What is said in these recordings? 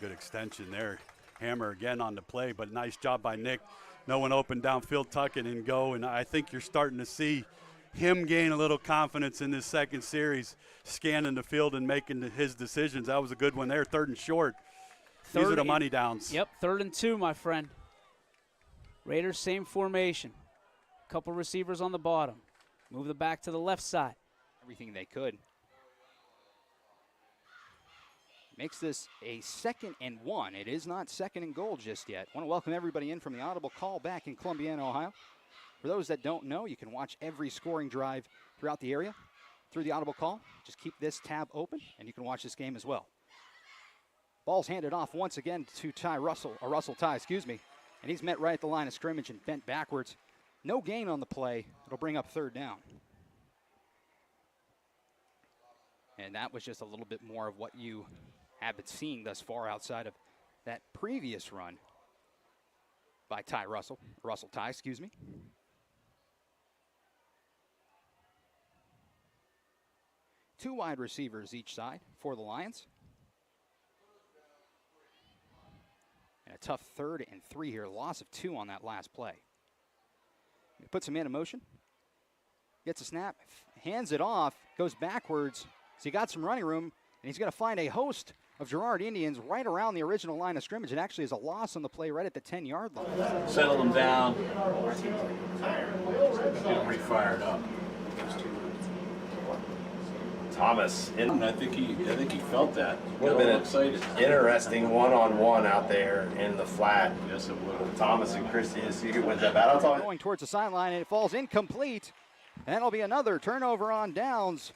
good extension there. Hammer again on the play, but nice job by Nick. No one open downfield, tuck it and go, and I think you're starting to see him gain a little confidence in this second series, scanning the field and making his decisions. That was a good one there, 3rd and short. These are the money downs. Yep, 3rd and 2, my friend. Raiders, same formation. Couple receivers on the bottom. Move the back to the left side. Everything they could. Makes this a 2nd and 1. It is not 2nd and goal just yet. Want to welcome everybody in from the Audible Call back in Columbiana, Ohio. For those that don't know, you can watch every scoring drive throughout the area through the Audible Call. Just keep this tab open, and you can watch this game as well. Ball's handed off once again to Russell Ty, and he's met right at the line of scrimmage and bent backwards. No gain on the play. It'll bring up 3rd down. And that was just a little bit more of what you have been seeing thus far outside of that previous run by Russell Ty. Two wide receivers each side for the Lions. And a tough 3rd and 3 here. Loss of 2 on that last play. He puts a man in motion. Gets a snap. Hands it off. Goes backwards. So he got some running room. And he's going to find a host of Girard Indians right around the original line of scrimmage. It actually is a loss on the play right at the 10-yard line. Settle them down. Get them re-fired up. Thomas. I think he felt that. Would have been an interesting one-on-one out there in the flat. Yes, it would. Thomas and Christie to see who wins that battle. Going towards the sideline, and it falls incomplete. And that'll be another turnover on downs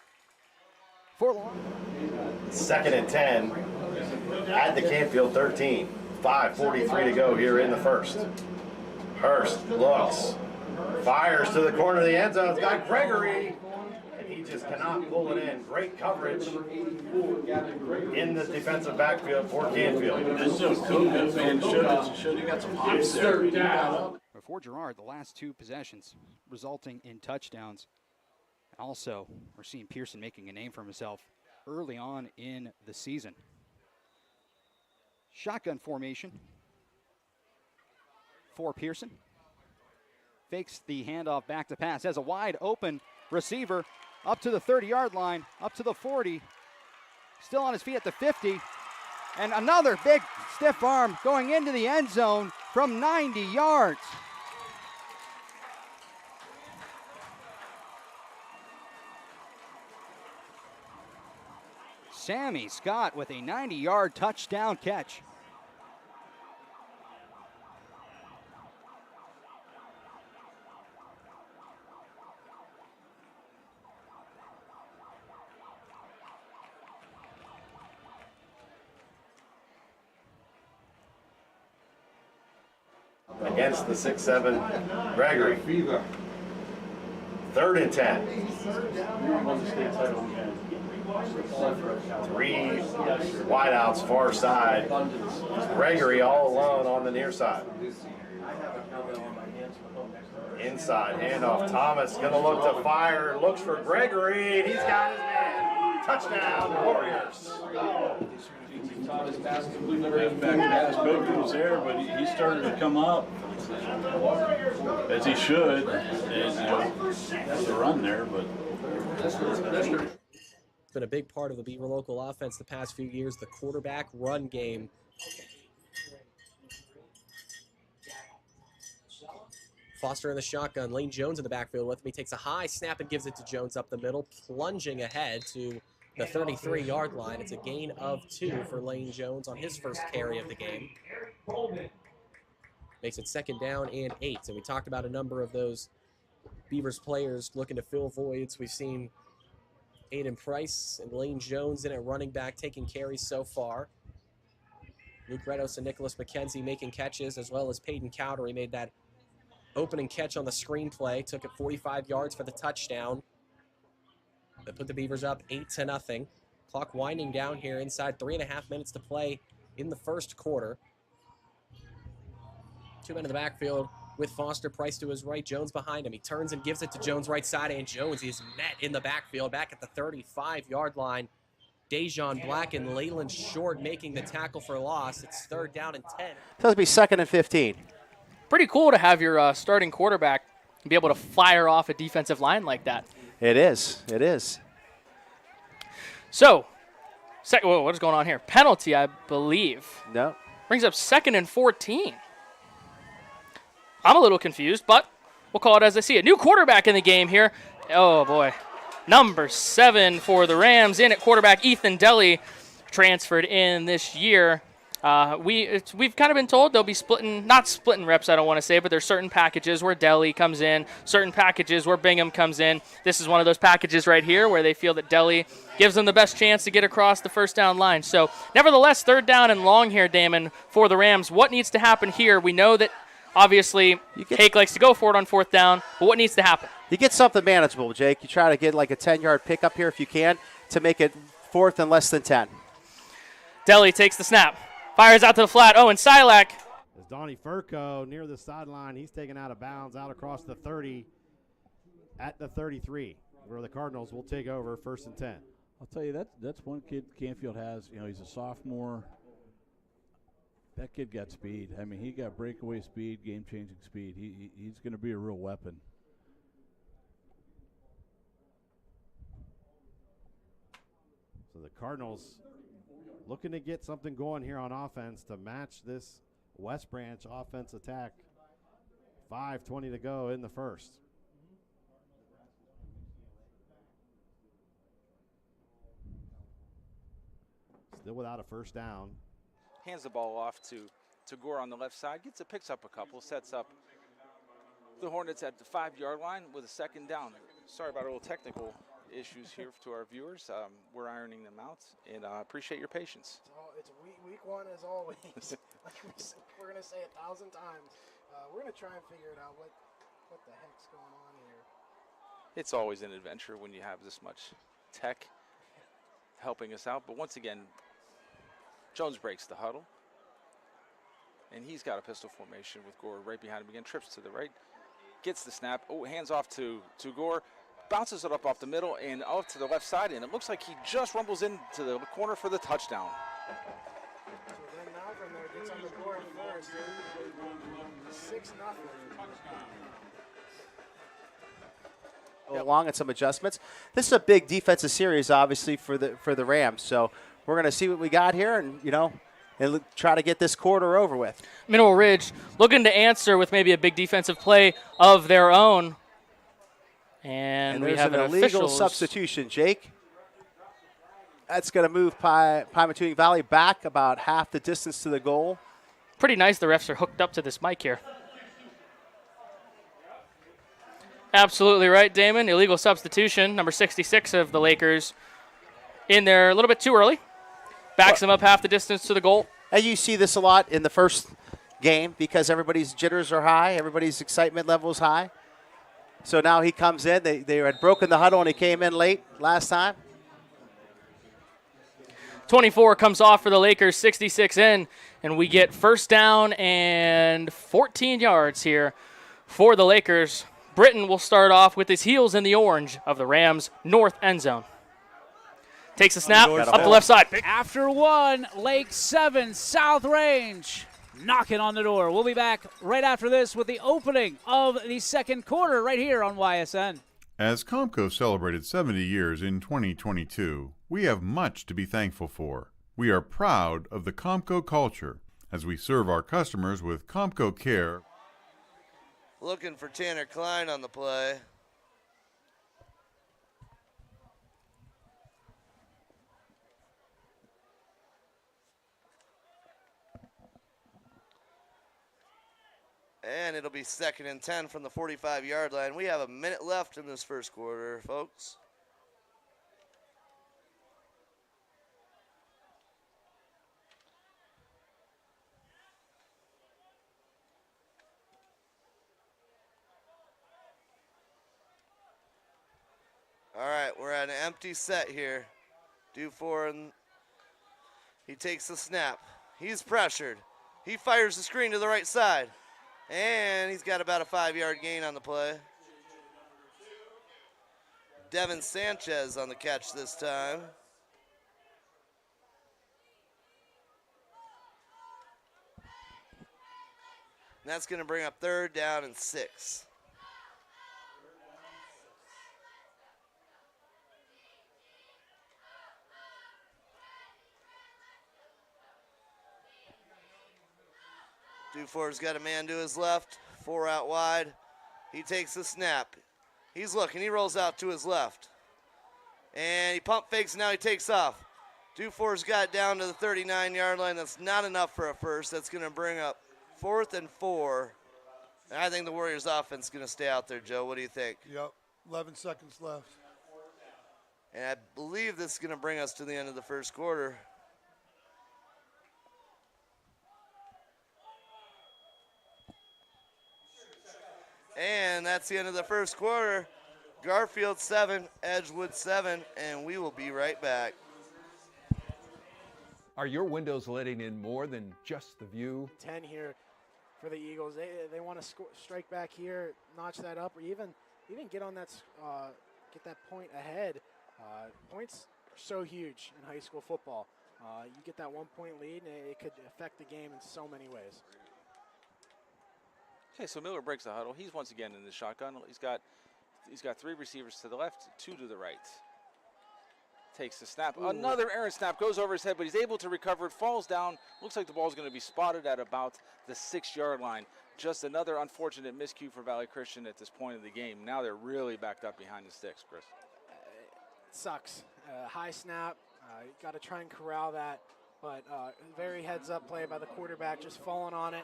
for the Lions. 2nd and 10 at the Canfield 13. 5:43 to go here in the first. Hurst looks, fires to the corner of the end zone. It's got Gregory. He just cannot pull it in. Great coverage in the defensive backfield for Canfield. This is Kuka, man. Should have got some hops there. For Girard, the last 2 possessions resulting in touchdowns. And also, we're seeing Pearson making a name for himself early on in the season. Shotgun formation for Pearson. Fakes the handoff back to pass. Has a wide open receiver up to the 30-yard line, up to the 40. Still on his feet at the 50. And another big stiff arm going into the end zone from 90 yards. Sammy Scott with a 90-yard touchdown catch. Against the 6'7" Gregory. 3rd and 10. 3 wideouts far side. Gregory all alone on the near side. Inside handoff. Thomas gonna look to fire. Looks for Gregory. He's got his man. Touchdown Warriors. Thomas passed the back pass. Coach was there, but he started to come up as he should, and has a run there, but. It's been a big part of the Beaver local offense the past few years, the quarterback run game. Foster in the shotgun. Lane Jones in the backfield with him. He takes a high snap and gives it to Jones up the middle, plunging ahead to the 33-yard line. It's a gain of 2 for Lane Jones on his first carry of the game. Makes it 2nd down and 8. And we talked about a number of those Beavers players looking to fill voids. We've seen Aiden Price and Lane Jones in at running back taking carries so far. Luke Redos and Nicholas McKenzie making catches, as well as Peyton Cowdery made that opening catch on the screenplay, took it 45 yards for the touchdown. That put the Beavers up 8-0. Clock winding down here inside 3.5 minutes to play in the first quarter. 2 men in the backfield with Foster. Price to his right, Jones behind him. He turns and gives it to Jones right side, and Jones is met in the backfield back at the 35-yard line. Dejon Black and Leyland Short making the tackle for loss. It's 3rd down and 10. So it'll be 2nd and 15. Pretty cool to have your starting quarterback be able to fire off a defensive line like that. It is. It is. So, whoa, what is going on here? Penalty, I believe. No. Brings up 2nd and 14. I'm a little confused, but we'll call it as I see it. New quarterback in the game here. Oh, boy. Number 7 for the Rams in at quarterback, Ethan Deli, transferred in this year. We've kind of been told they'll be not splitting reps, I don't want to say, but there's certain packages where Deli comes in, certain packages where Bingham comes in. This is one of those packages right here where they feel that Deli gives them the best chance to get across the first down line. So, nevertheless, 3rd down and long here, Damon, for the Rams. What needs to happen here? We know that, obviously, Hake likes to go for it on 4th down, but what needs to happen? You get something manageable, Jake. You try to get like a 10-yard pickup here if you can to make it 4th and less than 10. Deli takes the snap. Fires out to the flat. Oh, and Silac. As Donnie Furco near the sideline, he's taken out of bounds out across the 30 at the 33, where the Cardinals will take over 1st and 10. I'll tell you, that's one kid Canfield has. You know, he's a sophomore. That kid got speed. I mean, he got breakaway speed, game-changing speed. He's going to be a real weapon. So the Cardinals looking to get something going here on offense to match this West Branch offense attack. 5:20 to go in the first. Still without a first down. Hands the ball off to Gore on the left side. Picks up a couple, sets up the Hornets at the 5-yard line with a 2nd down. Sorry about a little technical issues here to our viewers. We're ironing them out, and I appreciate your patience. It's week 1 as always. Like we're going to say 1,000 times. We're going to try and figure it out what the heck's going on here. It's always an adventure when you have this much tech helping us out. But once again, Jones breaks the huddle, and he's got a pistol formation with Gore right behind him again. Trips to the right, gets the snap. Oh, hands off to Gore. Bounces it up off the middle and off to the left side, and it looks like he just rumbles into the corner for the touchdown. So then now from there gets on the board first. 6-0. Along and some adjustments. This is a big defensive series, obviously, for the Rams. So we're going to see what we got here, and and try to get this quarter over with. Mineral Ridge looking to answer with maybe a big defensive play of their own. And we there's have an illegal substitution, Jake. That's going to move Pymatuning Valley back about half the distance to the goal. Pretty nice the refs are hooked up to this mic here. Absolutely right, Damon. Illegal substitution, number 66 of the Lakers. In there a little bit too early. Backs him up half the distance to the goal. And you see this a lot in the first game because everybody's jitters are high, everybody's excitement level is high. So now he comes in. They had broken the huddle and he came in late last time. 24 comes off for the Lakers, 66 in, and we get 1st down and 14 yards here for the Lakers. Britton will start off with his heels in the orange of the Rams' north end zone. Takes a snap up the left side. After 1, Lake 7, South Range knocking on the door. We'll be back right after this with the opening of the 2nd quarter right here on YSN. As Comco celebrated 70 years in 2022, we have much to be thankful for. We are proud of the Comco culture as we serve our customers with Comco Care. Looking for Tanner Klein on the play. And it'll be 2nd and 10 from the 45-yard line. We have a minute left in this first quarter, folks. All right, we're at an empty set here. Dufour, he takes the snap. He's pressured. He fires the screen to the right side. And he's got about a 5-yard gain on the play. Devin Sanchez on the catch this time. And that's going to bring up 3rd down and 6. Dufour's got a man to his left, 4 out wide. He takes the snap. He's looking. He rolls out to his left. And he pump fakes, and now he takes off. Dufour's got down to the 39-yard line. That's not enough for a first. That's going to bring up 4th and 4. And I think the Warriors offense is going to stay out there, Joe. What do you think? Yep, 11 seconds left. And I believe this is going to bring us to the end of the first quarter. And that's the end of the first quarter. Garfield 7, Edgewood 7, and we will be right back. Are your windows letting in more than just the view? 10 here for the Eagles. They want to strike back here, notch that up, or even get on that get that point ahead. Points are so huge in high school football. You get that 1-point lead, and it could affect the game in so many ways. Okay, so Miller breaks the huddle. He's once again in the shotgun. He's got 3 receivers to the left, 2 to the right. Takes the snap. Ooh. Another errant snap goes over his head, but he's able to recover it, falls down. Looks like the ball's going to be spotted at about the 6-yard line. Just another unfortunate miscue for Valley Christian at this point of the game. Now they're really backed up behind the sticks, Chris. It sucks. High snap. You got to try and corral that, but very heads-up play by the quarterback, just falling on it.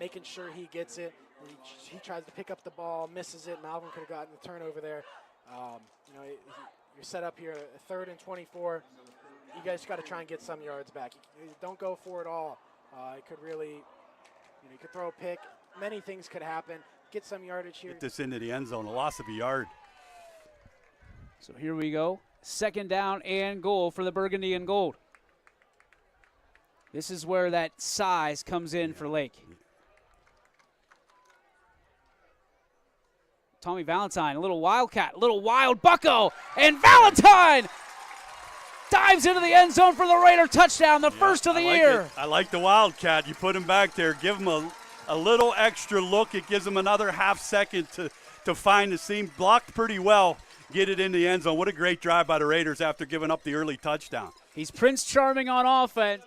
Making sure he gets it. He tries to pick up the ball, misses it. Malvern could have gotten the turnover there. You're set up here, 3rd and 24. You guys got to try and get some yards back. You don't go for it all. It could really, you could throw a pick. Many things could happen. Get some yardage here. Get this into the end zone, a loss of a yard. So here we go. 2nd down and goal for the Burgundy and Gold. This is where that size comes in for Lake. Tommy Valentine, a little wildcat, a little wild bucko, and Valentine dives into the end zone for the Raider touchdown, the first of the year. I like the wildcat. You put him back there, give him a little extra look. It gives him another half second to find the seam. Blocked pretty well, get it in the end zone. What a great drive by the Raiders after giving up the early touchdown. He's Prince Charming on offense.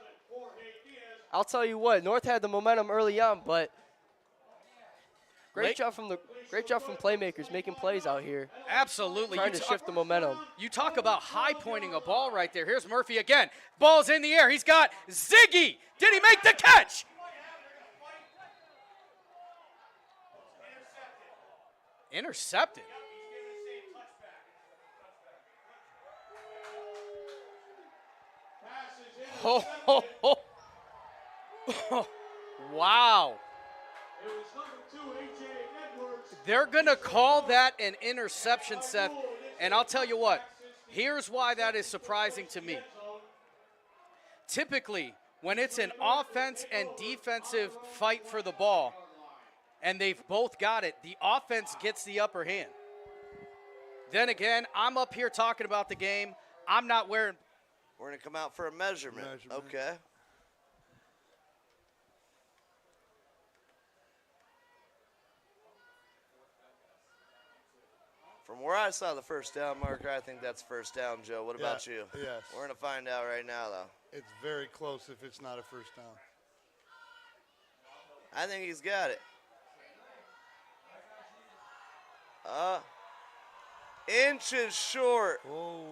I'll tell you what, North had the momentum early on, but great job from playmakers making plays out here. Absolutely. Trying to shift the momentum. You talk about high pointing a ball right there. Here's Murphy again. Ball's in the air. He's got Ziggy. Did he make the catch? Intercepted. Oh, ho, ho. Wow. They're going to call that an interception, Seth. And I'll tell you what, here's why that is surprising to me. Typically, when it's an offense and defensive fight for the ball, and they've both got it, the offense gets the upper hand. Then again, I'm up here talking about the game. I'm not wearing. We're going to come out for a measurement. Okay. From where I saw the first down marker, I think that's first down, Joe. What about you? Yes. We're going to find out right now, though. It's very close if it's not a first down. I think he's got it. Inches short. Oh.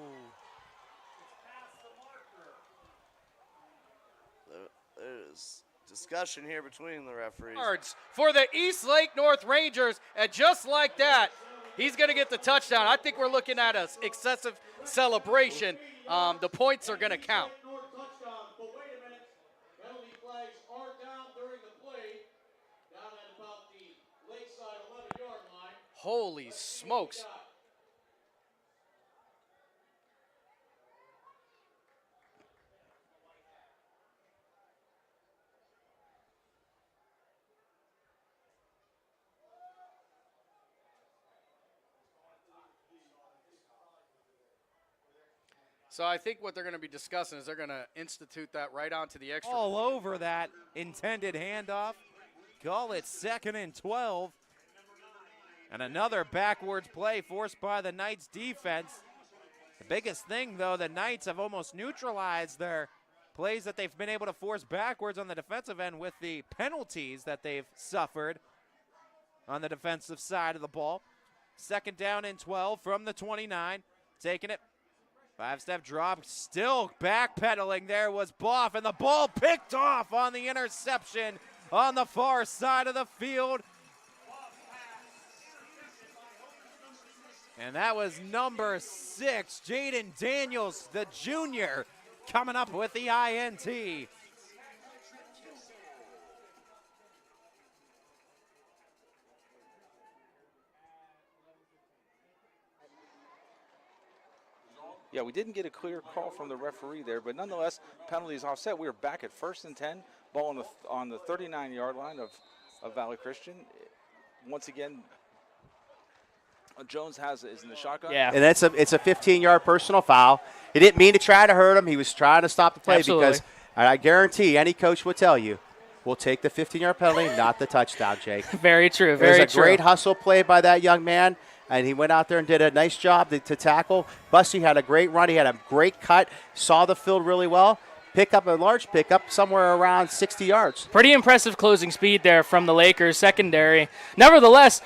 There's discussion here between the referees. Yards for the East Lake North Rangers, and just like that, he's going to get the touchdown. I think we're looking at an excessive celebration. The points are going to count. Holy smokes. So I think what they're going to be discussing is they're going to institute that right onto the extra. All over that intended handoff. Gull, it's 2nd and 12. And another backwards play forced by the Knights defense. The biggest thing, though, the Knights have almost neutralized their plays that they've been able to force backwards on the defensive end with the penalties that they've suffered on the defensive side of the ball. 2nd down and 12 from the 29. Taking it. 5-step drop. Still backpedaling. There was Boff, and the ball picked off on the interception on the far side of the field. And that was number 6, Jaden Daniels, the junior, coming up with the INT. Yeah, we didn't get a clear call from the referee there, but nonetheless, penalties offset. We are back at 1st and 10, ball on the 39-yard line of Valley Christian. Once again, Jones is in the shotgun. Yeah. And it's a 15-yard personal foul. He didn't mean to try to hurt him. He was trying to stop the play. Absolutely. Because I guarantee any coach will tell you, we'll take the 15-yard penalty, not the touchdown, Jake. Very true. Very true. It was a great hustle play by that young man, and he went out there and did a nice job to tackle. Bussy had a great run. He had a great cut, saw the field really well. A large pickup somewhere around 60 yards. Pretty impressive closing speed there from the Lakers secondary. Nevertheless,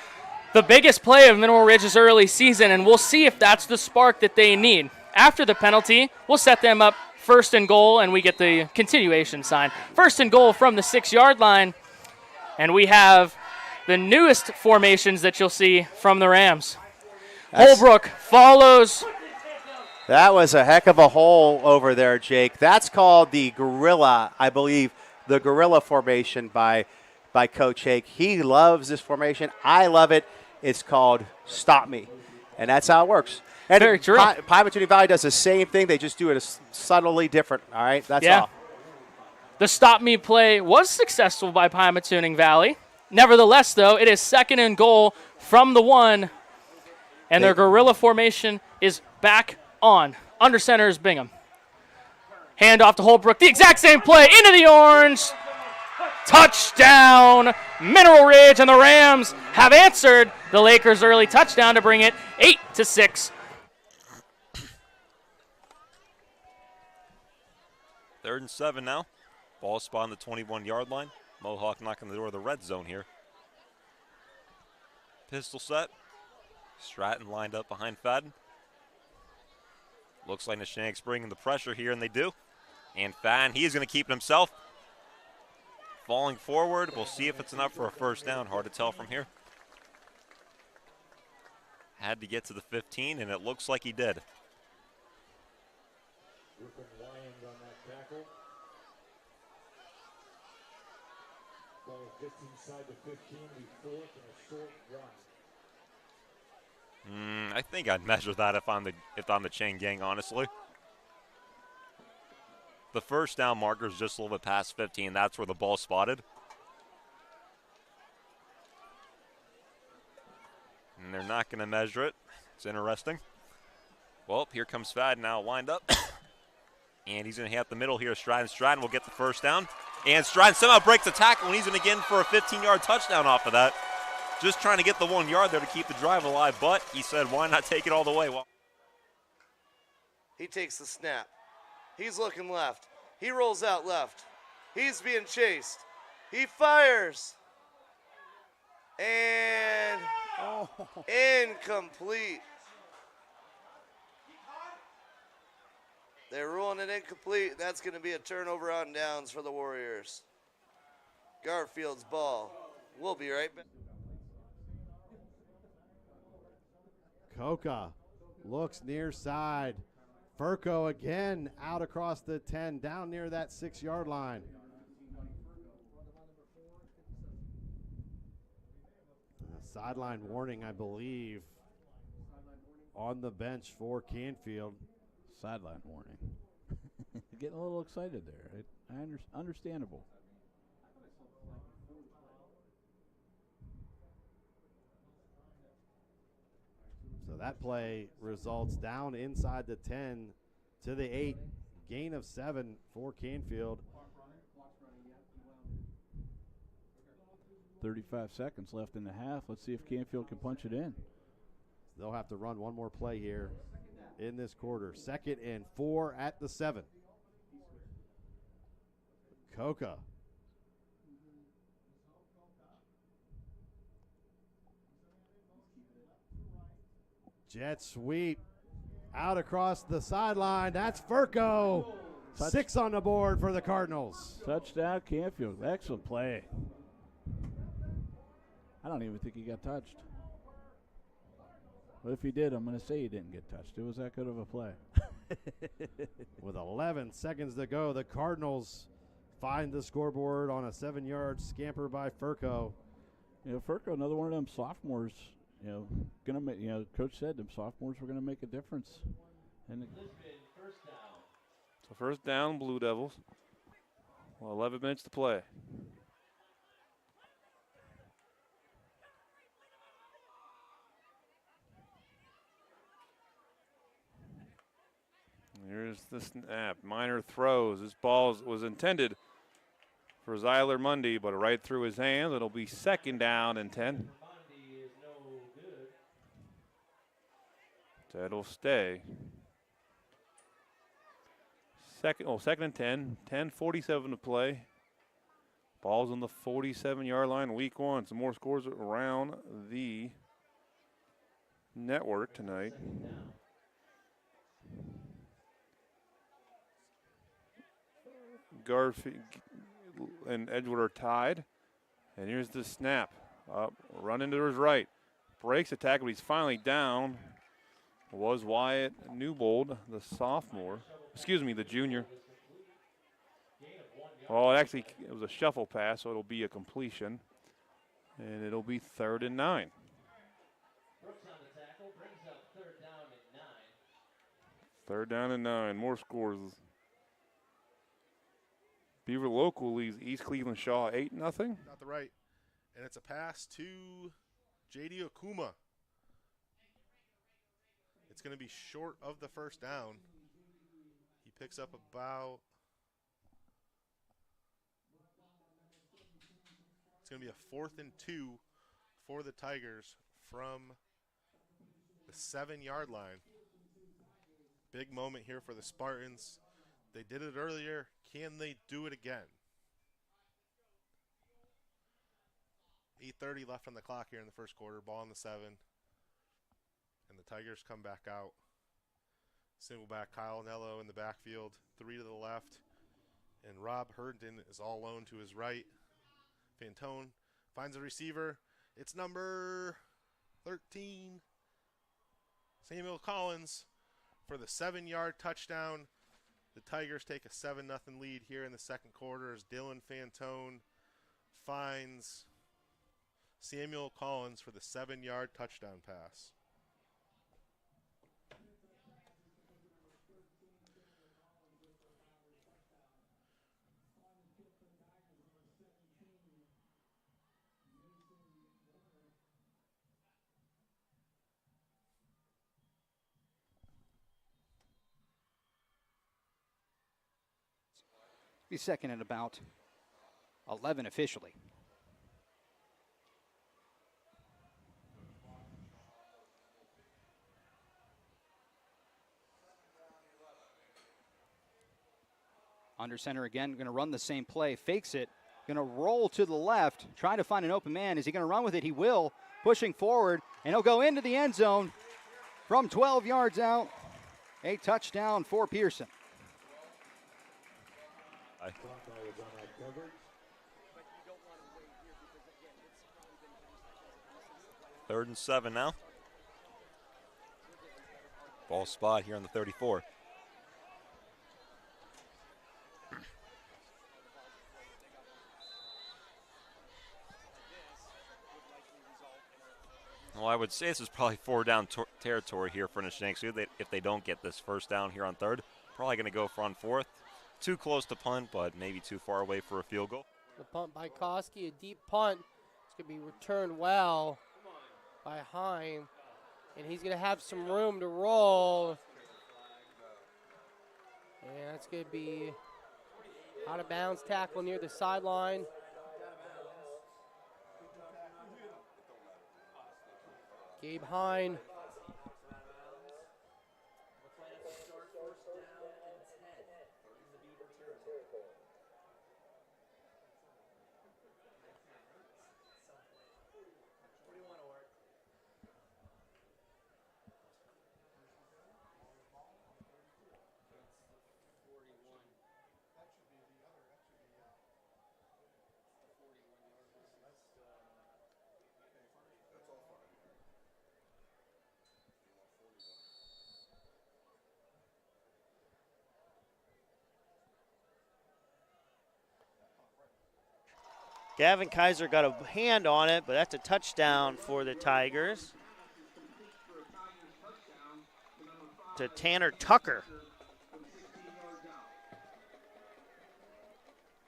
the biggest play of Mineral Ridge's early season, and we'll see if that's the spark that they need. After the penalty, we'll set them up 1st and goal, and we get the continuation sign. 1st and goal from the 6-yard line, and we have the newest formations that you'll see from the Rams. Holbrook follows. That was a heck of a hole over there, Jake. That's called the gorilla, I believe, the gorilla formation by Coach Hake. He loves this formation. I love it. It's called Stop Me, and that's how it works. And Very true. Pymatuning Valley does the same thing. They just do it subtly different, all right? That's all. The Stop Me play was successful by Pymatuning Valley. Nevertheless, though, it is 2nd and goal from the 1, and their gorilla formation is back on. Under center is Bingham. Hand off to Holbrook. The exact same play into the orange. Touchdown, Mineral Ridge, and the Rams have answered the Lakers' early touchdown to bring it 8-6. 3rd and 7 now. Ball spot on the 21-yard line. Mohawk knocking the door of the red zone here. Pistol set. Stratton lined up behind Fadden. Looks like the Shanks bringing the pressure here, and they do. And Fadden, he's going to keep it himself. Falling forward. We'll see if it's enough for a 1st down. Hard to tell from here. Had to get to the 15, and it looks like he did. I think I'd measure that if I'm the chain gang, honestly. The 1st down marker is just a little bit past 15. That's where the ball spotted. And they're not going to measure it. It's interesting. Well, here comes Fadden now lined up. And he's going to hit the middle here. Stratton will get the 1st down. And Stratton somehow breaks the tackle, and he's going to get in for a 15-yard touchdown off of that. Just trying to get the 1 yard there to keep the drive alive, but he said, why not take it all the way? Well, he takes the snap. He's looking left. He rolls out left. He's being chased. He fires. And incomplete. They're ruling it incomplete. That's going to be a turnover on downs for the Warriors. Garfield's ball. We'll be right back. Coca looks near side. Furco again out across the 10, down near that 6-yard line. Sideline warning, I believe, on the bench for Canfield. Sideline warning. Getting a little excited there. Understandable. So that play results down inside the 10 to the 8. Gain of 7 for Canfield. 35 seconds left in the half. Let's see if Canfield can punch it in. They'll have to run one more play here in this quarter. 2nd and 4 at the 7. Coca. Jet sweep out across the sideline. That's Furco. 6 on the board for the Cardinals. Touchdown, Canfield. Excellent play. I don't even think he got touched. But if he did, I'm going to say he didn't get touched. It was that good of a play. With 11 seconds to go, the Cardinals find the scoreboard on a 7-yard scamper by Furco. You know, Furco, another one of them sophomores. You know, gonna make. You know, Coach said them sophomores were gonna make a difference. And so first down, Blue Devils. Well, 11 minutes to play. Here's the snap. Minor throws. This ball was intended for Zyler Mundy, but right through his hands. It'll be 2nd down and 10. That'll stay. 2nd and 10. 10:47 to play. Ball's on the 47-yard line. Week 1. Some more scores around the network tonight. Garfield and Edgewood are tied. And here's the snap. Up, running to his right. Breaks attack, but he's finally down. Was Wyatt Newbold, the sophomore. Excuse me, the junior. Well, actually, it was a shuffle pass, so it'll be a completion. And it'll be 3rd and 9. Third down and 9. More scores. Beaver Local leads East Cleveland Shaw 8-0. Not the right. And it's a pass to J.D. Okuma. It's going to be short of the first down. He picks up about, it's going to be a 4th and 2 for the Tigers from the 7-yard line. Big moment here for the Spartans. They did it earlier. Can they do it again? 8:30 left on the clock here in the first quarter. Ball on the 7. And the Tigers come back out. Single back Kyle Nello in the backfield. 3 to the left. And Rob Herndon is all alone to his right. Fantone finds a receiver. It's number 13. Samuel Collins for the 7-yard touchdown. The Tigers take a 7-0 lead here in the second quarter as Dylan Fantone finds Samuel Collins for the 7-yard touchdown pass. Be 2nd and about 11 officially. Under center again, going to run the same play, fakes it, going to roll to the left, trying to find an open man. Is he going to run with it? He will, pushing forward, and he'll go into the end zone from 12 yards out. A touchdown for Pearson. 3rd and 7 now. Ball spot here on the 34. Well, I would say this is probably 4-down territory here for Nishnakes. If they don't get this first down here on 3rd, probably going to go for on 4th. Too close to punt, but maybe too far away for a field goal. The punt by Koski, a deep punt. It's going to be returned well by Heim, and he's going to have some room to roll. And it's going to be out of bounds tackle near the sideline. Gabe Hine. Gavin Kaiser got a hand on it, but that's a touchdown for the Tigers. To Tanner Tucker.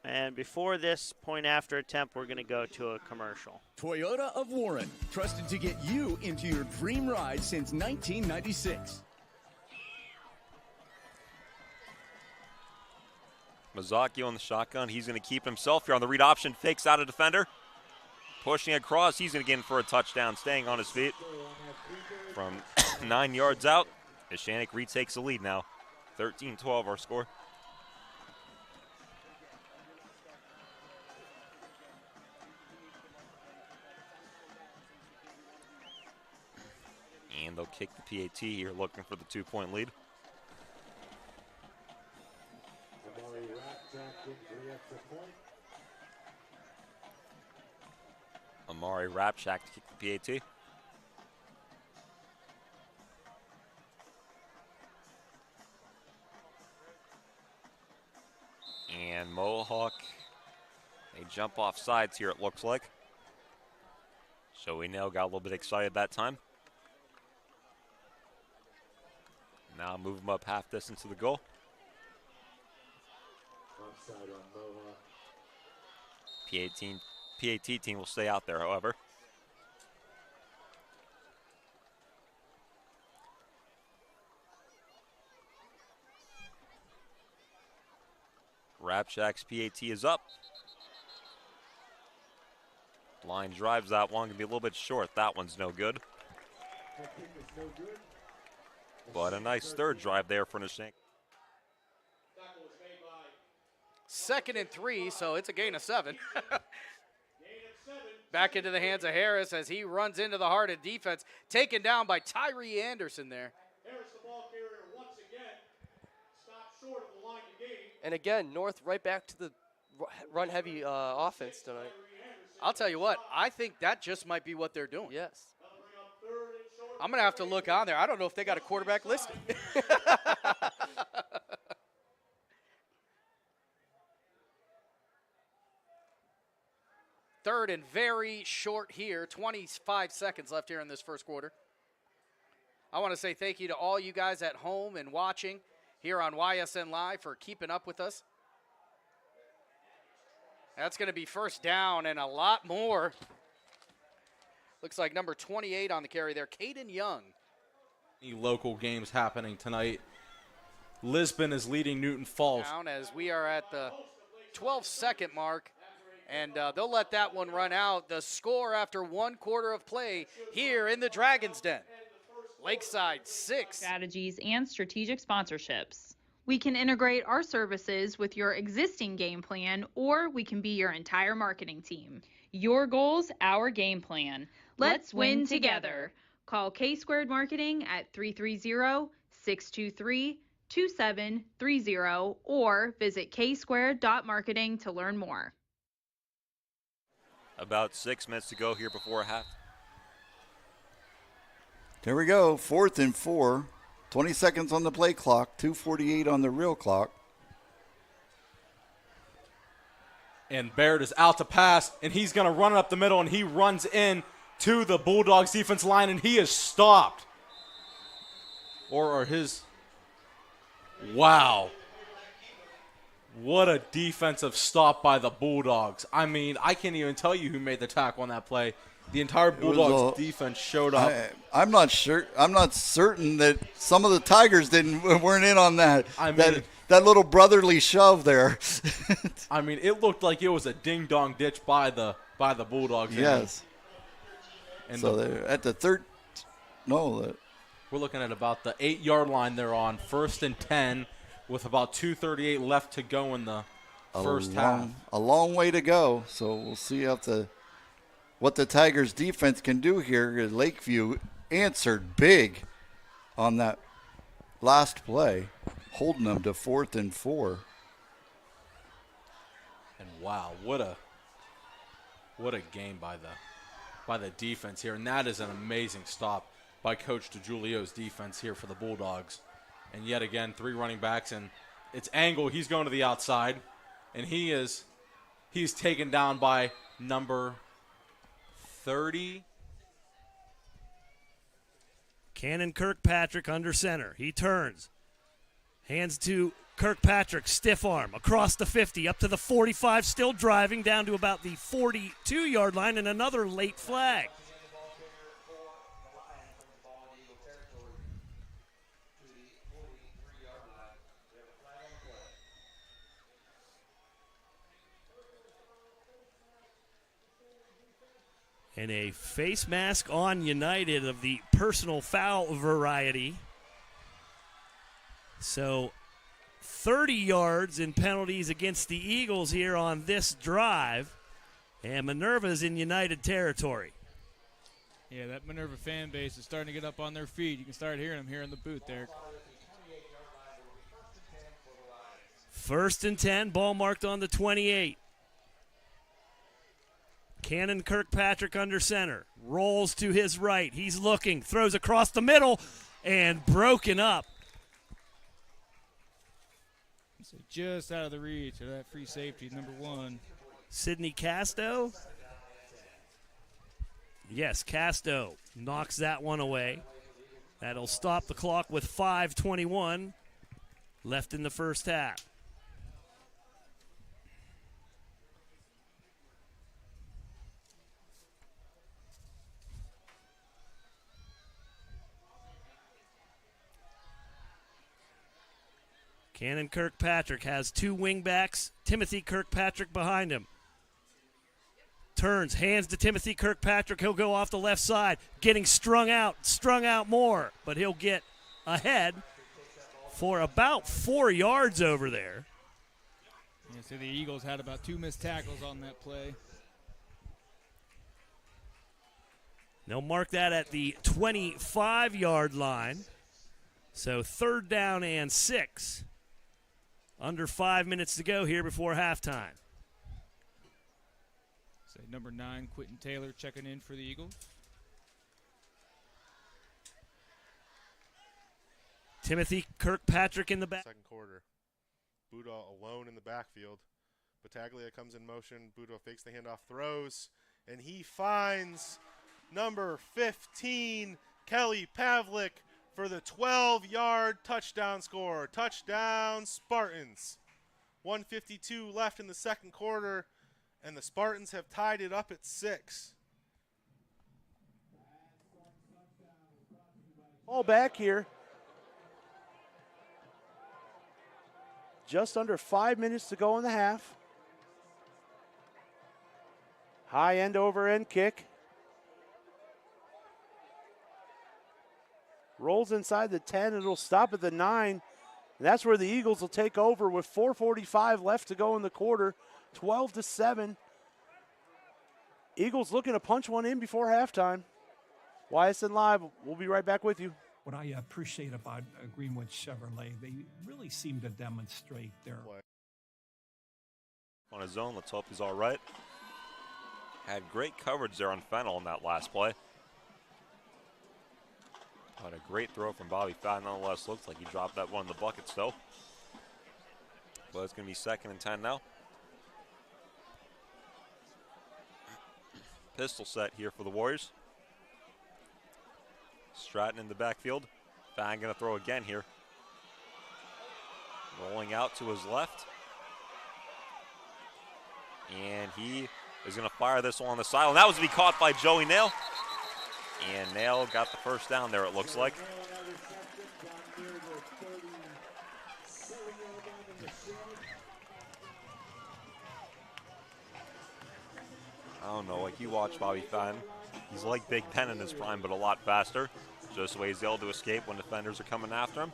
And before this point after attempt, we're going to go to a commercial. Toyota of Warren, trusted to get you into your dream ride since 1996. Mazzocchi on the shotgun. He's going to keep himself here on the read option. Fakes out a defender. Pushing across. He's going to get in for a touchdown. Staying on his feet. From 9 yards out, Ishanik retakes the lead now. 13-12 our score. And they'll kick the PAT here, looking for the 2-point lead. Amari Rapchak to kick the PAT. And Mohawk, they jump off sides here, it looks like. So we now got a little bit excited that time. Now move them up half distance to the goal. PAT team will stay out there, however. Rapchak's PAT is up. Line drives that one, gonna be a little bit short. That one's no good. But a nice third drive there for Nishank. 2nd and 3, so it's a gain of 7. Back into the hands of Harris as he runs into the heart of defense. Taken down by Tyree Anderson there. Harris, the ball carrier, once again, stopped short of the line to gain. And again, North right back to the run-heavy offense tonight. I'll tell you what, I think that just might be what they're doing. Yes. I'm going to have to look on there. I don't know if they got a quarterback listed. Third and very short here. 25 seconds left here in this first quarter. I want to say thank you to all you guys at home and watching here on YSN Live for keeping up with us. That's going to be first down and a lot more. Looks like number 28 on the carry there, Caden Young. Local games happening tonight. Lisbon is leading Newton Falls. Down as we are at the 12-second mark, and they'll let that one run out. The score after 1 quarter of play here in the Dragon's Den. Lakeside 6. Strategies and strategic sponsorships. We can integrate our services with your existing game plan, or we can be your entire marketing team. Your goals, our game plan. Let's win together. Call K-Squared Marketing at 330-623-2730 or visit ksquared.marketing to learn more. About 6 minutes to go here before half. There we go, 4th and 4. 20 seconds on the play clock, 2:48 on the real clock. And Baird is out to pass, and he's going to run it up the middle, and he runs in to the Bulldogs defense line, and he is stopped. Or his, wow. What a defensive stop by the Bulldogs. I mean, I can't even tell you who made the tackle on that play. The entire Bulldogs defense showed up. I'm not sure. I'm not certain that some of the Tigers weren't in on that. I mean, that little brotherly shove there. I mean, it looked like it was a ding-dong ditch by the Bulldogs. Yes. And so they're at the No, We're looking at about the 8-yard line they're on, 1st and 10, with about 2:38 left to go in the first half. A long way to go. So we'll see what the Tigers defense can do here. Lakeview answered big on that last play, holding them to 4th and 4. And wow, what a game by the defense here. And that is an amazing stop by Coach DiGiulio's defense here for the Bulldogs. And yet again, 3 running backs, and it's Angle. He's going to the outside, and he's taken down by number 30. Cannon Kirkpatrick under center. He turns. Hands to Kirkpatrick, stiff arm, across the 50, up to the 45, still driving, down to about the 42-yard line, and another late flag. And a face mask on United of the personal foul variety. So 30 yards in penalties against the Eagles here on this drive. And Minerva's in United territory. Yeah, that Minerva fan base is starting to get up on their feet. You can start hearing them here in the booth, Derek. 1st and 10, ball marked on the 28. Cannon Kirkpatrick under center. Rolls to his right. He's looking. Throws across the middle and broken up. So just out of the reach of that free safety, number 1. Sidney Casto. Yes, Casto knocks that one away. That'll stop the clock with 5:21 left in the first half. Cannon Kirkpatrick has 2 wingbacks. Timothy Kirkpatrick behind him. Turns, hands to Timothy Kirkpatrick. He'll go off the left side, getting strung out more, but he'll get ahead for about 4 yards over there. Yeah, so the Eagles had about 2 missed tackles on that play. They'll mark that at the 25-yard line. So 3rd down and 6. Under 5 minutes to go here before halftime. So number 9, Quentin Taylor, checking in for the Eagles. Timothy Kirkpatrick in the back. Second quarter. Buda alone in the backfield. Battaglia comes in motion. Buda fakes the handoff, throws, and he finds number 15, Kelly Pavlik, for the 12-yard touchdown score. Touchdown, Spartans. 1:52 left in the second quarter, and the Spartans have tied it up at 6. All back here. Just under 5 minutes to go in the half. High end over end kick. Rolls inside the 10. It'll stop at the 9. And that's where the Eagles will take over with 4:45 left to go in the quarter. 12-7. Eagles looking to punch one in before halftime. YSN Live, we'll be right back with you. What I appreciate about Greenwood Chevrolet, they really seem to demonstrate their On his own, let's hope he's all right. Had great coverage there on Fennel in that last play. But a great throw from Bobby Fad nonetheless. Looks like he dropped that one in the bucket still. But it's going to be 2nd and 10 now. Pistol set here for the Warriors. Stratton in the backfield. Fad going to throw again here. Rolling out to his left. And he is going to fire this one on the sideline. That was to be caught by Joey Nail. And Nail got the first down there, it looks like. I don't know, like you watch Bobby Fenn. He's like Big Ben in his prime, but a lot faster. Just the way he's able to escape when defenders are coming after him.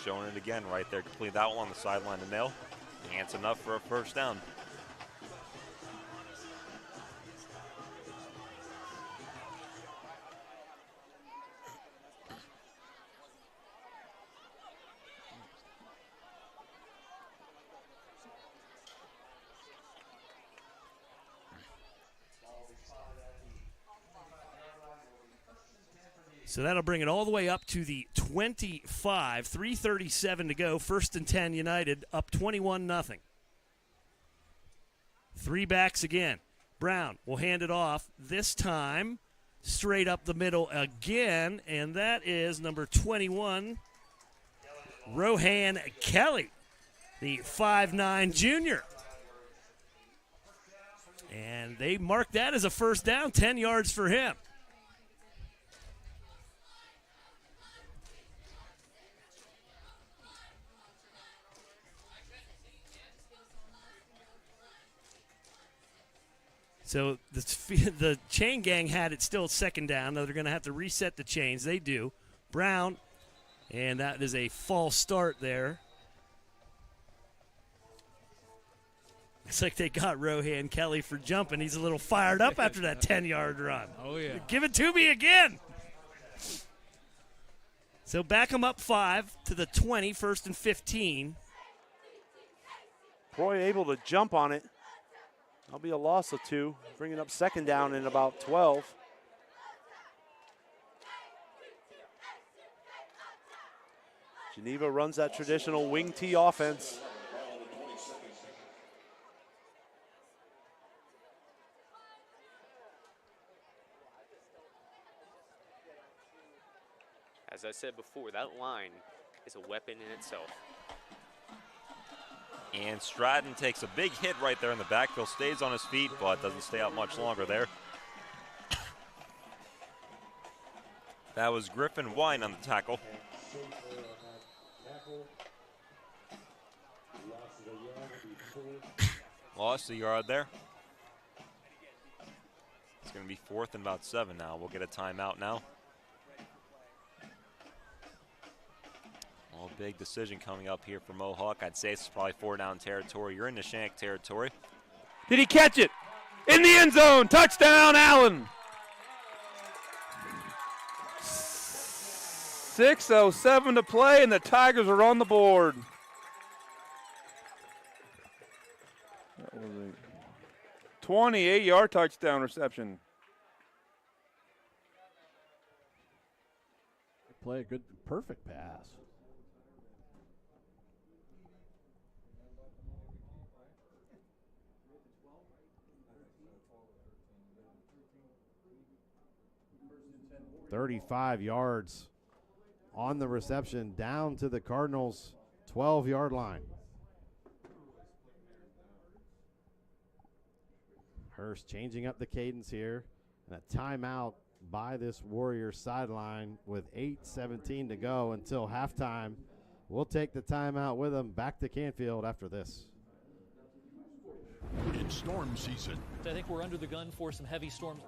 Showing it again right there. Complete that one on the sideline to nail. And it's enough for a first down. So that'll bring it all the way up to the 25, 3:37 to go. 1st and 10 United, up 21-0. Three backs again. Brown will hand it off, this time straight up the middle again, and that is number 21, Rohan Kelly, the 5'9 junior. And they mark that as a first down, 10 yards for him. So the chain gang had it still second down. Now they're going to have to reset the chains. They do. Brown, and that is a false start there. It's like they got Rohan Kelly for jumping. He's a little fired up after that 10-yard run. Oh, yeah. Give it to me again. So back them up 5 to the 20, 1st and 15. Troy able to jump on it. That'll be a loss of 2, bringing up second down in about 12. Geneva runs that traditional wing T offense. As I said before, that line is a weapon in itself. And Stratton takes a big hit right there in the backfield, stays on his feet, but doesn't stay out much longer there. That was Griffin Wine on the tackle. Lost a yard there. It's going to be 4th and about 7 now. We'll get a timeout now. Big decision coming up here for Mohawk. I'd say it's probably 4-down territory. You're in the shank territory. Did he catch it? In the end zone. Touchdown, Allen. 6:07 to play, and the Tigers are on the board. That was a 28-yard touchdown reception. Play a good, perfect pass. $35 yards on the reception down to the Cardinals' 12-yard line. Hurst changing up the cadence here, and a timeout by this Warriors sideline with 8:17 to go until halftime. We'll take the timeout with them back to Canfield after this. It's storm season. I think we're under the gun for some heavy storms.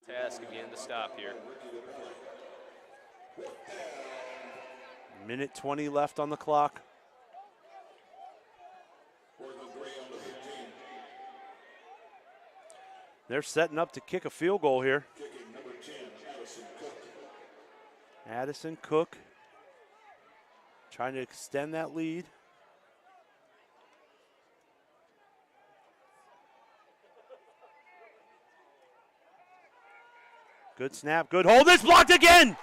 Task again to stop here. Minute 20 left on the clock. They're setting up to kick a field goal here. Addison, Cook trying to extend that lead. Good snap, good hold. It's blocked again.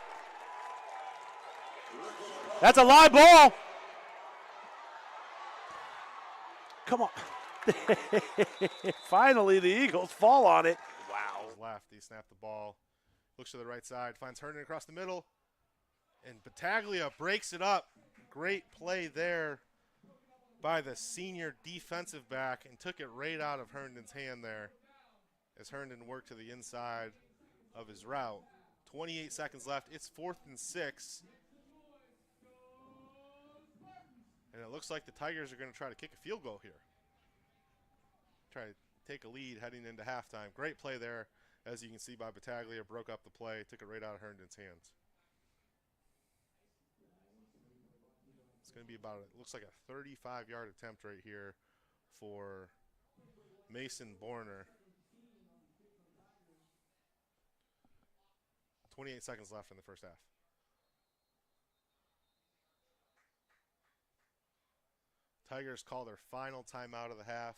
That's a live ball. Come on. Finally, the Eagles fall on it. Wow. Left, he snapped the ball. Looks to the right side, finds Herndon across the middle. And Battaglia breaks it up. Great play there by the senior defensive back and took it right out of Herndon's hand there as Herndon worked to the inside of his route. 28 seconds left. It's 4th and 6. And it looks like the Tigers are going to try to kick a field goal here. Try to take a lead heading into halftime. Great play there, as you can see by Battaglia. Broke up the play, took it right out of Herndon's hands. It's going to be about, it looks like a 35-yard attempt right here for Mason Borner. 28 seconds left in the first half. Tigers call their final timeout of the half.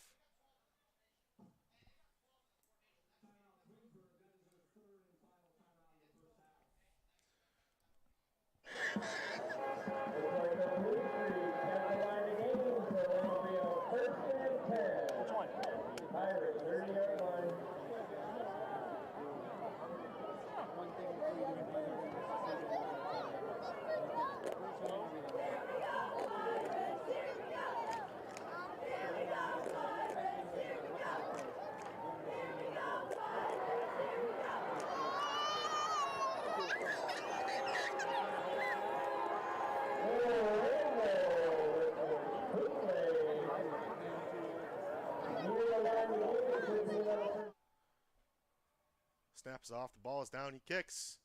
Snaps off, the ball is down, he kicks.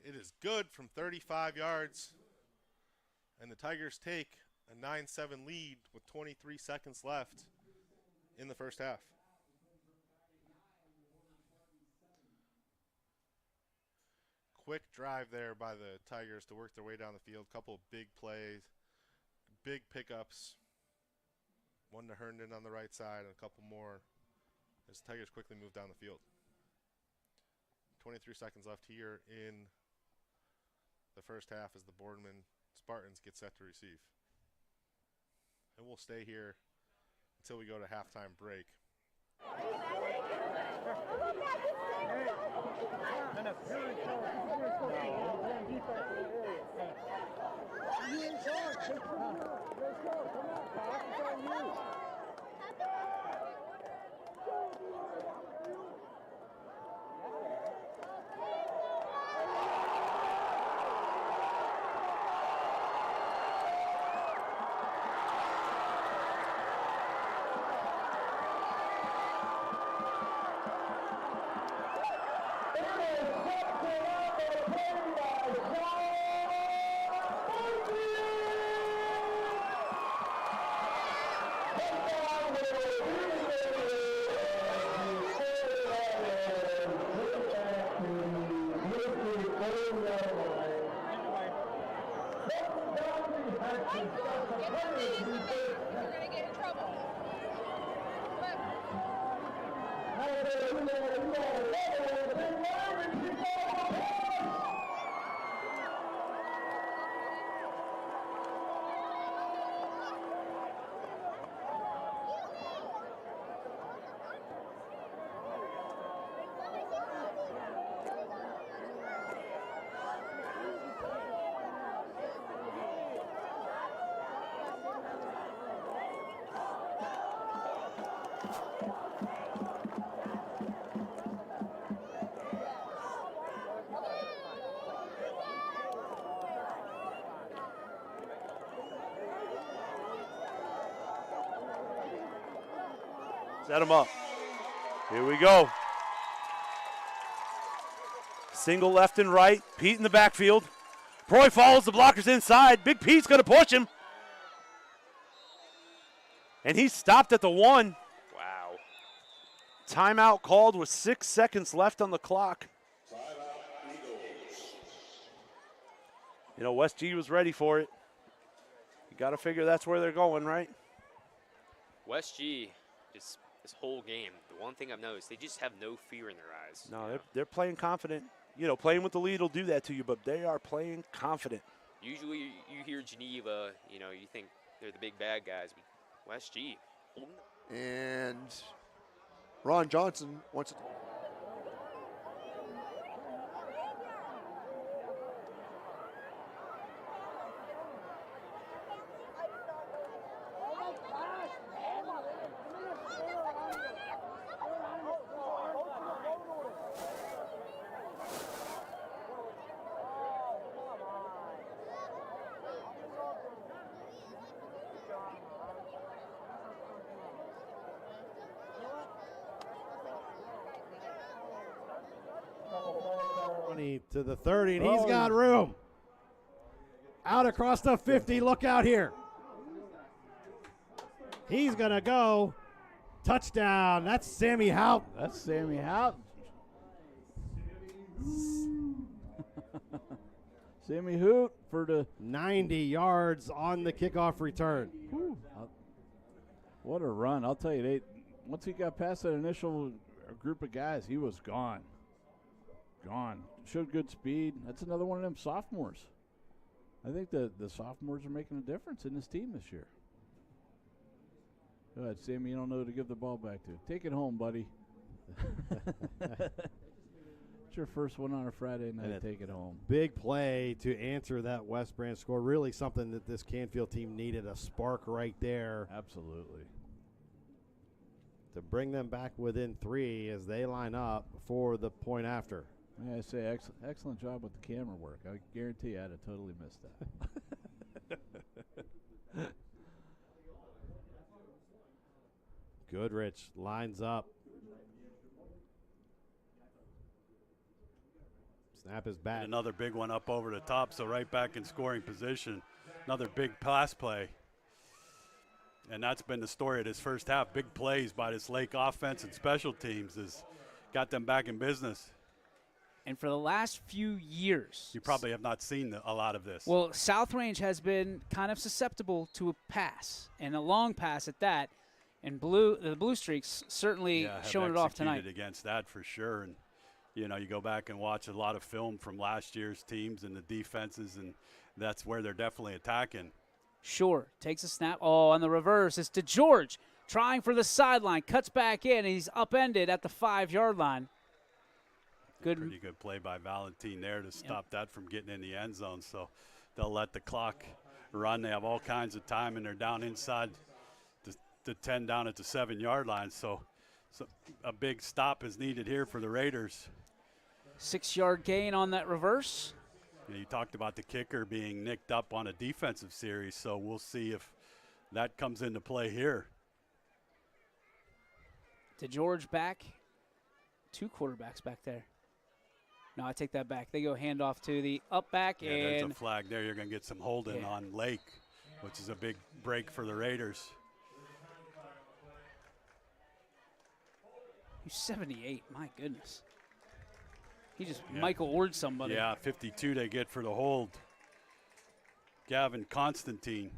It is good from 35 yards. And the Tigers take a 9-7 lead with 23 seconds left in the first half. Quick drive there by the Tigers to work their way down the field. Couple of big plays, big pickups. One to Herndon on the right side and a couple more as the Tigers quickly move down the field. 23 seconds left here in the first half as the Boardman Spartans get set to receive. And we'll stay here until we go to halftime break. Set him up. Here we go. Single left and right. Pete in the backfield. Proy follows the blockers inside. Big Pete's going to push him. And he stopped at the 1. Wow. Timeout called with 6 seconds left on the clock. You know, West G was ready for it. You got to figure that's where they're going, right? West G, just this whole game, the one thing I've noticed, they just have no fear in their eyes. No, they're playing confident. You know, playing with the lead will do that to you, but they are playing confident. Usually you hear Geneva, you know, you think they're the big bad guys. But West G. And Ron Johnson wants it. To the 30, and he's got room. Out across the 50, look out here. He's going to go. Touchdown. That's Sammy Hout. That's Sammy Hout. Sammy Hoot for the 90 yards on the kickoff return. What a run. I'll tell you, once he got past that initial group of guys, he was gone. Showed good speed. That's another one of them sophomores. I think the sophomores are making a difference in this team this year. Go ahead, Sammy. You don't know who to give the ball back to. Take it home, buddy. It's your first one on a Friday night. Take it home. Big play to answer that West Branch score. Really something that this Canfield team needed, a spark right there. Absolutely. To bring them back within 3 as they line up for the point after. Yeah, I say excellent job with the camera work. I guarantee you I'd have totally missed that. Goodrich lines up. Snap is back. And another big one up over the top, so right back in scoring position. Another big pass play. And that's been the story of this first half. Big plays by this Lake offense and special teams has got them back in business. And for the last few years, You probably have not seen a lot of this. well, South Range has been kind of susceptible to a pass, and a long pass at that. And the Blue Streaks certainly have showing it off executed tonight. against that for sure. And, you know, you go back and watch a lot of film from last year's teams and the defenses, and that's where they're definitely attacking. Short takes a snap. Oh, on the reverse, it's to George trying for the sideline, cuts back in, and he's upended at the 5-yard line. Pretty good play by Valentine there to stop that from getting in the end zone. So they'll let the clock run. They have all kinds of time, and they're down inside the 10 down at the 7-yard line. So a big stop is needed here for the Raiders. 6-yard gain on that reverse. You talked about the kicker being nicked up on a defensive series, so we'll see if that comes into play here. To George back. 2 quarterbacks back there. No, I take that back. They go handoff to the up back, Yeah, there's and a flag there. You're going to get some holding on Lake, which is a big break for the Raiders. he's 78. My goodness. He just Michael Ord somebody. Yeah, 52 they get for the hold. Gavin Constantine.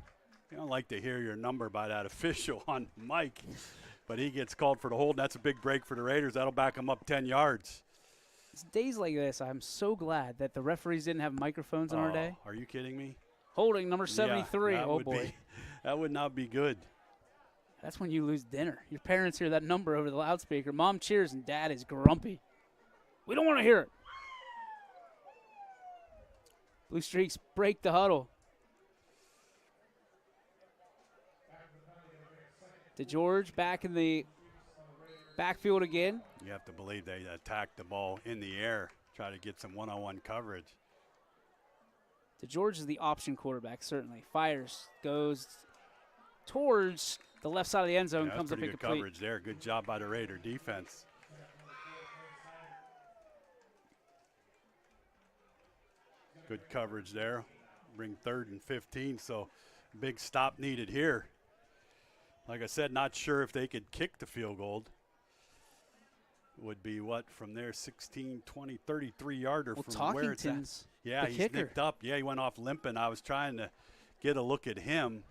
You don't like to hear your number by that official on Mike, but he gets called for the hold. That's a big break for the Raiders. That'll back them up 10 yards. It's days like this, I'm so glad that the referees didn't have microphones on our day. Are you kidding me? Holding number 73. Yeah, Oh, boy. That would not be good. That's when you lose dinner. Your parents hear that number over the loudspeaker. Mom cheers and dad is grumpy. We don't want to hear it. Blue Streaks break the huddle. To George back in the backfield again. You have to believe they attacked the ball in the air, try to get some one-on-one coverage. To George is the option quarterback, certainly. Fires, goes towards the left side of the end zone, Yeah, comes up pretty good incomplete. coverage there. Good job by the Raider defense. Good coverage there. Bring 3rd and 15, so big stop needed here. Like I said, not sure if they could kick the field goal. would be what from there, 16, 20, 33-yarder Well, from where it's at. Talkington's Yeah, the he's kicker. nicked up. Yeah, he went off limping. I was trying to get a look at him.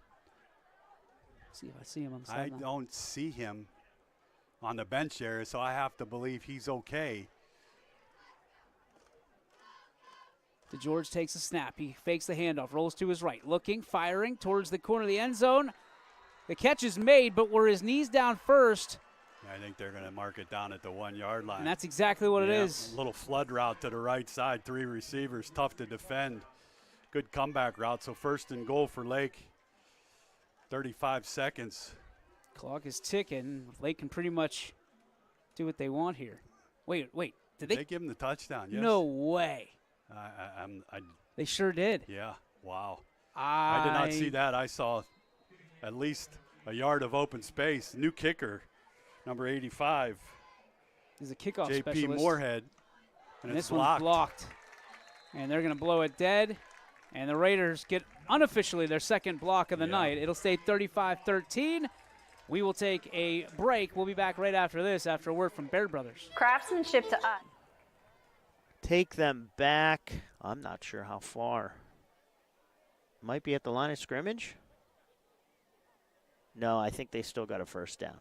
See if I see him on the I sideline. don't see him on the bench area, so I have to believe he's okay. DeGeorge takes a snap. He fakes the handoff, rolls to his right, looking, firing towards the corner of the end zone. The catch is made, but were his knees down first? I think they're going to mark it down at the 1-yard line. And that's exactly what it is. A little flood route to the right side, 3 receivers, tough to defend. Good comeback route, so 1st and goal for Lake. 35 seconds. Clock is ticking. Lake can pretty much do what they want here. Wait. Did they give him the touchdown? Yes. No way. They sure did. Yeah. Wow. I did not see that. I saw at least a yard of open space. New kicker, number 85. He's a kickoff JP specialist. Moorhead. And this it's blocked. one's blocked. And they're going to blow it dead. And the Raiders get unofficially their second block of the night. It'll stay 35-13. We will take a break. We'll be back right after this, after a word from Baird Brothers. Craftsmanship to us. Take them back. I'm not sure how far. Might be at the line of scrimmage. No, I think they still got a first down.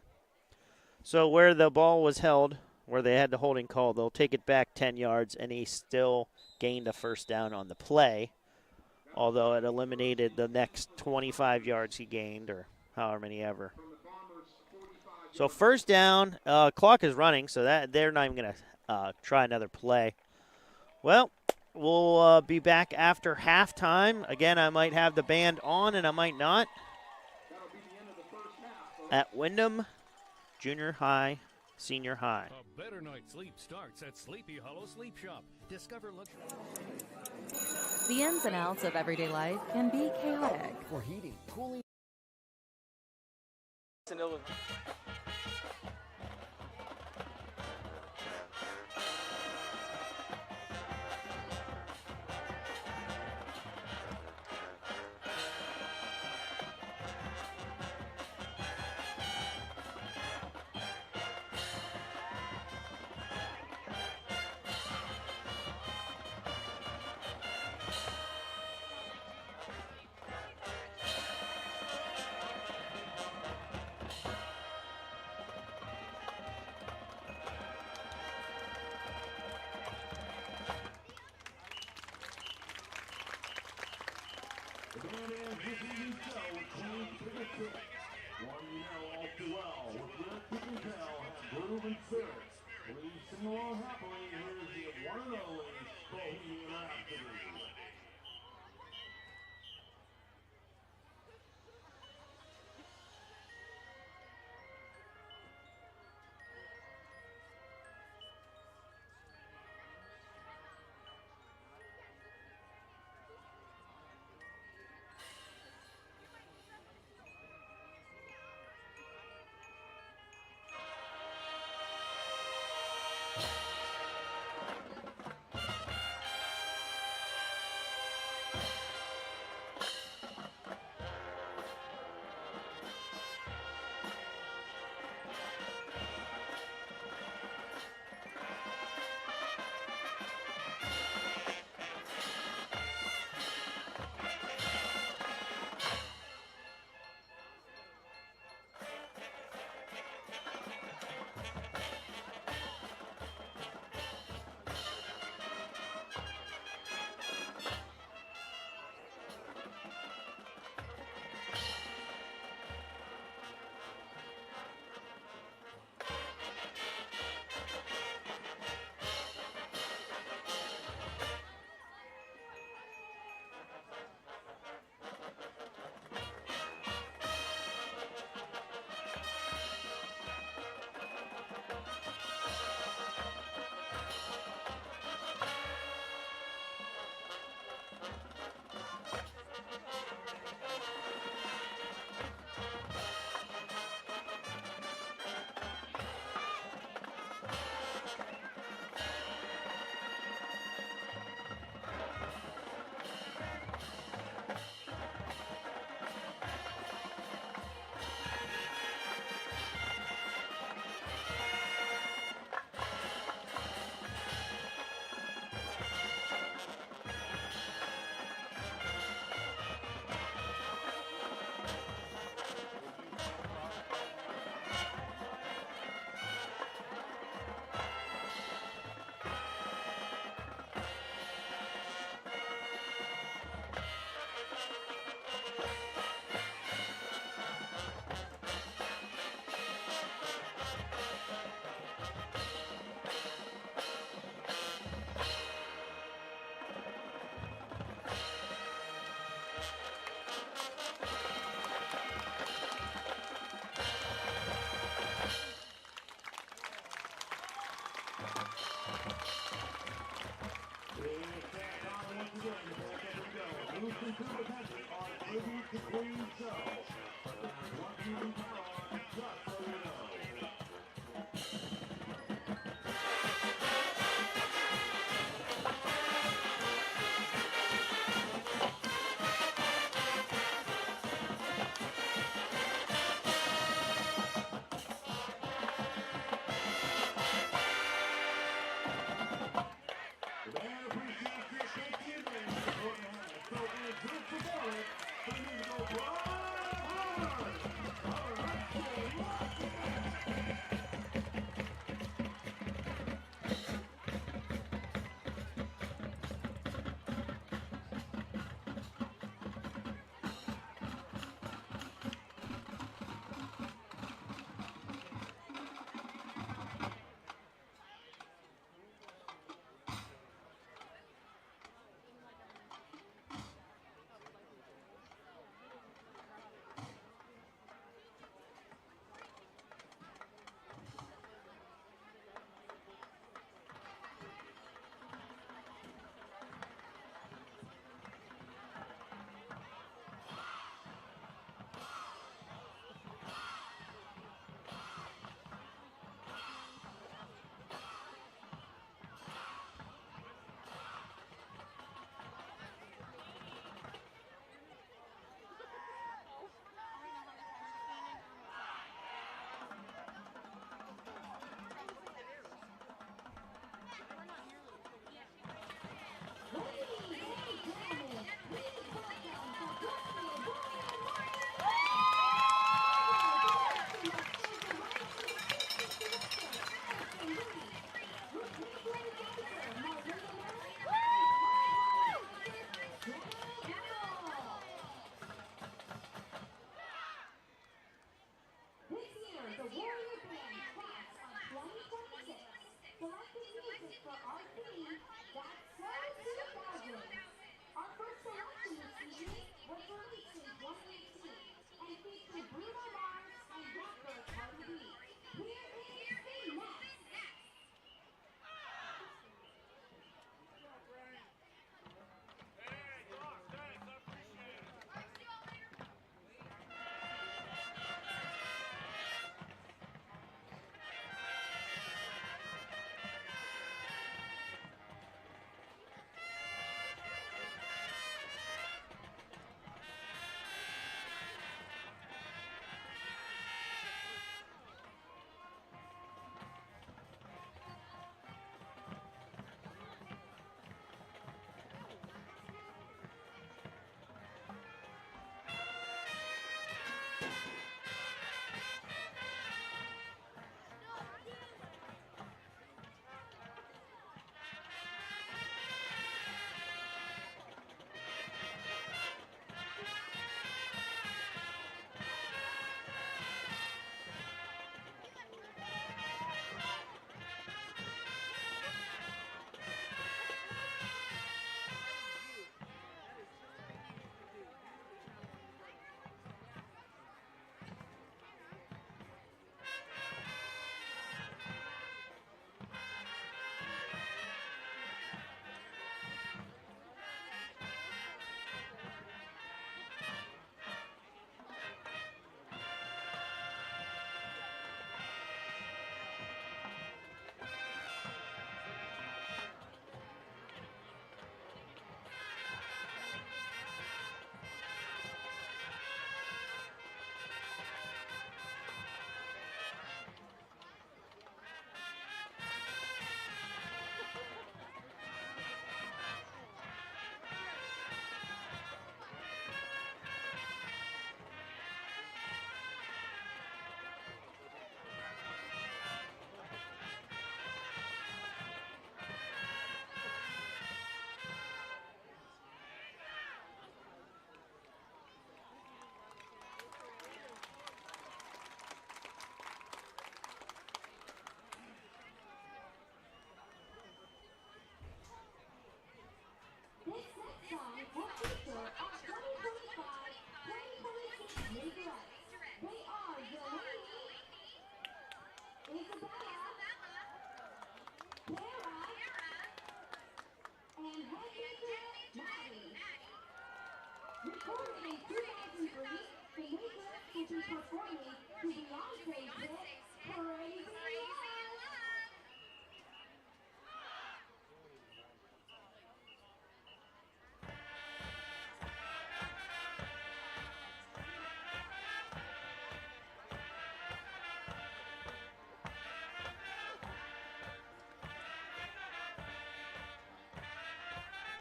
So where the ball was held, where they had the holding call, they'll take it back 10 yards, and he still gained a first down on the play, although it eliminated the next 25 yards he gained, or however many ever. So first down, clock is running, so that they're not even going to try another play. Well, we'll be back after halftime. Again, I might have the band on, and I might not. At Wyndham Junior High, Senior High. A better night's sleep starts at Sleepy Hollow Sleep Shop. Discover luxury. The ins and outs of everyday life can be chaotic. For heating, cooling.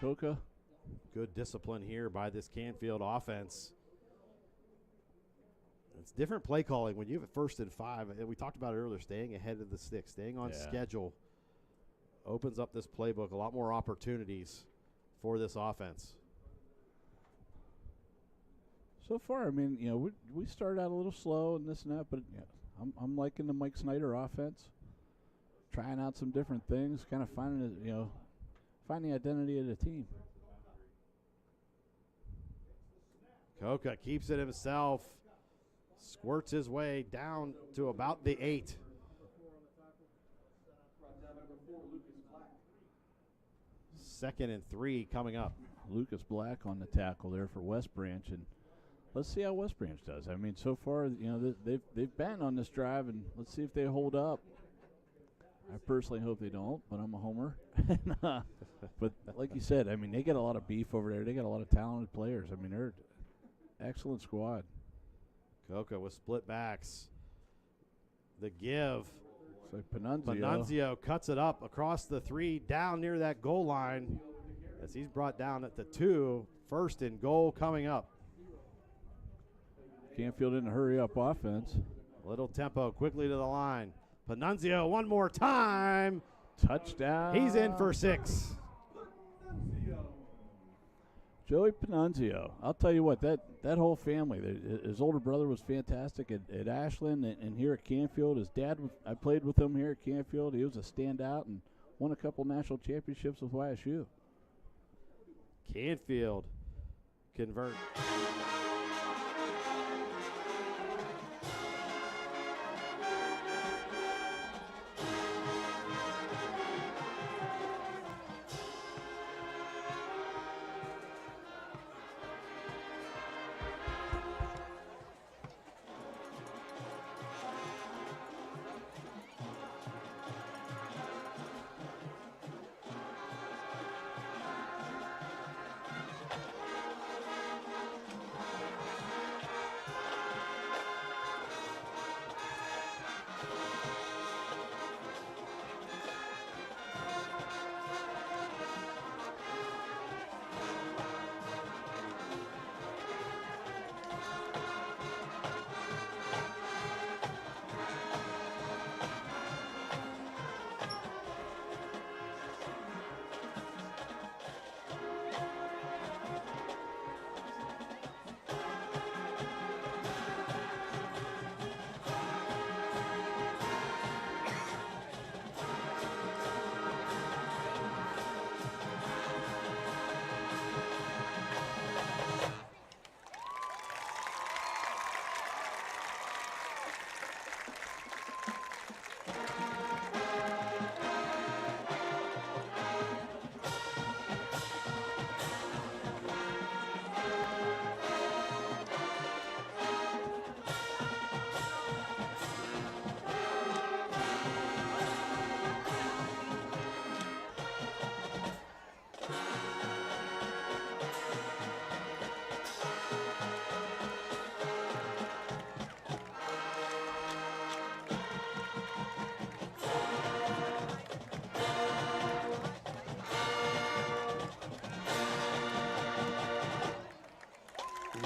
Coca. Good discipline here by this Canfield offense. It's different play calling when you have a 1st and 5. We talked about it earlier, staying ahead of the stick, staying on schedule opens up this playbook, a lot more opportunities for this offense. So far, I mean, you know, we started out a little slow and this and that, but I'm liking the Mike Snyder offense. Trying out some different things, kind of finding the identity of the team. Coca keeps it himself, squirts his way down to about the 8. Second and 3 coming up. Lucas Black on the tackle there for West Branch, and let's see how West Branch does. I mean, so far, you know, they've been on this drive, and let's see if they hold up. I personally hope they don't, but I'm a homer. But like you said, I mean, they got a lot of beef over there. They got a lot of talented players. I mean, they're an excellent squad. Coca with split backs. The give. It's like Panunzio. Panunzio cuts it up across the 3, down near that goal line as he's brought down at the 2. 1st and goal coming up. Canfield in a hurry-up offense. Little tempo, quickly to the line. Panunzio one more time. Touchdown. He's in for 6. Joey Panunzio. I'll tell you what, that whole family, his older brother was fantastic at Ashland and here at Canfield. His dad, I played with him here at Canfield. He was a standout and won a couple national championships with YSU. Canfield convert.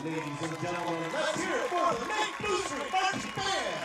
Ladies and gentlemen, let's hear it for the Nate Booster Marching Band.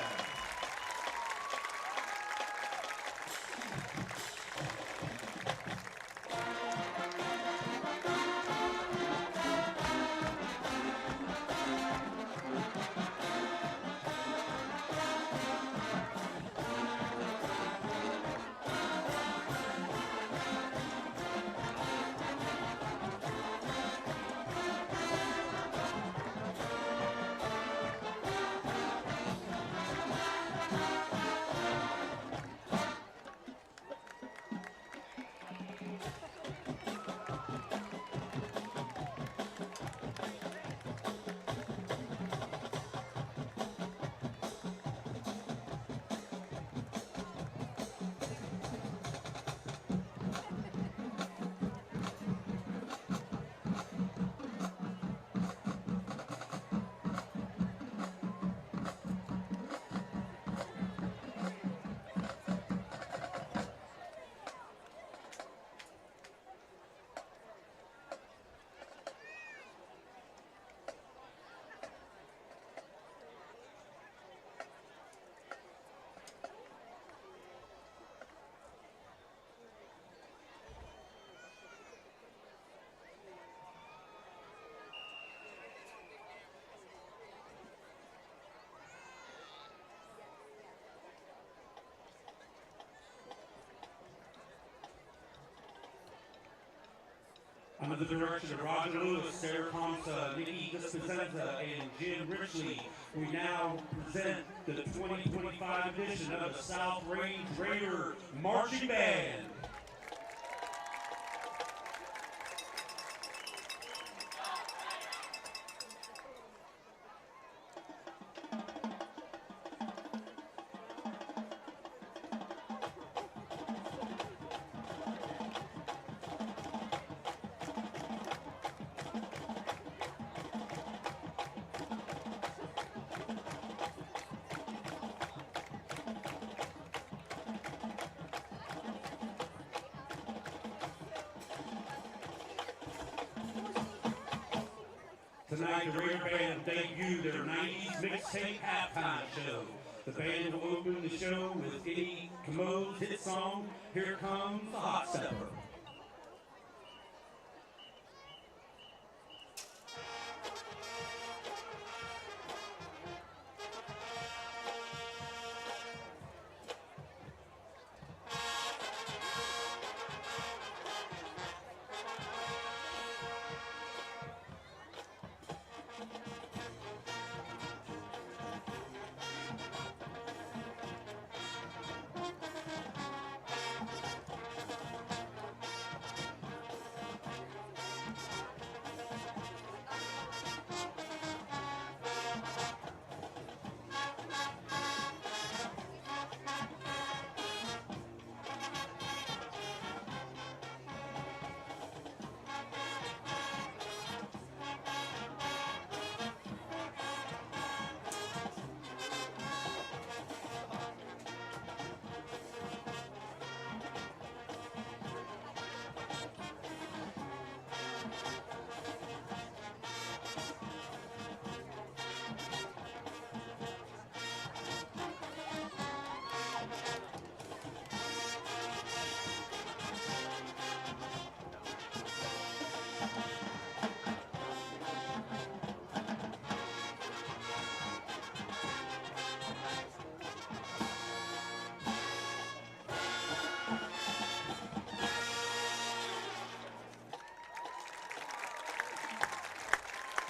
Under the direction of Roger Lewis, Sarah Comsa, Nikki Dispenza, and Jim Richley, we now present the 2025 edition of the South Range Raider Marching Band. Tonight, the Raider Band debuted their 90s mixtape halftime show. The band will open the show with Eddie Como's hit song, Here Comes the Hot Stepper.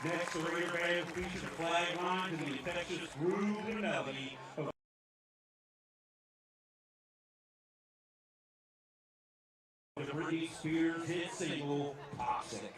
Next, the Raider Band features a flag line to the infectious groove and melody of the Britney Spears hit single, Toxic.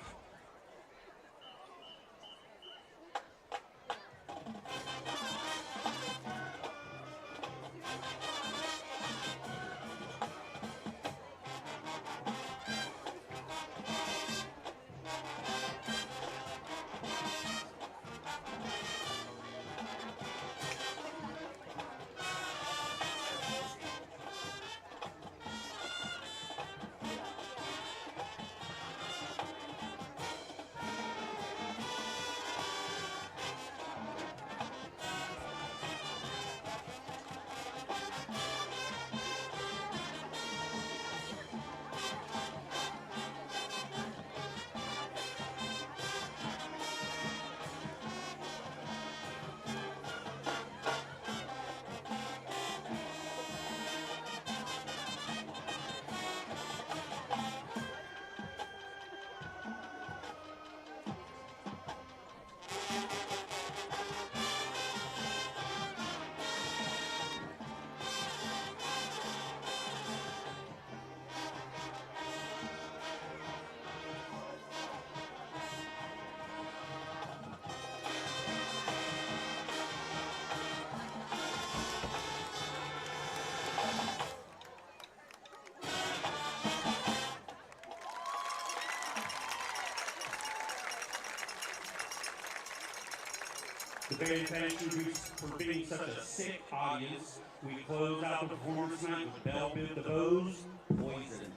The band thanks you for being such a sick audience. We close out the performance tonight with Belle Biv DeVoe's Poison.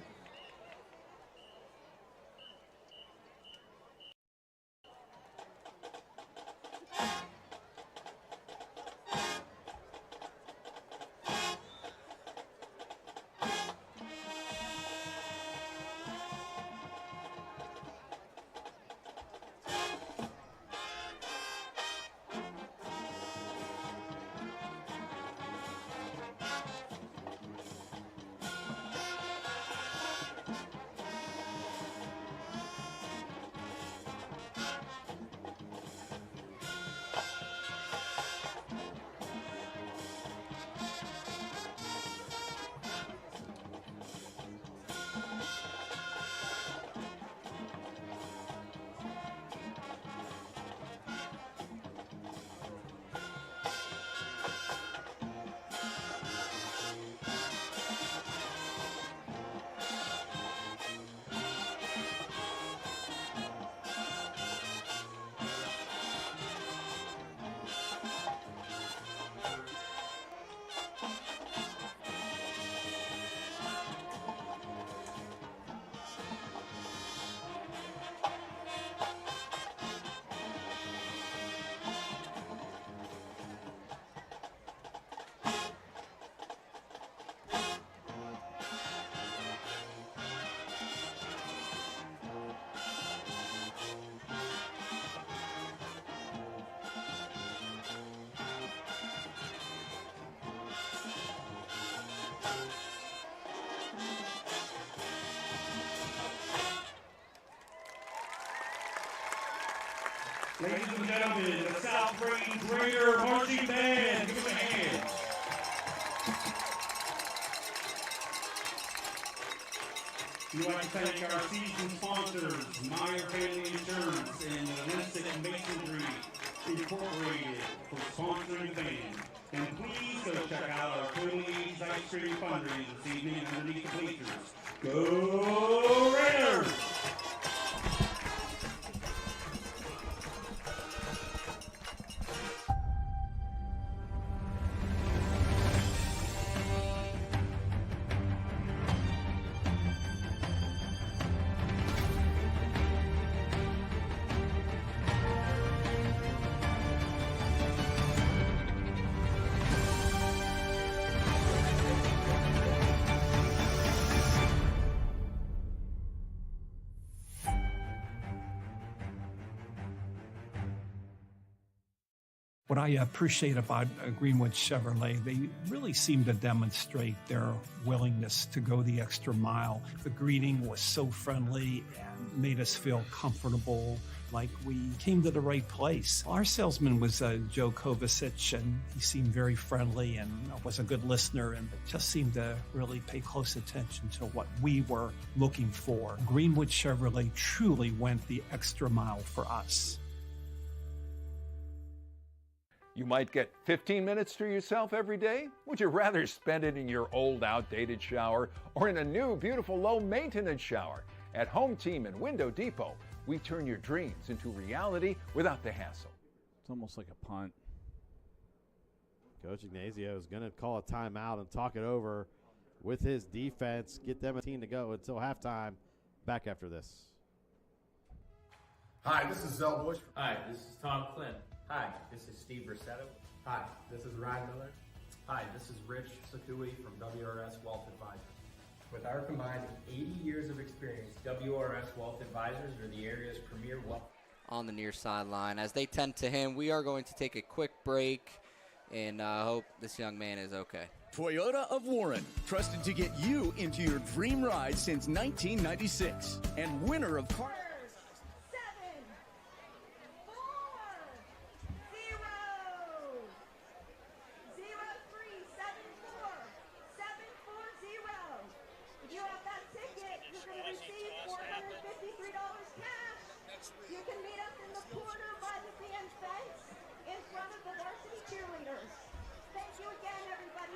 Ladies and gentlemen, the South Range Raider Marching Band. Give them a hand. We'd like to thank our season sponsors, Meyer Family Insurance and Holistic Masonry Incorporated, for sponsoring the band. And please go check out our Twin Leaves Ice Cream fundraiser this evening underneath the bleachers. Go Raiders! What I appreciate about Greenwood Chevrolet, they really seem to demonstrate their willingness to go the extra mile. The greeting was so friendly and made us feel comfortable, like we came to the right place. Our salesman was Joe Kovacic, and he seemed very friendly and was a good listener and just seemed to really pay close attention to what we were looking for. Greenwood Chevrolet truly went the extra mile for us. You might get 15 minutes to yourself every day. Would you rather spend it in your old, outdated shower or in a new, beautiful, low-maintenance shower? At Home Team and Window Depot, we turn your dreams into reality without the hassle. It's almost like a punt. Coach Ignazio is going to call a timeout and talk it over with his defense, get them a team to go until halftime. Back after this. Hi, this is Zell Bush. Hi, this is Tom Flynn. Hi, this is Steve Bracetto. Hi, this is Ryan Miller. Hi, this is Rich Sakui from WRS Wealth Advisors. With our combined 80 years of experience, WRS Wealth Advisors are the area's premier wealth. On the near sideline, as they tend to him, we are going to take a quick break and hope this young man is okay. Toyota of Warren, trusted to get you into your dream ride since 1996, and winner of car. You can meet us in the corner by the fan fence in front of the varsity cheerleaders. Thank you again, everybody.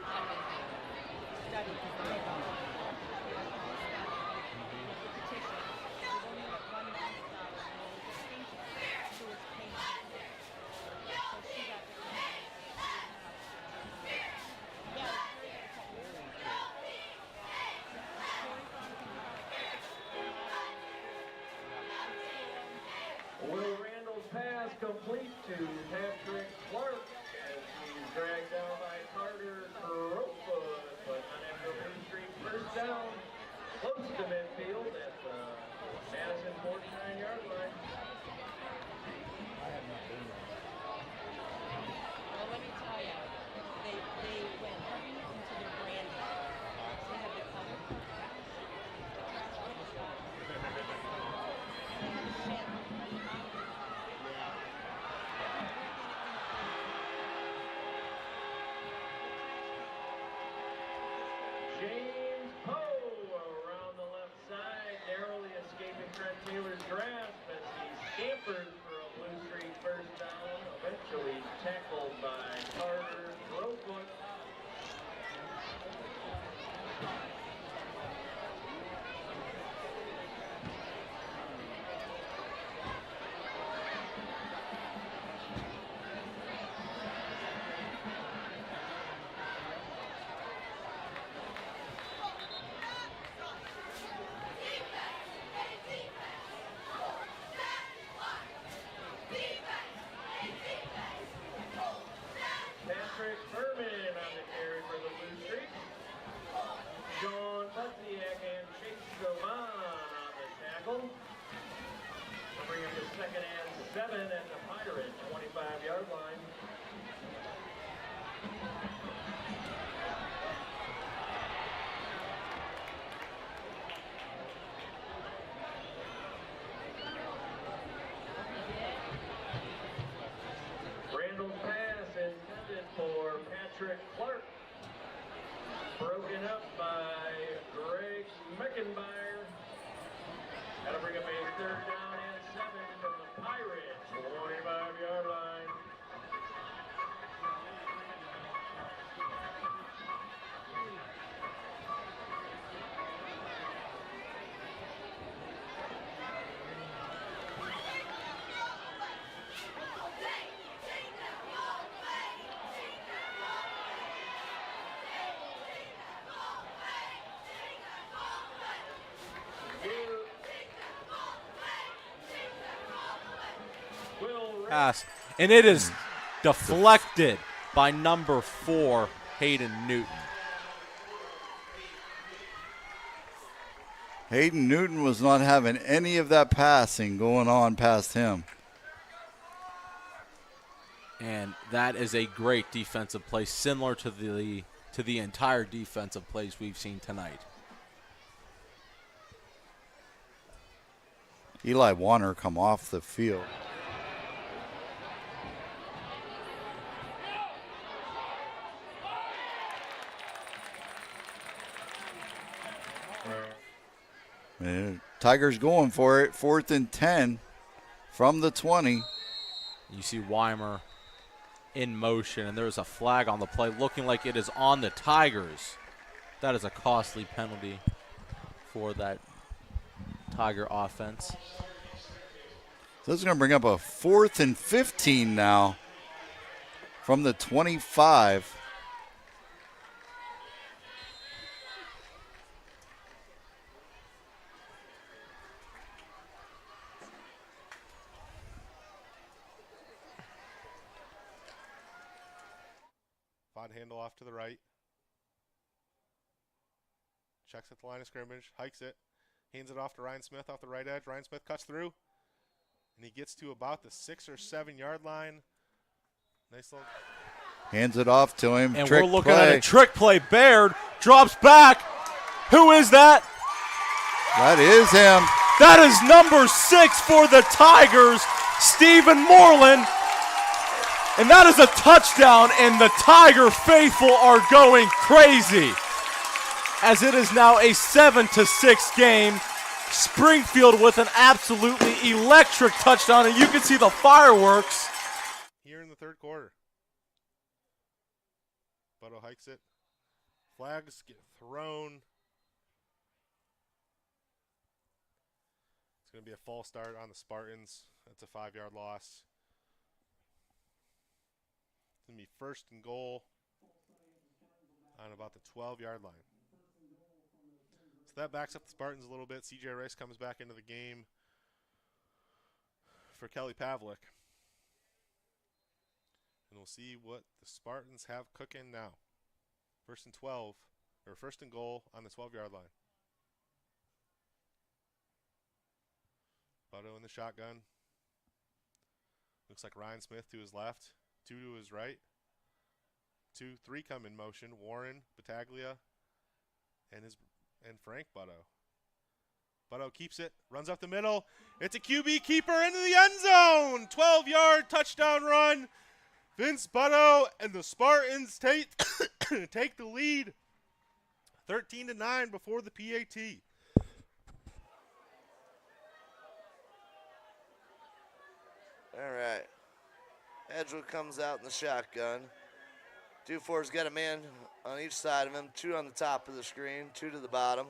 Will Randall's pass complete to Patrick Clark as he's dragged down by Carter Crowfoot, but unable to retrieve first down. Close to midfield at the Madison 49-yard line. Well, let me tell you, they went heavy into their branding. They have the color. James Poe around the left side, narrowly escaping Trent Taylor's grasp as he scampered for a Blue Street first down, eventually tackled by Carter Crowfoot. Steckenmeyer. That'll bring up a 3rd down and 7 from the Pirates, 25-yard line. Pass, and it is deflected by number 4, Hayden Newton. Hayden Newton was not having any of that passing going on past him. And that is a great defensive play, similar to the entire defensive plays we've seen tonight. Eli Warner come off the field. Tigers going for it. 4th and 10 from the 20. You see Weimer in motion, and there's a flag on the play looking like it is on the Tigers. That is a costly penalty for that Tiger offense. So this is going to bring up a 4th and 15 now from the 25. Handle off to the right. Checks at the line of scrimmage. Hikes it. Hands it off to Ryan Smith off the right edge. Ryan Smith cuts through. And he gets to about the 6 or 7 yard line. Nice little. Hands it off to him. And trick we're looking play. at a trick play. Baird drops back. Who is that? That is him. That is number 6 for the Tigers, Stephen Moreland. And that is a touchdown, and the Tiger faithful are going crazy. As it is now a 7-6 game. Springfield with an absolutely electric touchdown, and you can see the fireworks. Here in the 3rd quarter. Butto hikes it. Flags get thrown. It's going to be a false start on the Spartans. That's a 5-yard loss. It's going to be 1st and goal on about the 12-yard line. So that backs up the Spartans a little bit. CJ Rice comes back into the game for Kelly Pavlik. And we'll see what the Spartans have cooking now. 1st and 12, or 1st and goal on the 12-yard line. Butto in the shotgun. Looks like Ryan Smith to his left, 2 to his right. 2, 3 come in motion. Warren, Battaglia, and Frank Butto. Butto keeps it, runs up the middle. It's a QB keeper into the end zone. 12-yard touchdown run. Vince Butto and the Spartans take the lead. 13-9 before the PAT. All right. Edgewood comes out in the shotgun. Dufour's got a man on each side of him, 2 on the top of the screen, 2 to the bottom.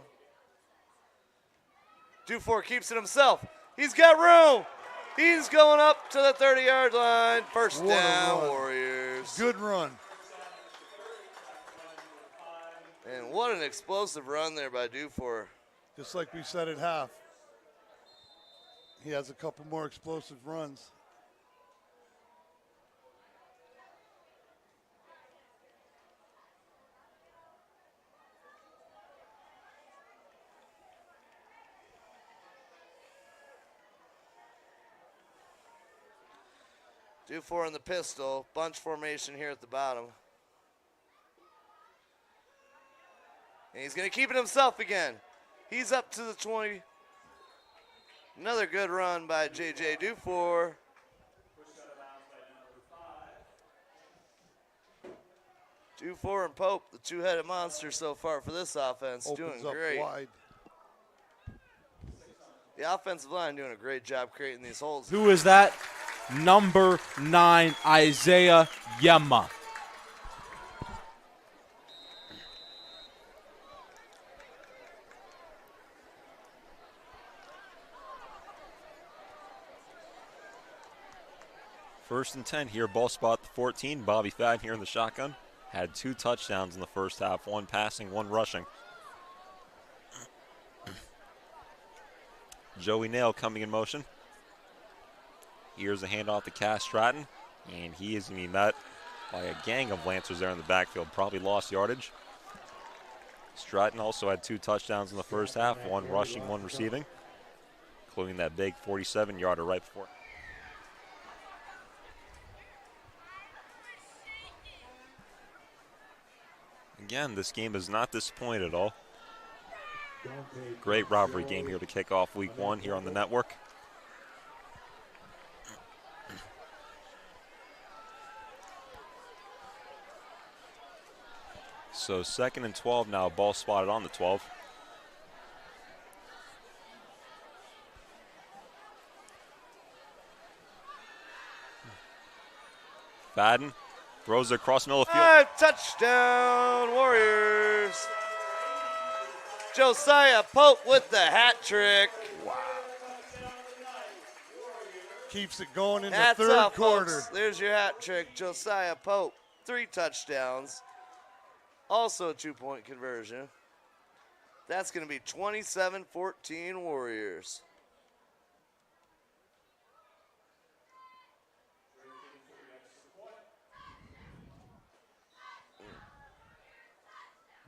Dufour keeps it himself. He's got room. He's going up to the 30-yard line. First down, Warriors. Good run. And what an explosive run there by Dufour. Just like we said at half. He has a couple more explosive runs. Dufour in the pistol, bunch formation here at the bottom. And he's going to keep it himself again. He's up to the 20. Another good run by J.J. Dufour. Dufour and Pope, the 2-headed monster so far for this offense, Opens doing great. Up wide. The offensive line doing a great job creating these holes. Who is that? Number 9, Isaiah Yema. First and 10 here, ball spot 14. Bobby Fadden here in the shotgun. Had 2 touchdowns in the first half, 1 passing, 1 rushing. Joey Nail coming in motion. Here's a handoff to Cass Stratton, and he is going to be met by a gang of Lancers there in the backfield. Probably lost yardage. Stratton also had 2 touchdowns in the first half, 1 rushing, 1 receiving, including that big 47-yarder right before. Again, this game is not disappointed at all. Great rivalry game here to kick off week 1 here on the network. So 2nd and 12 now, ball spotted on the 12. Fadden throws it across the middle of the field. Touchdown, Warriors. Josiah Pope with the hat trick. Wow. Keeps it going in Hats the third off, quarter. folks. There's your hat trick, Josiah Pope. 3 touchdowns. Also a 2-point conversion. That's going to be 27-14 Warriors.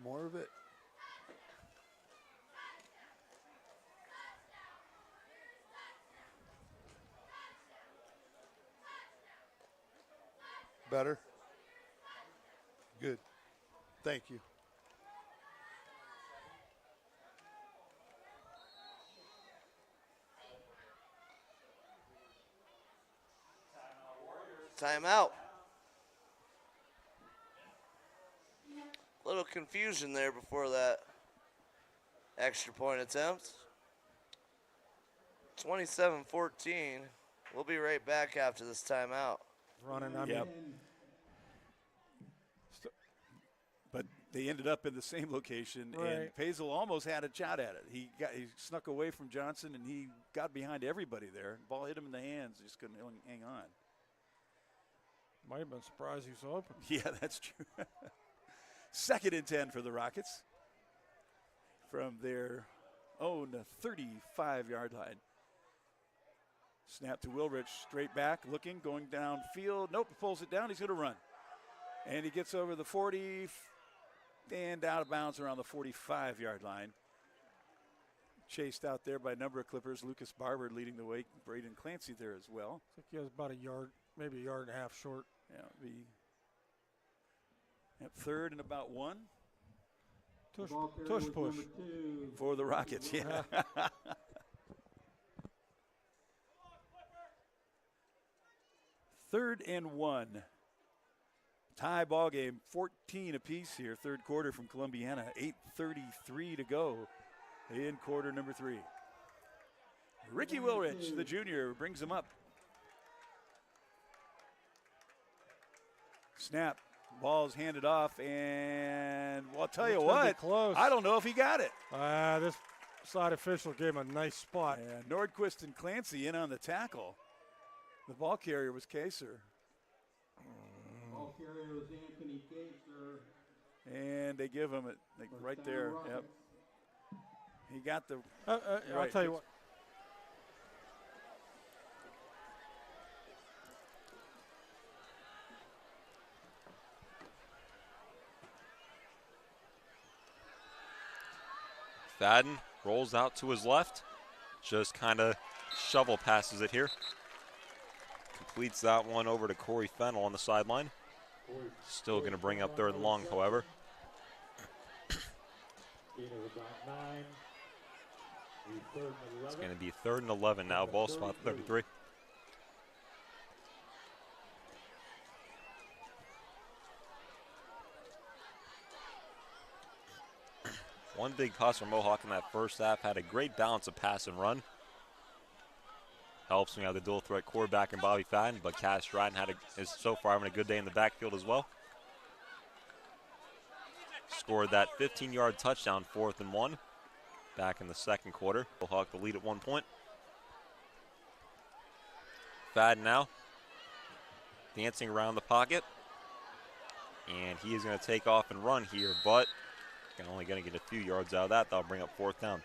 More of it. Better? Good. Thank you. Timeout. Little confusion there before that extra point attempt. 27-14. We'll be right back after this timeout. Running, I Yep. mean, But they ended up in the same location, and Right. Pazel almost had a shot at it. He snuck away from Johnson, and he got behind everybody there. Ball hit him in the hands. Just couldn't hang on. might have been surprised he was open. Yeah, that's true. 2nd and 10 for the Rockets from their own 35-yard line. Snap to Wilrich, straight back, looking, going downfield. Nope, pulls it down. He's going to run. And he gets over the 40 and out of bounds around the 45-yard line. Chased out there by a number of Clippers. Lucas Barber leading the way. Braden Clancy there as well. I think he was about a yard, maybe a yard and a half short. Yeah, it'll be at 3rd and about 1. Tush push. For the Rockets, yeah. 3rd and 1. Tie ball game, 14 apiece here, 3rd quarter from Columbiana. 8:33 to go in quarter number 3. Ricky Wilrich, the junior, brings him up. Snap, ball's handed off, and well, I'll tell you what, close. I don't know if he got it. This side official gave him a nice spot. And Nordquist and Clancy in on the tackle. The ball carrier was Kaser. Ball carrier was Anthony Kaser. And they give him it right there. Yep. He got the. I'll tell you what. Fadden rolls out to his left. Just kind of shovel passes it here. Completes that one over to Corey Fennell on the sideline. Still going to bring up 3rd and long, however. It's going to be 3rd and 11 now. Ball spot 33. One big plus for Mohawk in that first half. Had a great balance of pass and run. Helps when you have the dual threat quarterback in Bobby Fadden, but Cass Stratton is so far having a good day in the backfield as well. Scored that 15-yard touchdown, 4th and 1, back in the second quarter. Mohawk the lead at 1 point. Fadden now dancing around the pocket, and he is going to take off and run here, but only going to get a few yards out of that. That'll bring up 4th down.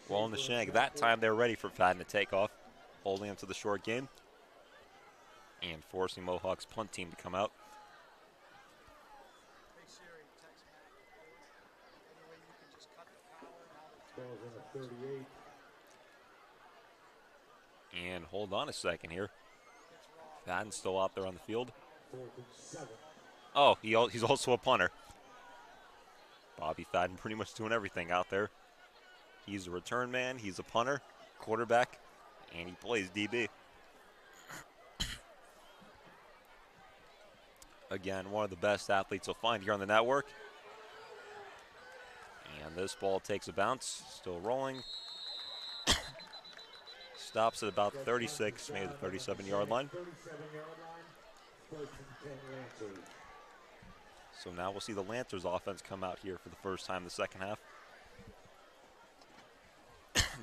Well, in the shank, that time they're ready for Fadden to take off, holding him to the short game and forcing Mohawk's punt team to come out. And hold on a second here. Fadden's still out there on the field. Oh, he's also a punter. Bobby Fadden pretty much doing everything out there. He's a return man, he's a punter, quarterback, and he plays DB. Again, one of the best athletes you'll find here on the network. And this ball takes a bounce, still rolling. Stops at about 36, maybe the 37-yard line. So now we'll see the Lancers offense come out here for the first time in the second half.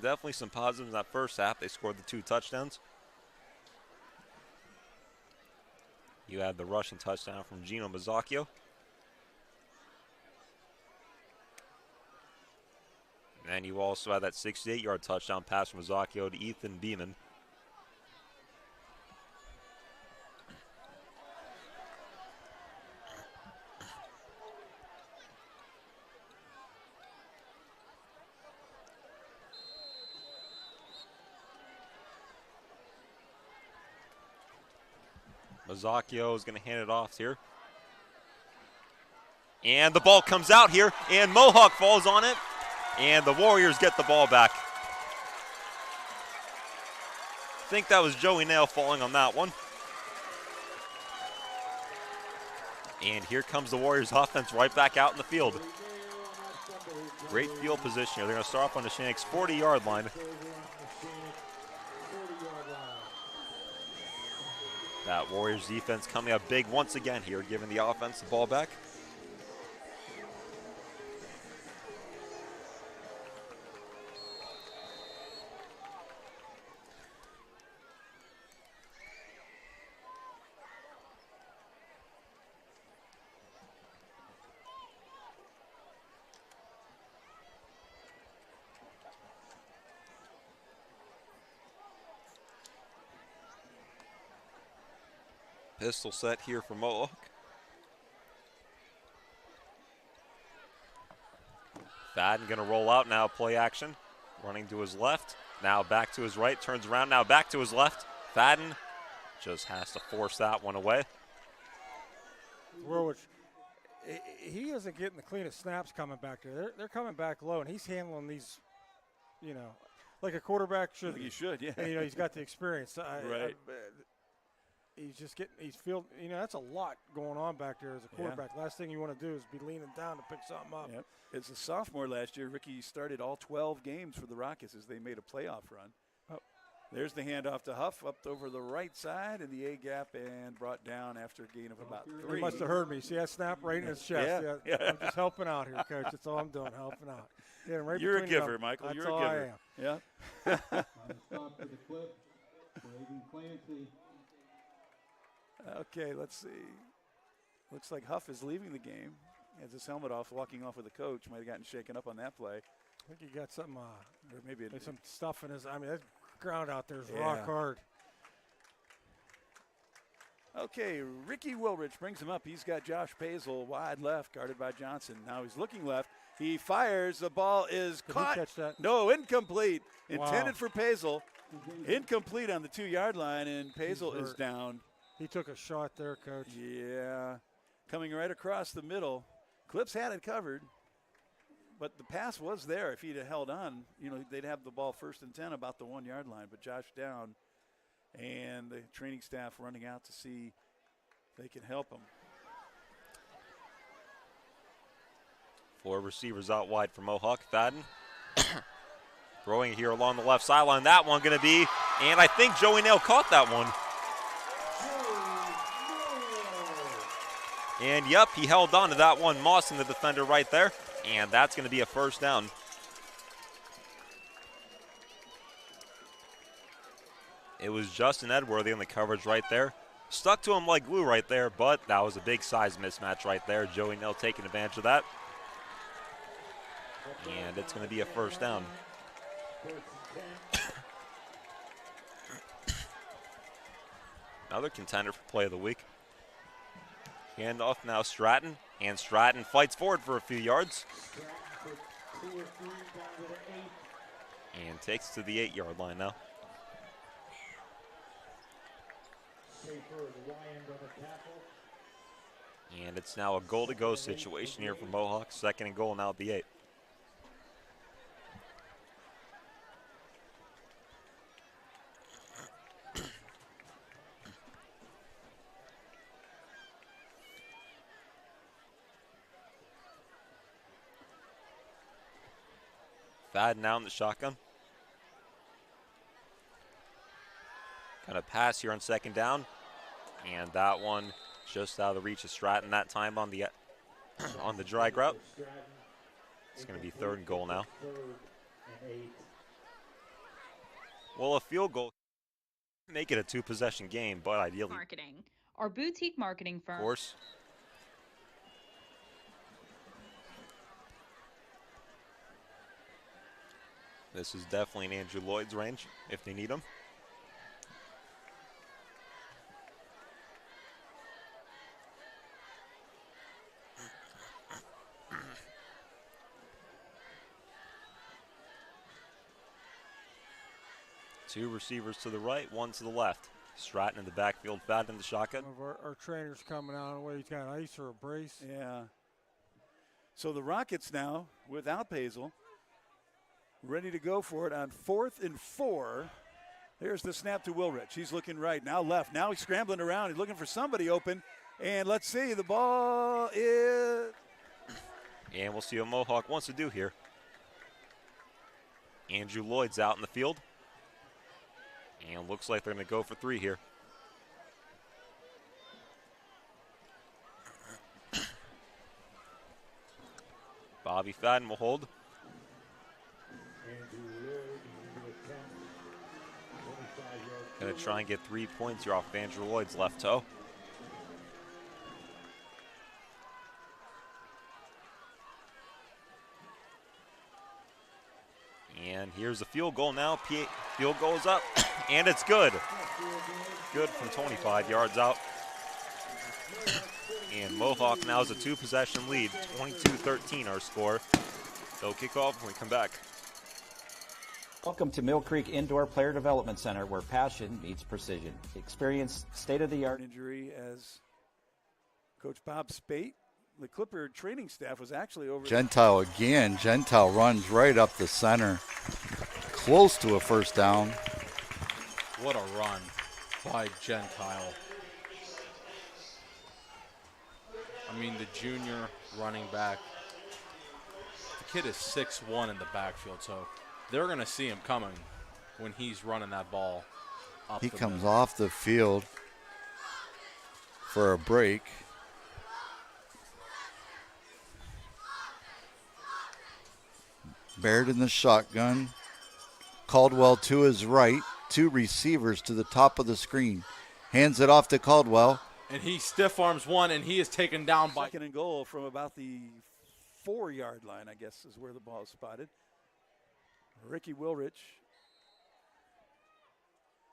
Definitely some positives in that first half. They scored the 2 touchdowns. You had the rushing touchdown from Gino Mazzacchio. And you also had that 68-yard touchdown pass from Mazzacchio to Ethan Beeman. Mazzacchio is going to hand it off here. And the ball comes out here, and Mohawk falls on it, and the Warriors get the ball back. I think that was Joey Nail falling on that one. And here comes the Warriors offense right back out in the field. Great field position here. They're going to start off on the Shanks 40-yard line. That Warriors defense coming up big once again here, giving the offense the ball back. Pistol set here for Mohawk. Fadden going to roll out now, play action. Running to his left, now back to his right, turns around, now back to his left. Fadden just has to force that one away. Which he isn't getting the cleanest snaps coming back there. They're coming back low, and he's handling these, like a quarterback should. Like he should, yeah. And, he's got the experience. Right. He's feeling, that's a lot going on back there as a quarterback. Yeah. Last thing you want to do is be leaning down to pick something up. Yep. As a sophomore last year, Ricky started all 12 games for the Rockets as they made a playoff run. Oh. There's the handoff to Huff up over the right side in the A-gap and brought down after a gain of about 3. He must have heard me. See that snap right in his chest. Yeah. I'm just helping out here, Coach. That's all I'm doing, helping out. Yeah, right You're a between them. giver, Michael. That's You're all a giver. I am. Yeah. Stop for the clip. Braden Clancy. Okay, let's see. Looks like Huff is leaving the game. He has his helmet off, walking off with the coach. Might have gotten shaken up on that play. I think he got some, or maybe there's some stuff in his. I mean, that ground out there is rock hard. Okay, Ricky Wilrich brings him up. He's got Josh Pazel wide left, guarded by Johnson. Now he's looking left. He fires. The ball is Did caught. he catch that? No, incomplete. Wow. Intended for Pazel. Incomplete on the 2-yard line, and Pazel is down. He took a shot there, Coach. Yeah, coming right across the middle. Clips had it covered, but the pass was there. If he'd have held on, they'd have the ball 1st and 10 about the 1-yard line. But Josh down, and the training staff running out to see if they can help him. 4 receivers out wide for Mohawk. Fadden Throwing here along the left sideline. That one going to be, and I think Joey Nail caught that one. And yep, he held on to that one. Mawson, the defender right there. And that's going to be a first down. It was Justin Edworthy on the coverage right there. Stuck to him like glue right there, but that was a big size mismatch right there. Joey Nail taking advantage of that. And it's going to be a first down. Another contender for play of the week. Handoff now Stratton, and Stratton fights forward for a few yards. And takes to the 8-yard line now. And it's now a goal-to-go situation here for Mohawk. 2nd and goal now at the 8. Fadden now in the shotgun. Kind of pass here on 2nd down. And that one just out of the reach of Stratton that time on the on the drag route. It's going to be 3rd and goal now. Well, a field goal make it a 2-possession game, but ideally, Marketing. Our boutique marketing firm. of course. This is definitely in Andrew Lloyd's range if they need him. Two receivers to the right, one to the left. Stratton in the backfield, Fadden in the shotgun. One of our trainers coming out of the way. He's got ice or a brace. Yeah. So the Rockets now, without Pazel, ready to go for it on 4th and 4. There's the snap to Wilrich. He's looking right, now left. Now he's scrambling around. He's looking for somebody open. And let's see, the ball is... And we'll see what Mohawk wants to do here. Andrew Lloyd's out in the field. And looks like they're going to go for 3 here. Bobby Fadden will hold. Going to try and get 3 points here off of Andrew Lloyd's left toe. And here's a field goal now. Field goal is up, and it's good. Good from 25 yards out. And Mohawk now has a 2-possession lead, 22-13 our score. They'll kick off when we come back. Welcome to Mill Creek Indoor Player Development Center, where passion meets precision. Experience state-of-the-art injury as Coach Bob Spate, the Clipper training staff, was actually over. Gentile again. Gentile runs right up the center. Close to a first down. What a run by Gentile. I mean, the junior running back. The kid is 6'1" in the backfield, so they're going to see him coming when he's running that ball up. He the comes middle. off the field for a break. Baird in the shotgun. Caldwell to his right. 2 receivers to the top of the screen. Hands it off to Caldwell. And he stiff arms one, and he is taken down by. 2nd and goal from about the 4-yard line, I guess, is where the ball is spotted. Ricky Wilrich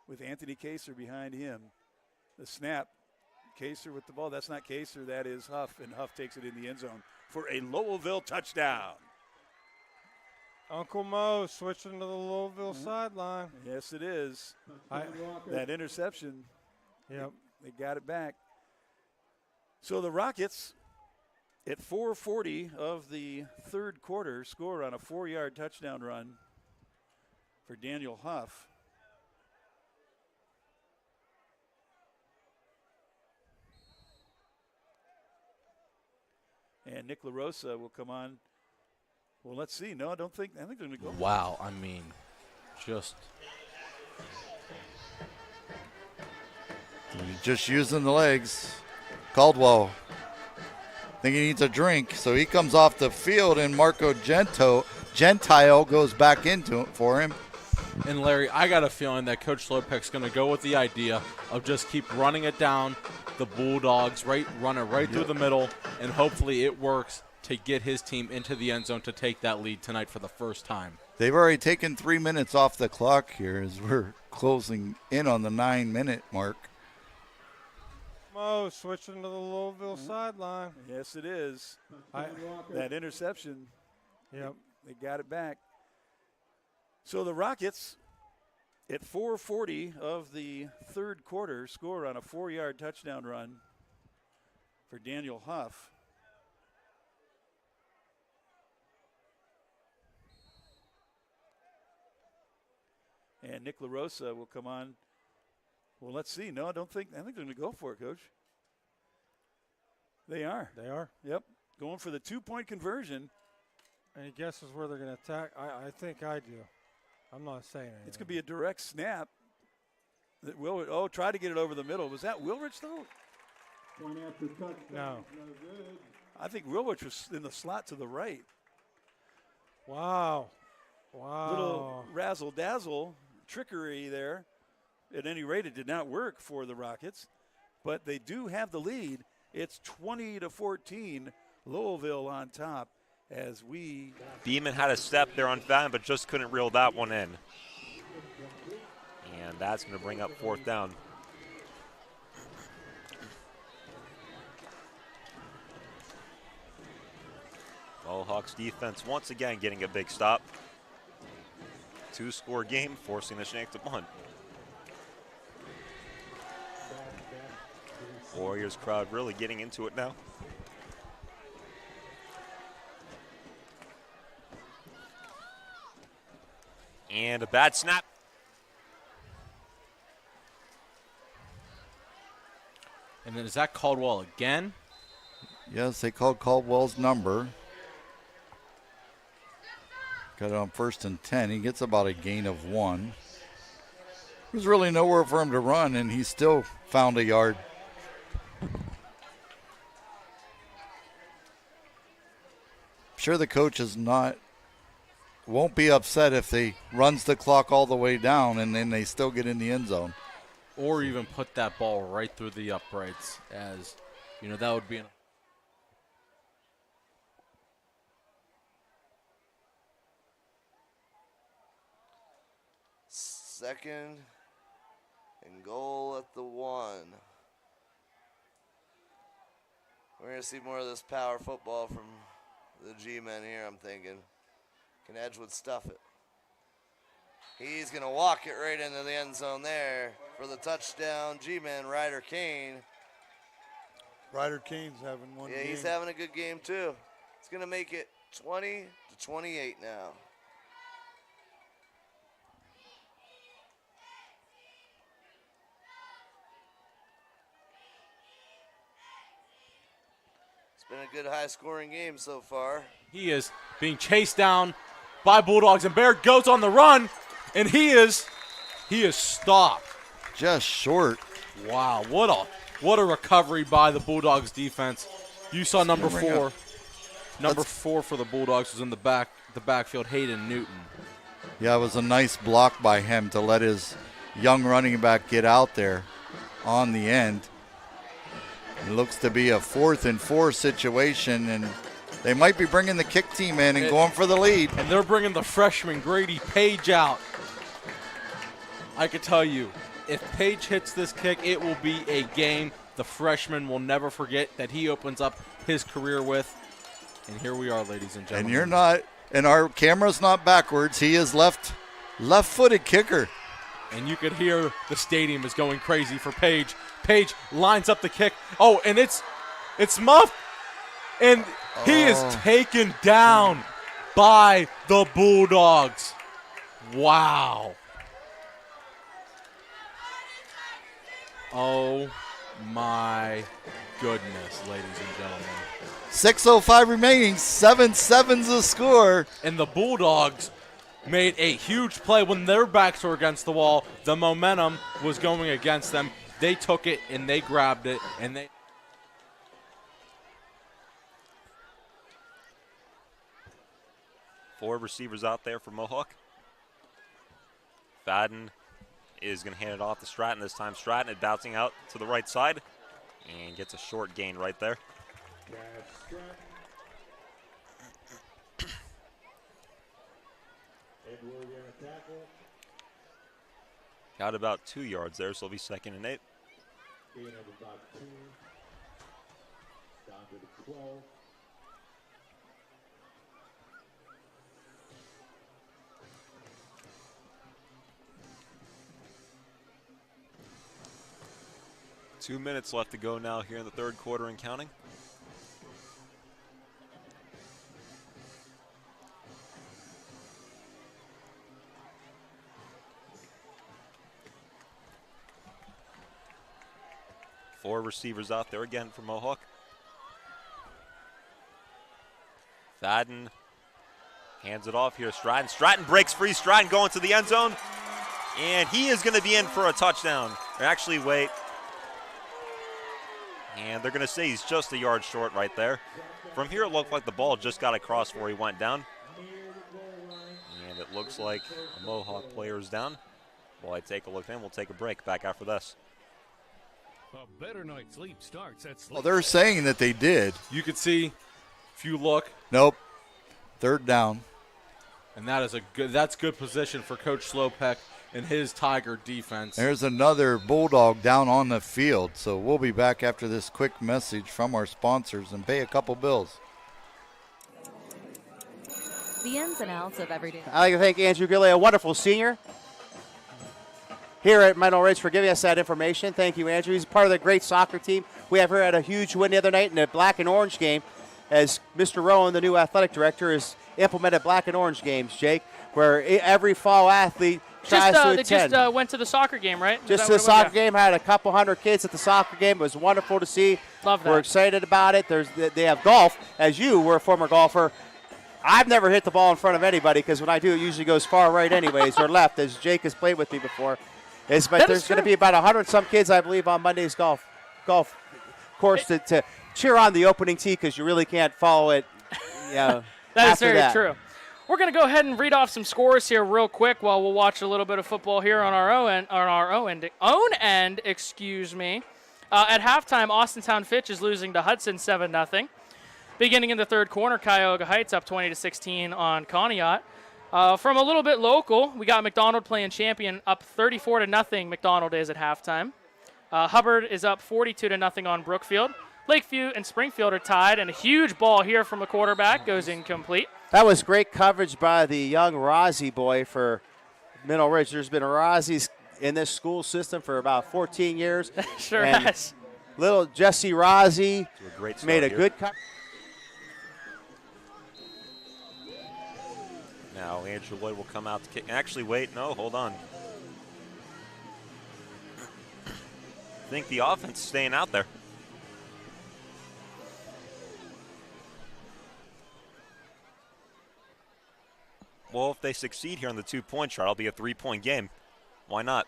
with Anthony Kaser behind him. The snap. Kaser with the ball. That's not Kaser. That is Huff, and Huff takes it in the end zone for a Lowellville touchdown. Uncle Mo switching to the Louisville sideline. Yes, it is. That interception, yep, they got it back. So the Rockets, at 4:40 of the 3rd quarter, score on a 4-yard touchdown run for Daniel Huff. And Nick LaRosa will come on. Well, let's see. No, I think they're going to go. Wow, I mean, just. Just using the legs. Caldwell. I think he needs a drink, so he comes off the field, and Marco Gentile goes back into it for him. And Larry, I got a feeling that Coach Lopek's going to go with the idea of just keep running it down the Bulldogs, run it right through the middle, and hopefully it works to get his team into the end zone to take that lead tonight for the first time. They've already taken 3 minutes off the clock here as we're closing in on the 9-minute mark. Mo switching to the Louisville sideline. Yes, it is. That interception. Yep. They got it back. So the Rockets, at 4:40 of the third quarter, score on a 4-yard touchdown run for Daniel Huff. And Nick LaRosa will come on. Well, let's see. No, I think they're going to go for it, Coach. They are. They are. Yep. Going for the 2-point conversion. Any guesses where they're going to attack? I think I do. I'm not saying anything. It's going to be a direct snap. That Will try to get it over the middle. Was that Wilrich, though? Point after touchdown. No. Good. I think Wilrich was in the slot to the right. Wow. Wow. Little razzle-dazzle trickery there. At any rate, it did not work for the Rockets. But they do have the lead. It's 20-14, Louisville on top. As we Beeman had a step there on Fallon, but just couldn't reel that one in. And that's going to bring up 4th down. Hawks defense once again getting a big stop. 2-score game, forcing the Shanks to punt. Warriors crowd really getting into it now. And a bad snap. And then is that Caldwell again? Yes, they called Caldwell's number. Got it on 1st and 10. He gets about a gain of 1. There's really nowhere for him to run, and he still found a yard. Sure, the coach won't be upset if they runs the clock all the way down and then they still get in the end zone. Or even put that ball right through the uprights, as, that would be Second and goal at the 1. We're going to see more of this power football from the G-men here, I'm thinking. Can Edgewood stuff it? He's going to walk it right into the end zone there for the touchdown. G-man, Ryder Kane. Ryder Kane's having one game. Yeah, he's having a good game, too. It's going to make it 20-28 now. Been a good high-scoring game so far. He is being chased down by Bulldogs, and Baird goes on the run, and he is stopped. Just short. Wow, what a recovery by the Bulldogs defense. You saw number 4. Number 4 for the Bulldogs was in the backfield, Hayden Newton. Yeah, it was a nice block by him to let his young running back get out there on the end. It looks to be a 4th and 4 situation, and they might be bringing the kick team in and going for the lead. And they're bringing the freshman Grady Page out. I can tell you, if Page hits this kick, it will be a game the freshman will never forget that he opens up his career with. And here we are, ladies and gentlemen. And our camera's not backwards. He is left-footed kicker. And you could hear the stadium is going crazy for Page. Page lines up the kick. Oh, and it's muffed. And he is taken down by the Bulldogs. Wow. Oh, my goodness, ladies and gentlemen. 6:05 remaining, 7-7's the score. And the Bulldogs made a huge play when their backs were against the wall. The momentum was going against them. They took it and they grabbed it and they. Four receivers out there for Mohawk. Fadden is going to hand it off to Stratton this time. Stratton is bouncing out to the right side and gets a short gain right there. Got about 2 yards there, so it'll be 2nd and 8. Gain of about 2. Down to the 12. Two minutes left to go now here in the third quarter and counting. Four receivers out there again for Mohawk. Fadden hands it off here to Stratton. Stratton breaks free. Stratton going to the end zone. And he is going to be in for a touchdown. Or actually, wait. And they're going to say he's just a yard short right there. From here, it looked like the ball just got across where he went down. And it looks like a Mohawk player is down. While I take a look at him, we'll take a break. Back after this. A better night's sleep starts at sleep. Well, they're saying that they did. You could see, if you look. Nope. Third down. And that's good position for Coach Slopek and his Tiger defense. There's another Bulldog down on the field. So we'll be back after this quick message from our sponsors and pay a couple bills. The ins and outs of everyday. I'd like to thank Andrew Gilley, a wonderful senior here at Meadow Ridge, for giving us that information. Thank you, Andrew. He's part of the great soccer team. We have here had a huge win the other night in the black and orange game, as Mr. Rowan, the new athletic director, has implemented black and orange games, Jake, where every fall athlete tries to attend. They just went to the soccer game, right? Just to the soccer game. Had a couple hundred kids at the soccer game. It was wonderful to see. Love that. We're excited about it. They have golf. As you were a former golfer, I've never hit the ball in front of anybody because when I do, it usually goes far right anyways, or left, as Jake has played with me before. But there's going to be about 100-some kids, I believe, on Monday's golf course to cheer on the opening tee, because you really can't follow it. That is very true. We're going to go ahead and read off some scores here real quick while we'll watch a little bit of football here on our own end. Excuse me. At halftime, Austintown Fitch is losing to Hudson 7-0. Beginning in the third quarter, Cuyahoga Heights up 20-16 on Conneaut. From a little bit local, we got McDonald playing Champion up 34-0. McDonald is at halftime. Hubbard is up 42-0 on Brookfield. Lakeview and Springfield are tied, and a huge ball here from the quarterback goes incomplete. That was great coverage by the young Rozzi boy for Middle Ridge. There's been Rozzi's in this school system for about 14 years. Sure has. Little Jesse Rozzi made a good cut. Now Andrew Lloyd will come out to kick. Actually, wait, no, hold on. I think the offense is staying out there. Well, if they succeed here on the 2-point shot, it'll be a 3-point game. Why not?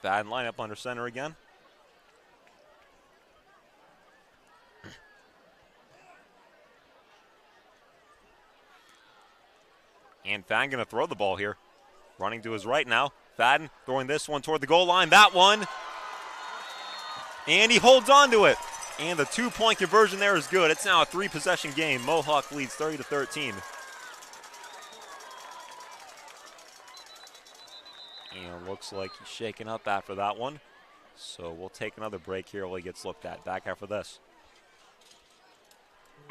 Bad lineup under center again. And Fadden going to throw the ball here. Running to his right now. Fadden throwing this one toward the goal line. That one. And he holds on to it. And the 2-point conversion there is good. It's now a 3-possession game. Mohawk leads 30-13. And looks like he's shaken up after that one. So we'll take another break here while he gets looked at. Back after this.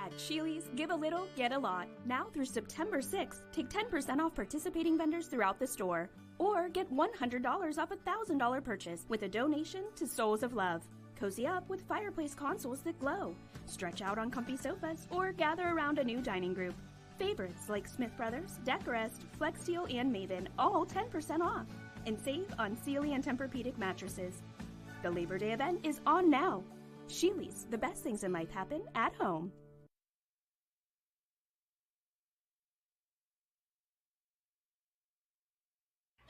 At Sheely's, give a little, get a lot. Now through September 6th, take 10% off participating vendors throughout the store. Or get $100 off a $1,000 purchase with a donation to Souls of Love. Cozy up with fireplace consoles that glow. Stretch out on comfy sofas or gather around a new dining group. Favorites like Smith Brothers, Decorist, Flex Steel, and Maven, all 10% off. and save on Sealy and Tempur-Pedic mattresses. The Labor Day event is on now. Sheely's, the best things in life happen at home.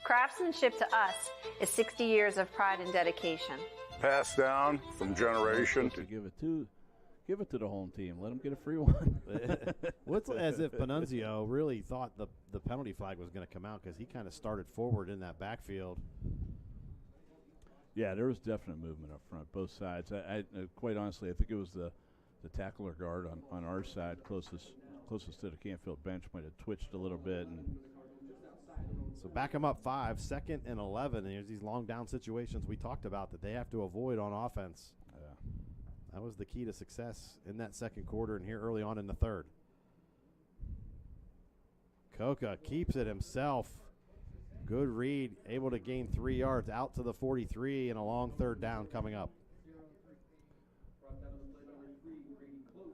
Craftsmanship to us is 60 years of pride and dedication. Passed down from generation to Give it to the home team. Let them get a free one. What's as if Panunzio really thought the penalty flag was going to come out because he kind of started forward in that backfield. Yeah, there was definite movement up front, both sides. I quite honestly, I think it was the tackler guard on our side, closest to the Canfield bench, might have twitched a little bit. And so back them up 5, 2nd and 11. And there's these long down situations we talked about that they have to avoid on offense. That was the key to success in that second quarter and here early on in the third. Coca keeps it himself. Good read, able to gain 3 yards out to the 43 and a long third down coming up.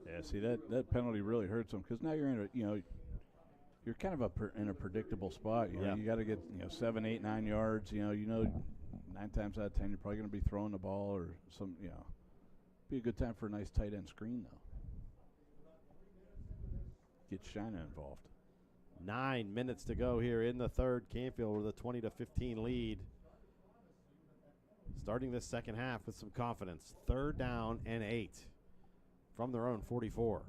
Yeah, see that penalty really hurts them because now you're in you're kind of in a predictable spot. You know, you got to get 7, 8, 9 yards. 9 times out of 10 you're probably going to be throwing the ball or some. Be a good time for a nice tight end screen though. Get Shina involved. 9 minutes to go here in the third. Canfield with a 20-15 lead. Starting this second half with some confidence. 3rd down and 8 from their own 44.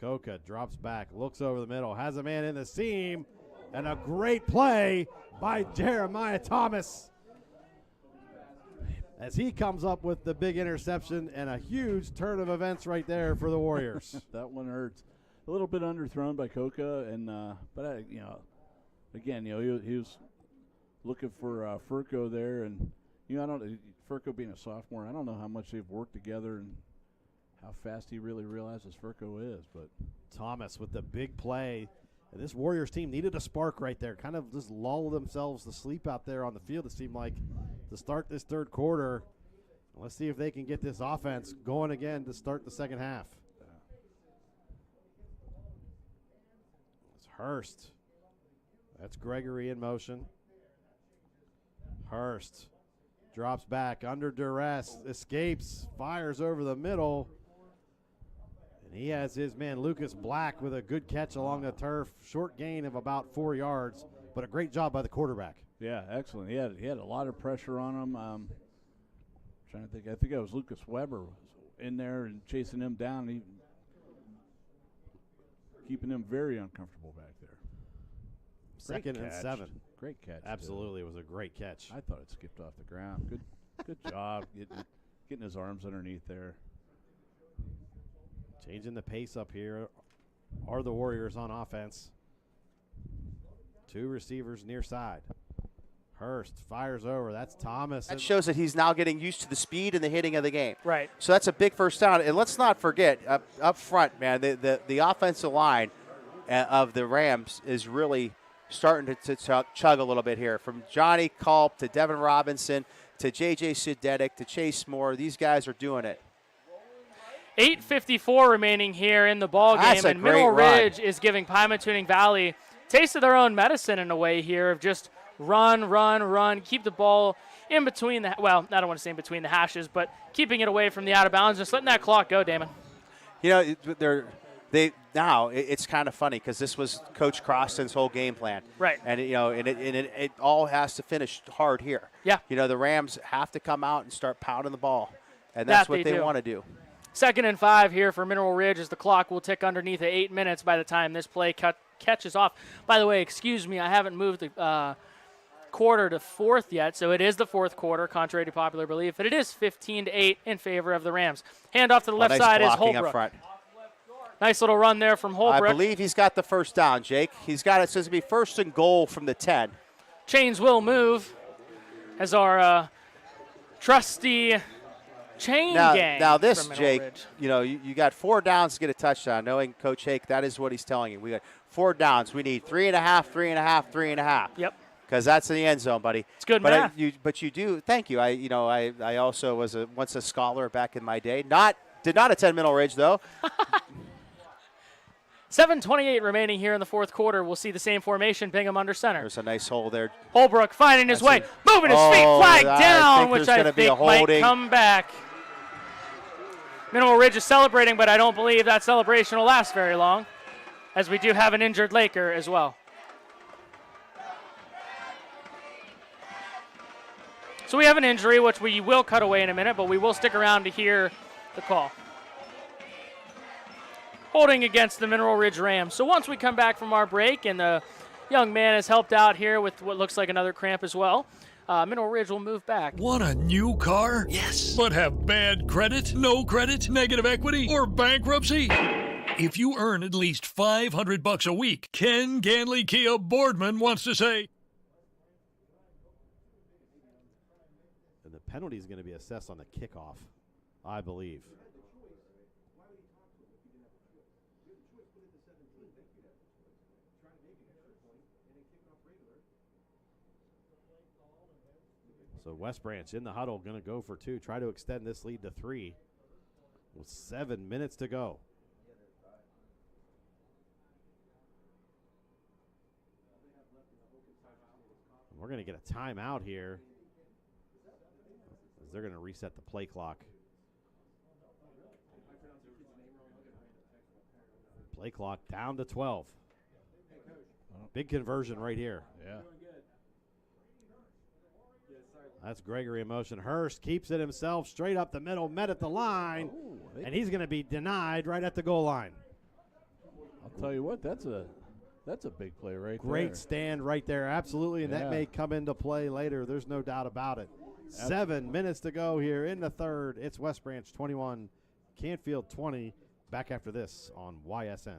Coca drops back, looks over the middle, has a man in the seam, and a great play by Jeremiah Thomas as he comes up with the big interception and a huge turn of events right there for the Warriors. That one hurts. A little bit underthrown by Coca, and but again, he was looking for Furco there, and Furco being a sophomore, I don't know how much they've worked together and how fast he really realizes Furco is. But Thomas with the big play, and this Warriors team needed a spark right there, kind of just lull themselves to sleep out there on the field. It seemed like to start this third quarter. Let's see if they can get this offense going again to start the second half. Hurst. That's Gregory in motion. Hurst drops back under duress, escapes, fires over the middle. And he has his man Lucas Black with a good catch along the turf. Short gain of about 4 yards, but a great job by the quarterback. Yeah, excellent. He had a lot of pressure on him. Trying to think. I think it was Lucas Weber was in there and chasing him down. Keeping him very uncomfortable back there. Second and 7. Great catch. Absolutely, it was a great catch. I thought it skipped off the ground. Good job getting his arms underneath there. Changing the pace up here are the Warriors on offense. 2 receivers near side. Hurst fires over. That's Thomas. That shows that he's now getting used to the speed and the hitting of the game. Right. So that's a big first down. And let's not forget, up front, man, the offensive line of the Rams is really starting to chug a little bit here. From Johnny Culp to Devin Robinson to J.J. Sudetic to Chase Moore, these guys are doing it. 8:54 remaining here in the ball game, and Mineral Ridge is giving Pymatuning Valley taste of their own medicine in a way here of just run, keep the ball in between I don't want to say in between the hashes, but keeping it away from the out of bounds, just letting that clock go, Damon. It's kind of funny because this was Coach Croston's whole game plan. Right. And it all has to finish hard here. Yeah. The Rams have to come out and start pounding the ball, and that's what they want to do. 2nd and 5 here for Mineral Ridge as the clock will tick underneath at 8 minutes by the time this play catches off. By the way, excuse me, I haven't moved the quarter to 4th yet, so it is the 4th quarter, contrary to popular belief. But it is 15-8 in favor of the Rams. Hand off to the left side is Holbrook. Up front. Nice little run there from Holbrook. I believe he's got the first down, Jake. He's got it. Says to be 1st and goal from the 10. Chains will move as our trusty chain gang. Now this, Jake, Ridge. you got 4 downs to get a touchdown. Knowing Coach Hake, that is what he's telling you. We got 4 downs. We need 3.5, 3.5, 3.5. Yep. Because that's in the end zone, buddy. It's good math. But you do. Thank you. I also was once a scholar back in my day. Did not attend Mineral Ridge though. 7:28 remaining here in the fourth quarter. We'll see the same formation. Bingham under center. There's a nice hole there. Holbrook finding his way, moving his feet, flag down, which I think might come back. Mineral Ridge is celebrating, but I don't believe that celebration will last very long, as we do have an injured Laker as well. So we have an injury, which we will cut away in a minute, but we will stick around to hear the call. Holding against the Mineral Ridge Rams. So once we come back from our break, and the young man has helped out here with what looks like another cramp as well, Mineral Ridge will move back. Want a new car? Yes. But have bad credit, no credit, negative equity, or bankruptcy? If you earn at least $500 a week, Ken Ganley Kia Boardman wants to say, And the penalty is going to be assessed on the kickoff, I believe. So West Branch in the huddle, going to go for 2, try to extend this lead to 3 with 7 minutes to go. We're going to get a timeout here as they're going to reset the play clock. Play clock down to 12. Big conversion right here. Yeah. That's Gregory in motion. Hurst keeps it himself straight up the middle, met at the line, and he's going to be denied right at the goal line. I'll tell you what, that's a big play right there. Great stand right there, absolutely, and that may come into play later. There's no doubt about it. 7 minutes to go here in the third. It's West Branch 21, Canfield 20. Back after this on YSN.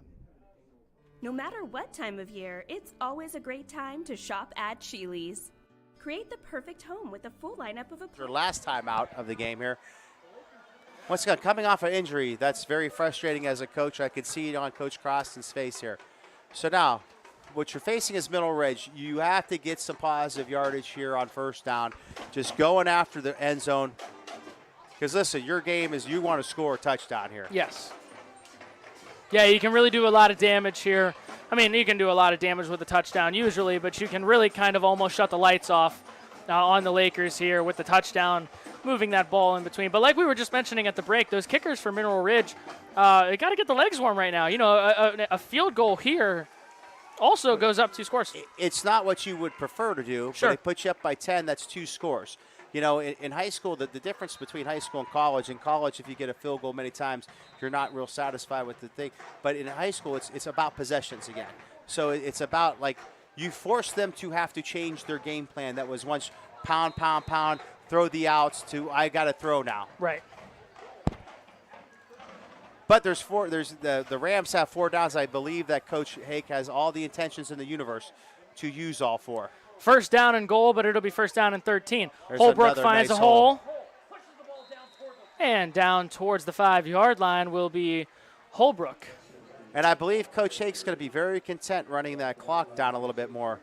No matter what time of year, it's always a great time to shop at Sheely's. Create the perfect home with a full lineup of Their last time out of the game here. Once again, coming off an injury, that's very frustrating as a coach. I could see it on Coach Croston's face here. So now, what you're facing is Mineral Ridge. You have to get some positive yardage here on first down. Just going after the end zone. Because listen, your game is you want to score a touchdown here. Yes. Yeah, you can really do a lot of damage here. I mean, you can do a lot of damage with a touchdown usually, but you can really kind of almost shut the lights off on the Lakers here with the touchdown, moving that ball in between. But like we were just mentioning at the break, those kickers for Mineral Ridge, they got to get the legs warm right now. You know, a field goal here also goes up 2 scores. It's not what you would prefer to do, Sure. but they put you up by 10, that's 2 scores. You know, in high school, the difference between high school and college, if you get a field goal many times, you're not real satisfied with the thing. But in high school, it's about possessions again. So it's about, like, you force them to have to change their game plan that was once pound, pound, pound, throw the outs to I got to throw now. Right. But the Rams have 4 downs. I believe that Coach Hake has all the intentions in the universe to use all 4. First down and goal, but it'll be first down and 13. There's Holbrook finds nice a hole. And down towards the 5-yard line will be Holbrook. And I believe Coach Hake's going to be very content running that clock down a little bit more.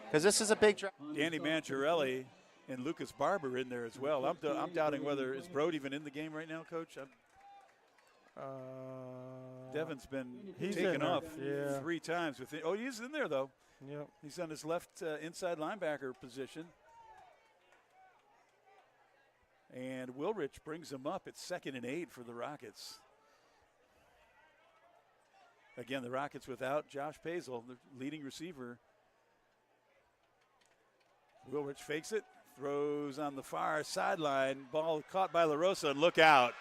Because this is a big drive. Danny Mancherelli and Lucas Barber in there as well. I'm doubting whether is Brode even in the game right now, Coach? Devin's been taken off 3 times. He's in there, though. Yep. He's on his left inside linebacker position. And Wilrich brings him up. It's 2nd and 8 for the Rockets. Again, the Rockets without Josh Pazel, the leading receiver. Wilrich fakes it, throws on the far sideline. Ball caught by LaRosa, and look out.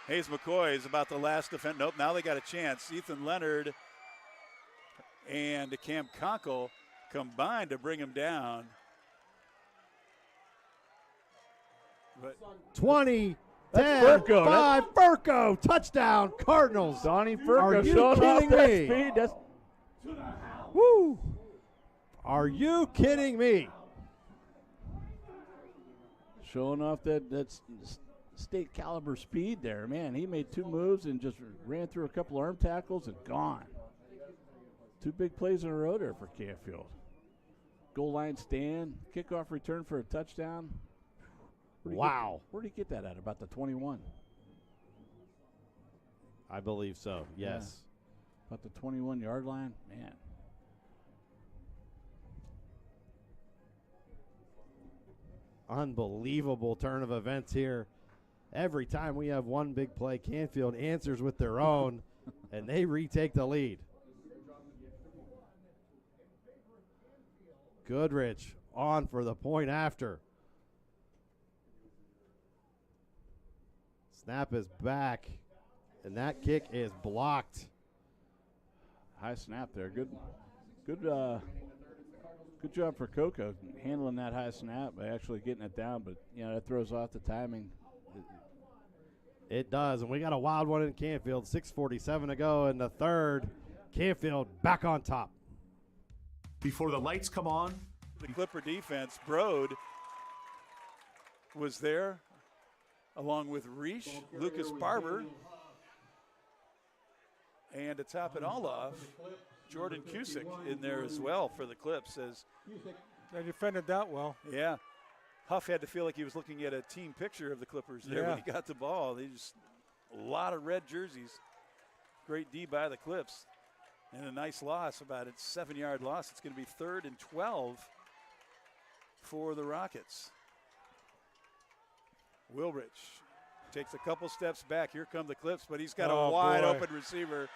Hayes McCoy is about the last defender. Nope, now they got a chance. Ethan Leonard and Cam Conkle combined to bring him down. But 20, That's 10, Furco. 5, Furco, touchdown, Cardinals. Donnie Are Furco you showing off kidding that me? speed. That's Woo! Are you kidding me? showing off that state caliber speed there. Man, he made 2 moves and just ran through a couple arm tackles and gone. 2 big plays in a row there for Canfield. Goal line stand, kickoff return for a touchdown. Wow. Where'd he get that at? About the 21? I believe so, yes. About the 21-yard line, man. Unbelievable turn of events here. Every time we have one big play, Canfield answers with their own, and they retake the lead. Goodrich on for the point after. Snap is back, and that kick is blocked. High snap there. Good job for Coco handling that high snap by actually getting it down, but that throws off the timing. It does, and we got a wild one in Canfield. 6:47 to go in the third. Canfield back on top. Before the lights come on, the Clipper defense, Brode was there along with Reich, Lucas Barber, and to top it all off, Jordan Cusick in there as well for the Clips. They defended that well. Yeah. Huff had to feel like he was looking at a team picture of the Clippers there when he got the ball. They just a lot of red jerseys. Great D by the Clips. And a nice loss, about a 7-yard loss. It's going to be 3rd and 12 for the Rockets. Wilrich takes a couple steps back. Here come the Clips, but he's got a wide open receiver.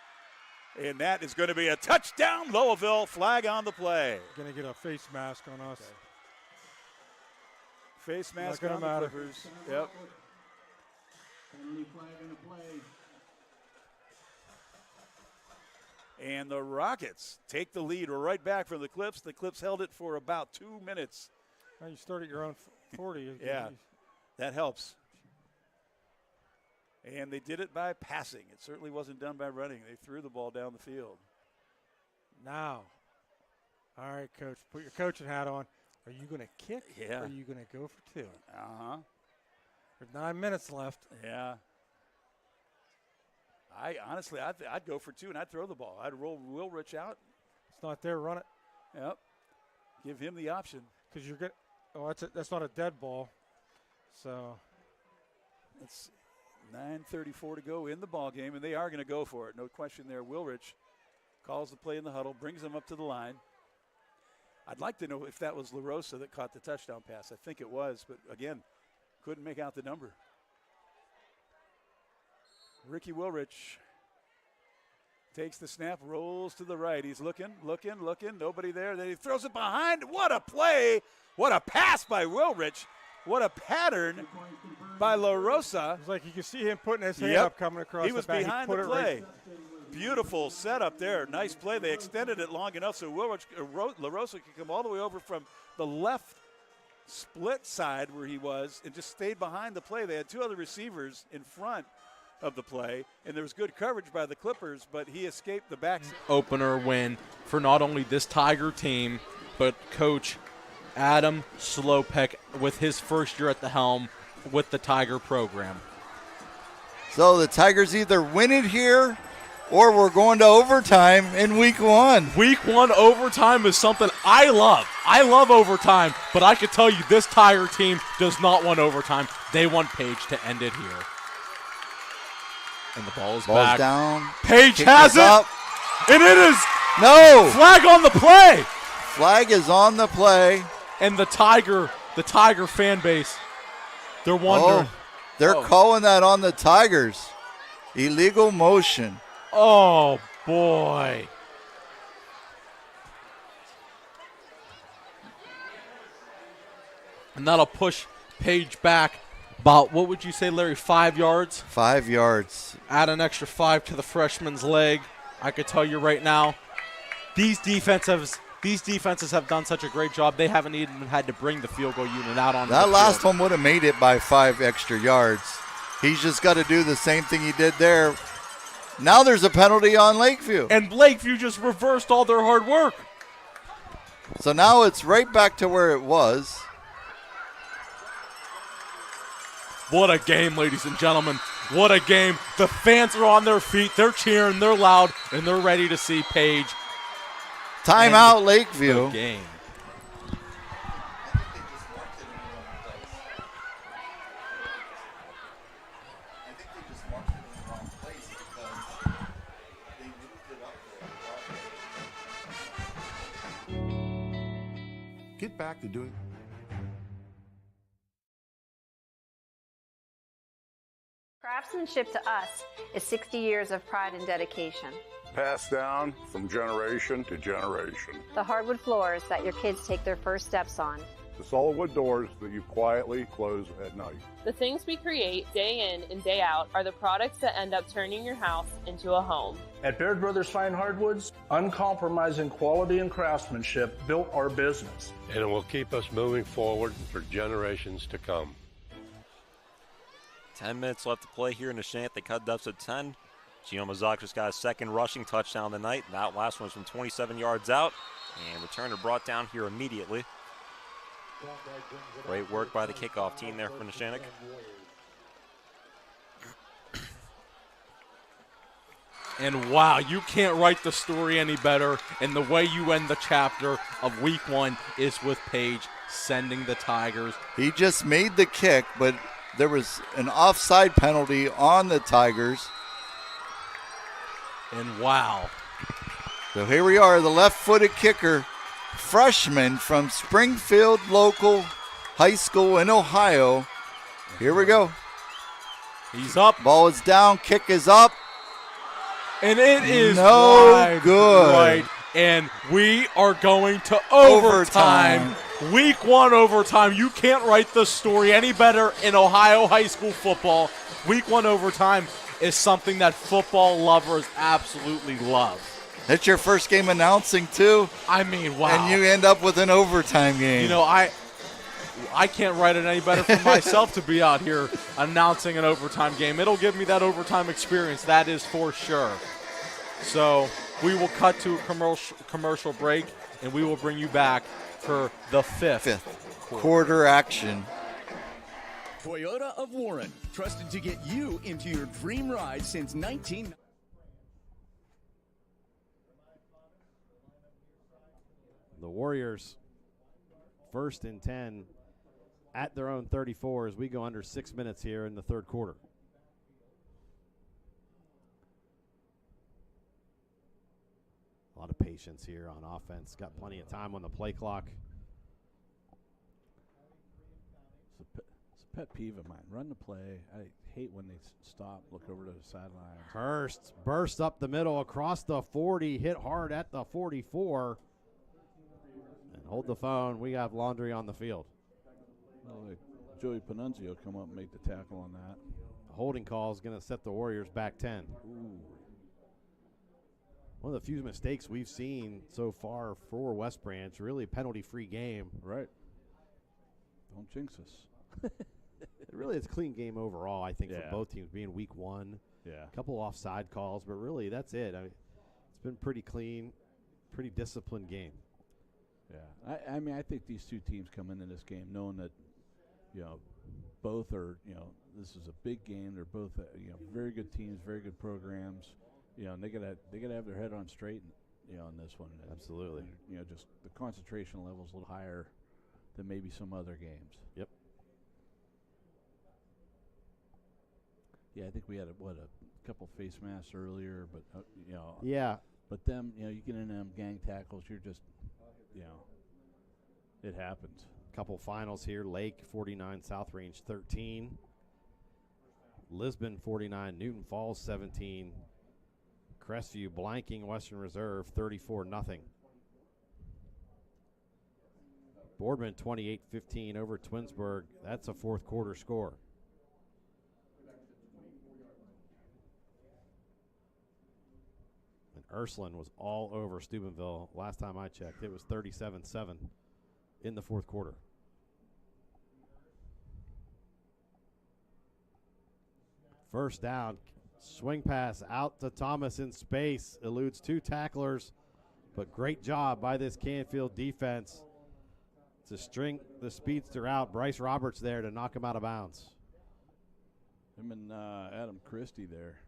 And that is going to be a touchdown, Louisville. Flag on the play. Going to get a face mask on us. Okay. Face mask on the Clippers. Yep. And the Rockets take the lead. We're right back from the Clips. The Clips held it for about 2 minutes. Well, you start at your own 40. Yeah, that helps. And they did it by passing. It certainly wasn't done by running. They threw the ball down the field. Now, all right, Coach, put your coaching hat on. Are you going to kick? Yeah. Or are you going to go for 2? Uh-huh. There's 9 minutes left. Yeah. Honestly, I'd go for 2 and I'd throw the ball. I'd roll Wilrich out. It's not there. Run it. Yep. Give him the option. Because you're good. Oh, that's not a dead ball. So it's 9:34 to go in the ball game, and they are going to go for it. No question there. Wilrich calls the play in the huddle, brings them up to the line. I'd like to know if that was LaRosa that caught the touchdown pass. I think it was, but again, couldn't make out the number. Ricky Wilrich takes the snap, rolls to the right. He's looking. Nobody there. Then he throws it behind. What a play. What a pass by Wilrich. What a pattern by LaRosa. It's like you can see him putting his hand up coming across He was the back. behind the play. Beautiful setup there. Nice play. They extended it long enough so LaRosa could come all the way over from the left split side where he was and just stayed behind the play. They had 2 other receivers in front of the play, and there was good coverage by the Clippers, but he escaped the back. Opener win for not only this Tiger team, but Coach Adam Slopek with his first year at the helm with the Tiger program. So the Tigers either win it here or we're going to overtime in week 1. Week 1 overtime is something I love. I love overtime, but I can tell you this Tiger team does not want overtime. They want Page to end it here. And the ball's back. Down. Page has it. Up. And it is no flag on the play. Flag is on the play. And the Tiger fan base, they're wondering. They're calling that on the Tigers. Illegal motion. Oh, boy. And that'll push Page back about, what would you say, Larry, 5 yards? 5 yards. Add an extra 5 to the freshman's leg. I could tell you right now, these defenses have done such a great job. They haven't even had to bring the field goal unit out on that last one would have made it by 5 extra yards. He's just got to do the same thing he did there. Now there's a penalty on Lakeview. And Lakeview just reversed all their hard work. So now it's right back to where it was. What a game, ladies and gentlemen. What a game. The fans are on their feet. They're cheering. They're loud. And they're ready to see Page. Timeout, Lakeview. Game. get back to doing. Craftsmanship to us is 60 years of pride and dedication. Passed down from generation to generation. The hardwood floors that your kids take their first steps on. The solid wood doors that you quietly close at night. The things we create day in and day out are the products that end up turning your house into a home. At Baird Brothers Fine Hardwoods, uncompromising quality and craftsmanship built our business. And it will keep us moving forward for generations to come. 10 minutes left to play here in the Shant. They cut deficit 10. Gio Mazak just got a second rushing touchdown tonight. That last one was from 27 yards out. And returner brought down here immediately. Great work by the kickoff team there from Neshannock. And wow, you can't write the story any better. And the way you end the chapter of week 1 is with Page sending the Tigers. He just made the kick, but there was an offside penalty on the Tigers. And wow. So here we are, the left-footed kicker, freshman from Springfield Local High School in Ohio. Here we go. He's up. Ball is down, kick is up. And it is no wide good. Right. And we are going to overtime. Week 1 overtime. You can't write the story any better in Ohio high school football. Week 1 overtime is something that football lovers absolutely love. That's your first game announcing, too? I mean, wow. And you end up with an overtime game. You know, I can't write it any better for myself to be out here announcing an overtime game. It'll give me that overtime experience, that is for sure. So we will cut to a commercial break, and we will bring you back for the fifth quarter action. Toyota of Warren, trusted to get you into your dream ride since 19... The Warriors, 1st and 10 at their own 34 as we go under 6 minutes here in the third quarter. A lot of patience here on offense. Got plenty of time on the play clock. It's a pet peeve of mine. Run the play. I hate when they stop, look over to the sideline. Hurst burst up the middle across the 40, hit hard at the 44. And hold the phone. We have laundry on the field. Well, Joey Panunzio come up and make the tackle on that. A holding call is going to set the Warriors back 10. Ooh. One of the few mistakes we've seen so far for West Branch. Really a penalty-free game. Right. Don't jinx us. It really is a clean game overall, I think, Yeah. for both teams being week 1. Yeah. A couple offside calls, but really that's it. I mean, it's been pretty clean, pretty disciplined game. Yeah. I mean, I think these two teams come into this game knowing that, both are, this is a big game. They're both, very good teams, very good programs. And they gotta have their head on straight, in this one. Absolutely. And, just the concentration level's a little higher than maybe some other games. Yep. Yeah, I think we had a couple face masks earlier, but Yeah. But them, you get in them gang tackles, you're just, it happens. Couple finals here. Lake 49, South Range 13. Lisbon 49, Newton Falls 17. Crestview blanking Western Reserve 34-0. Boardman 28-15 over Twinsburg. That's a fourth quarter score. And Ursuline was all over Steubenville. Last time I checked, it was 37-7 in the fourth quarter. First down, swing pass out to Thomas in space, eludes two tacklers, but great job by this Canfield defense to string the speedster out. Bryce Roberts there to knock him out of bounds. Him and Adam Christie there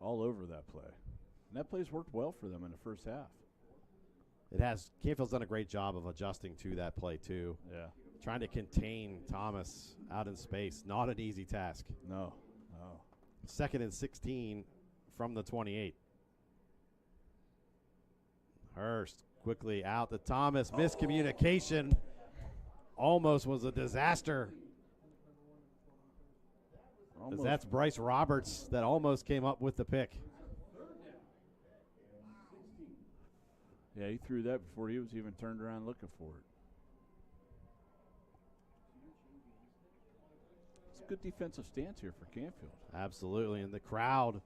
all over that play. And that play's worked well for them in the first half. It has. Canfield's done a great job of adjusting to that play, too. Yeah. Trying to contain Thomas out in space. Not an easy task. No. 2nd and 16 from the 28. Hurst quickly out to Thomas. Miscommunication almost was a disaster. As that's Bryce Roberts that almost came up with the pick. Yeah, he threw that before he was even turned around looking for it. It's a good defensive stance here for Canfield. Absolutely, and the crowd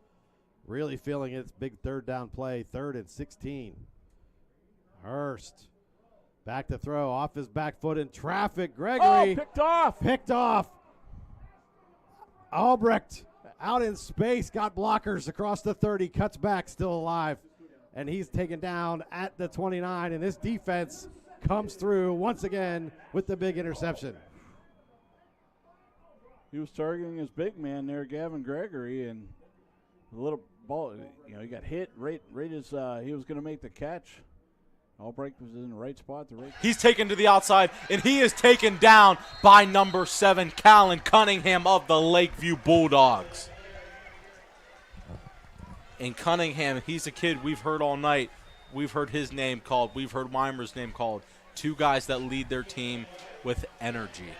really feeling its big third down play, 3rd and 16. Hurst back to throw, off his back foot in traffic. Gregory picked off. Picked off. Albrecht out in space, got blockers across the 30, cuts back, still alive. And he's taken down at the 29, and this defense comes through once again with the big interception. He was targeting his big man there, Gavin Gregory, and the little ball, he got hit right as he was going to make the catch. Albrecht was in the right spot. He's taken to the outside, and he is taken down by number 7, Callan Cunningham of the Lakeview Bulldogs. And Cunningham, he's a kid we've heard all night. We've heard his name called. We've heard Weimer's name called. 2 guys that lead their team with energy.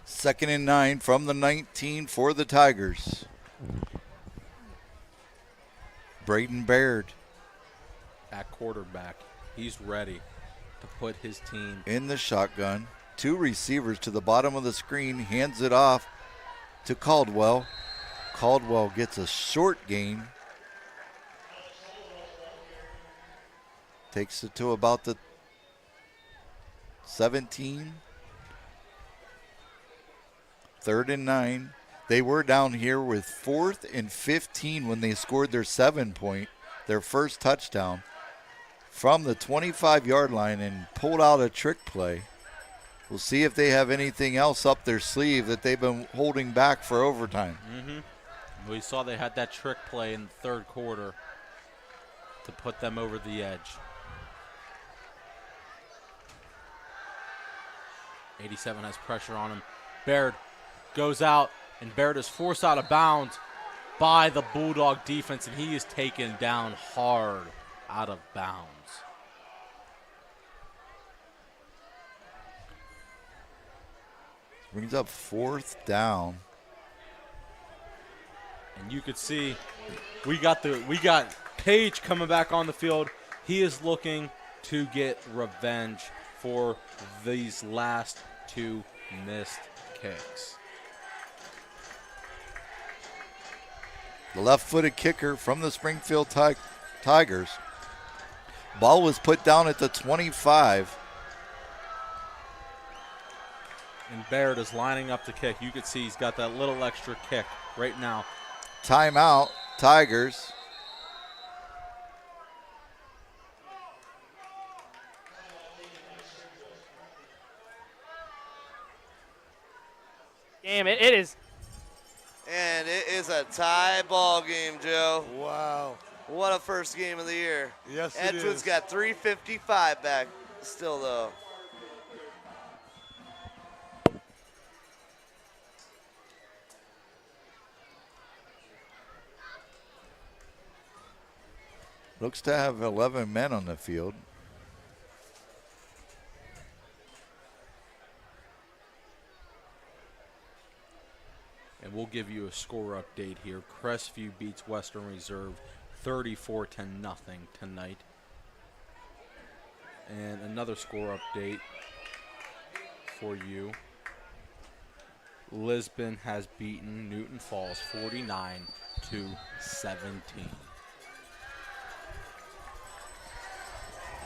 Second and 9 from the 19 for the Tigers. Braden Baird at quarterback. He's ready to put his team in the shotgun. 2 receivers to the bottom of the screen, hands it off to Caldwell. Caldwell gets a short gain. Takes it to about the 17. 3rd and 9. They were down here with 4th and 15 when they scored their 7-point, their first touchdown from the 25-yard line and pulled out a trick play. We'll see if they have anything else up their sleeve that they've been holding back for overtime. We saw they had that trick play in the 3rd quarter to put them over the edge. 87 has pressure on him. Baird goes out, and Baird is forced out of bounds by the Bulldog defense, and he is taken down hard out of bounds. Brings up 4th down. And you could see we got Page coming back on the field. He is looking to get revenge for these last 2 missed kicks. The left-footed kicker from the Springfield Tigers. Ball was put down at the 25. And Baird is lining up to kick. You can see he's got that little extra kick right now. Timeout, Tigers. Damn it, it is. And it is a tie ball game, Joe. Wow. What a first game of the year. Yes, it Edgewood's is. got 3:55 back still, though. Looks to have 11 men on the field. And we'll give you a score update here. Crestview beats Western Reserve 34-0 tonight. And another score update for you. Lisbon has beaten Newton Falls 49-17.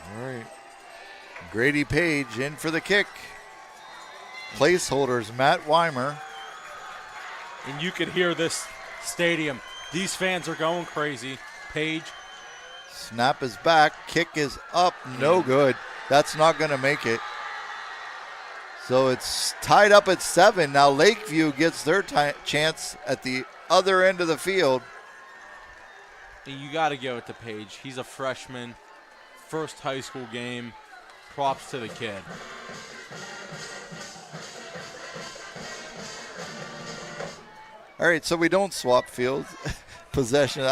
All right. Grady Page in for the kick. Placeholders, Matt Weimer. And you could hear this stadium. These fans are going crazy. Page. Snap is back. Kick is up. No good. That's not going to make it. So it's tied up at 7. Now Lakeview gets their chance at the other end of the field. And you got to give it to Page. He's a freshman. First high school game. Props to the kid. All right, so we don't swap fields. Possession.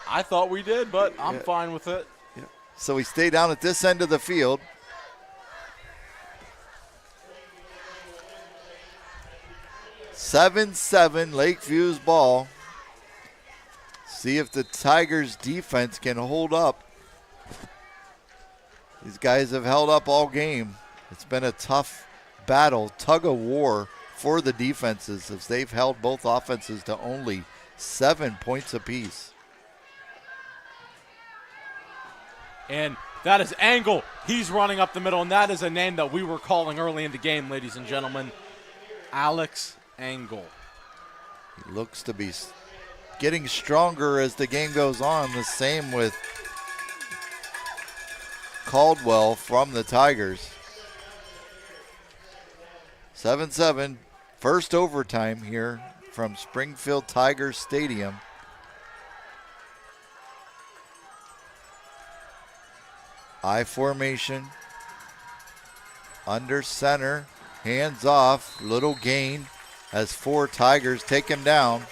I thought we did, but I'm fine with it. Yeah. So we stay down at this end of the field. (7-7) Lakeview's ball. See if the Tigers defense can hold up. These guys have held up all game. It's been a tough battle, tug of war for the defenses as they've held both offenses to only 7 points apiece. And that is Angle. He's running up the middle, and that is a name that we were calling early in the game, ladies and gentlemen. Alex Angle. He looks to be getting stronger as the game goes on. The same with Caldwell from the Tigers. 7-7, first overtime here from Springfield Tigers Stadium. I formation, under center, hands off, little gain as 4 Tigers take him down.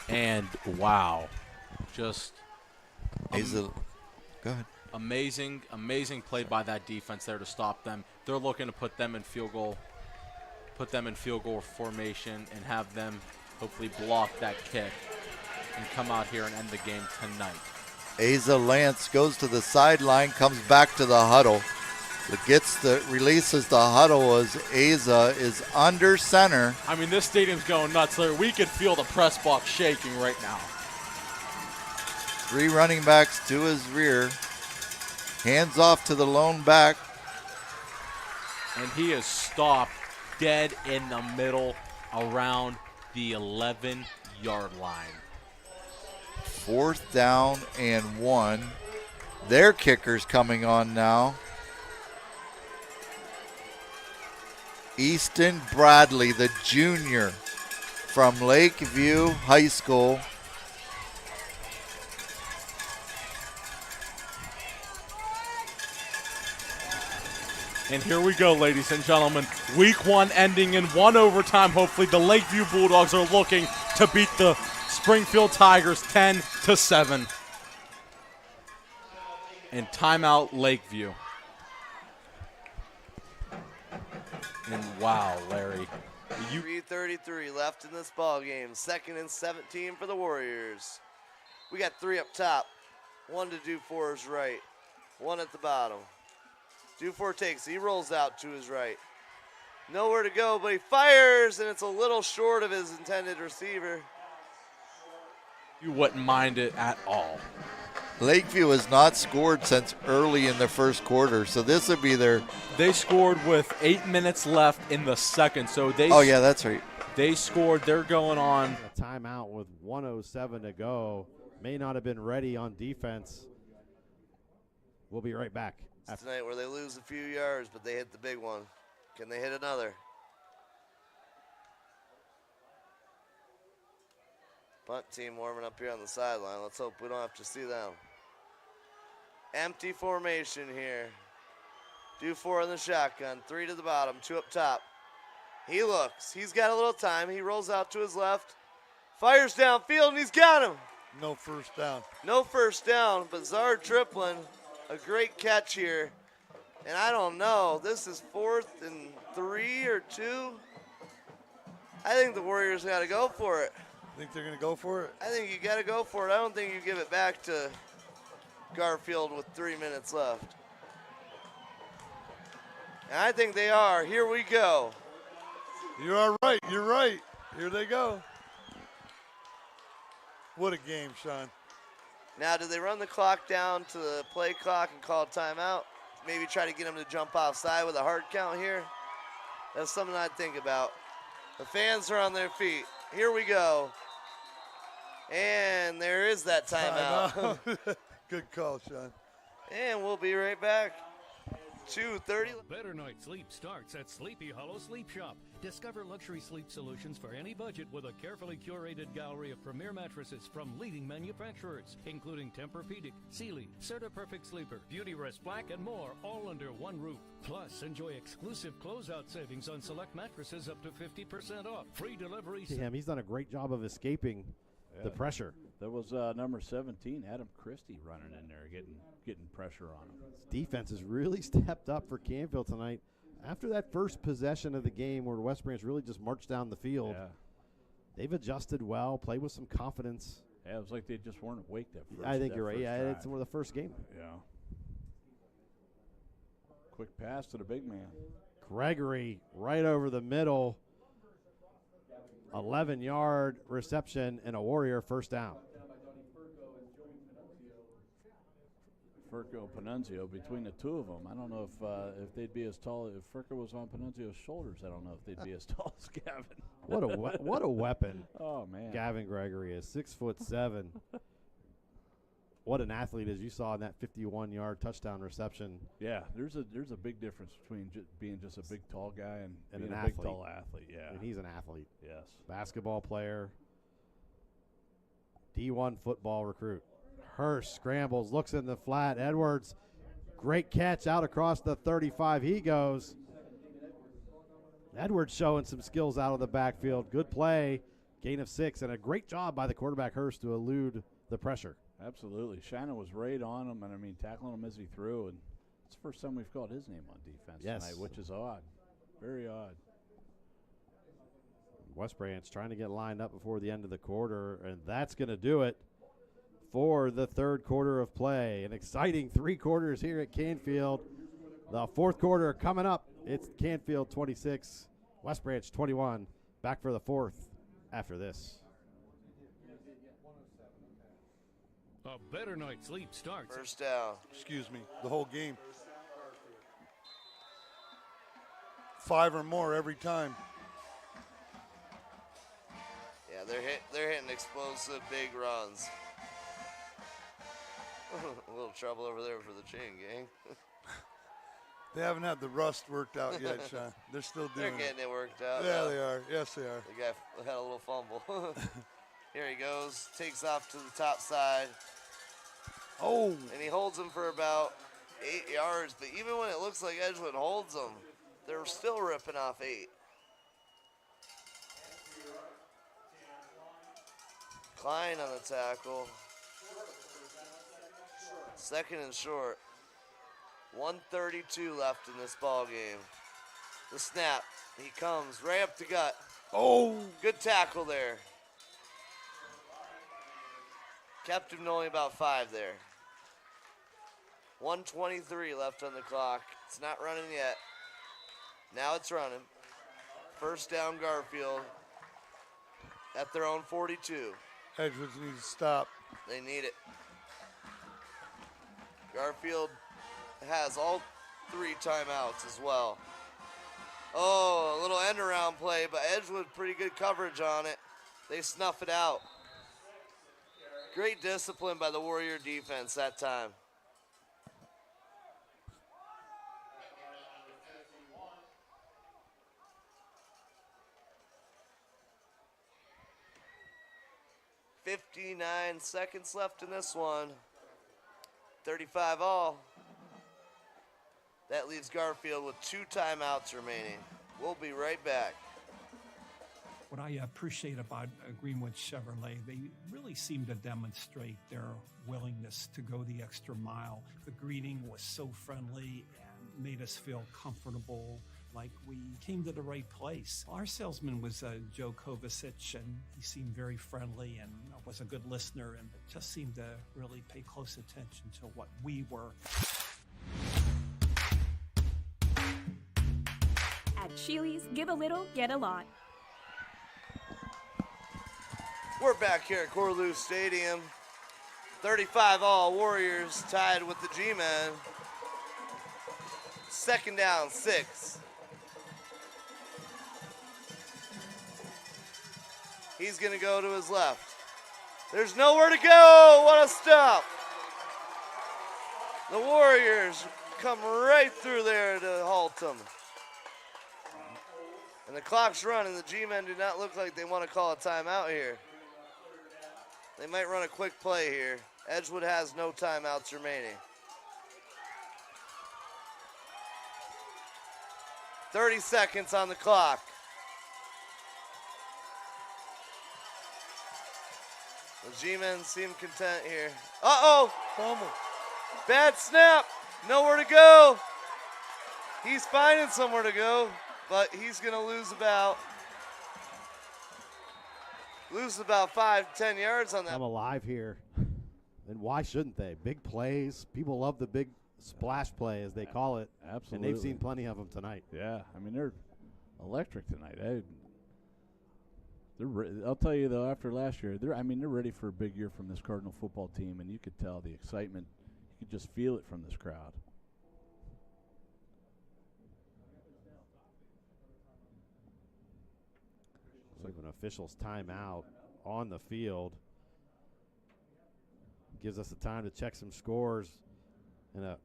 And wow, just Go ahead. Amazing play by that defense there to stop them. They're looking to put them in field goal formation and have them hopefully block that kick and come out here and end the game tonight. Asa Lance goes to the sideline, comes back to the huddle. Releases the huddle as Asa is under center. I mean, this stadium's going nuts. We could feel the press box shaking right now. 3 running backs to his rear. Hands off to the lone back. And he is stopped dead in the middle around the 11-yard line. 4th down and 1. Their kicker's coming on now. Easton Bradley, the junior from Lakeview High School. And here we go, ladies and gentlemen. Week 1 ending in 1 overtime. Hopefully the Lakeview Bulldogs are looking to beat the Springfield Tigers 10-7. And timeout Lakeview. And wow, Larry. 3:33 left in this ball game. 2nd and 17 for the Warriors. We got 3 up top. 1 to Dufour's right. 1 at the bottom. Dufour takes. He rolls out to his right. Nowhere to go, but he fires, and it's a little short of his intended receiver. You wouldn't mind it at all. Lakeview has not scored since early in the first quarter, so this would be their... They scored with 8 minutes left in the second, so they... Oh, yeah, that's right. They scored. They're going on... A timeout with 1:07 to go. May not have been ready on defense. We'll be right back. It's tonight where they lose a few yards, but they hit the big one. Can they hit another? Punt team warming up here on the sideline. Let's hope we don't have to see them. Empty formation here. Dufour in the shotgun. 3 to the bottom, 2 up top. He looks. He's got a little time. He rolls out to his left. Fires downfield, and he's got him. No first down. No first down, but Zard Triplin, a great catch here. And I don't know. This is 4th and 3 or 2. I think the Warriors got to go for it. Think they're going to go for it? I think you got to go for it. I don't think you give it back to Garfield with 3 minutes left. And I think they are. Here we go. You are right. You're right. Here they go. What a game, Sean. Now, do they run the clock down to the play clock and call a timeout? Maybe try to get them to jump offside with a hard count here? That's something I'd think about. The fans are on their feet. Here we go. And there is that timeout. Good call, Sean. And we'll be right back. 2:30. Better night's sleep starts at Sleepy Hollow Sleep Shop. Discover luxury sleep solutions for any budget with a carefully curated gallery of premier mattresses from leading manufacturers, including Tempur-Pedic, Sealy, Serta Perfect Sleeper, Beautyrest Black, and more, all under one roof. Plus, enjoy exclusive closeout savings on select mattresses up to 50% off. Free delivery. He's done a great job of escaping the pressure. There was number 17, Adam Christie, running in there, getting pressure on him. Defense has really stepped up for Canfield tonight. After that first possession of the game where West Branch really just marched down the field, they've adjusted well, played with some confidence. Yeah, it was like they just weren't awake that first. I think you're right. Yeah, it's the first game. Yeah. Quick pass to the big man. Gregory right over the middle. 11-yard reception and a Warrior first down. Furco Panunzio, between the two of them, I don't know if they'd be as tall. If Furco was on Panunzio's shoulders, I don't know if they'd be as tall as Gavin. What a weapon! Oh man, Gavin Gregory is 6'7". What an athlete, as you saw in that 51-yard touchdown reception. Yeah, there's a big difference between being just a big tall guy and being an a athlete. big tall athlete. Yeah, And he's an athlete. Yes, Basketball player. D1 football recruit. Hurst scrambles, looks in the flat. Edwards, great catch out across the 35. He goes. Edwards showing some skills out of the backfield. Good play, gain of 6, and a great job by the quarterback Hurst to elude the pressure. absolutely. Shannon was right on him, and I mean tackling him as he threw, and it's the first time we've called his name on defense tonight, which is odd, very odd. West Branch trying to get lined up before the end of the quarter, and that's going to do it for the third quarter of play. An exciting 3 quarters here at Canfield. The fourth quarter coming up. It's Canfield 26, West Branch 21. Back for the fourth after this. A better night's sleep starts. First down. Excuse me, the whole game. 5 or more every time. Yeah, they're hitting explosive big runs. A little trouble over there for the chain gang. They haven't had the rust worked out yet, Sean. They're still doing They're getting it worked out. Yeah, they are. Yes, they are. The guy had a little fumble. Here he goes. Takes off to the top side. Oh. And he holds him for about 8 yards. But even when it looks like Edgewood holds him, they're still ripping off 8. Klein on the tackle. Second and short. 1:32 left in this ball game. The snap. He comes right up the gut. Oh! Good tackle there. Kept him to only about 5 there. 1:23 left on the clock. It's not running yet. Now it's running. First down Garfield at their own 42. Edgewood needs to stop. They need it. Garfield has all 3 timeouts as well. Oh, a little end around play, but Edgewood pretty good coverage on it. They snuff it out. Great discipline by the Warrior defense that time. .59 seconds left in this one. 35 all. That leaves Garfield with 2 timeouts remaining. We'll be right back. What I appreciate about Greenwood Chevrolet, they really seem to demonstrate their willingness to go the extra mile. The greeting was so friendly and made us feel comfortable, like we came to the right place. Our salesman was Joe Kovacic, and he seemed very friendly and was a good listener and just seemed to really pay close attention to what we were. At Sheely's, give a little, get a lot. We're back here at Corlew Stadium. 35 all, Warriors tied with the G-Men. Second down, 6. He's going to go to his left. There's nowhere to go. What a stop. The Warriors come right through there to halt him. And the clock's running. The G-Men do not look like they want to call a timeout here. They might run a quick play here. Edgewood has no timeouts remaining. 30 seconds on the clock. The G-men seem content here. Uh-oh! Fumble. Bad snap. Nowhere to go. He's finding somewhere to go, but he's going to lose about 5-10 yards on that. I'm alive here. And why shouldn't they? Big plays. People love the big splash play, as they call it. Absolutely. And they've seen plenty of them tonight. Yeah, I mean, they're electric tonight. I'll tell you, though, after last year, they're ready for a big year from this Cardinal football team, and you could tell the excitement. You could just feel it from this crowd. Like an official's timeout on the field. Gives us the time to check some scores. And a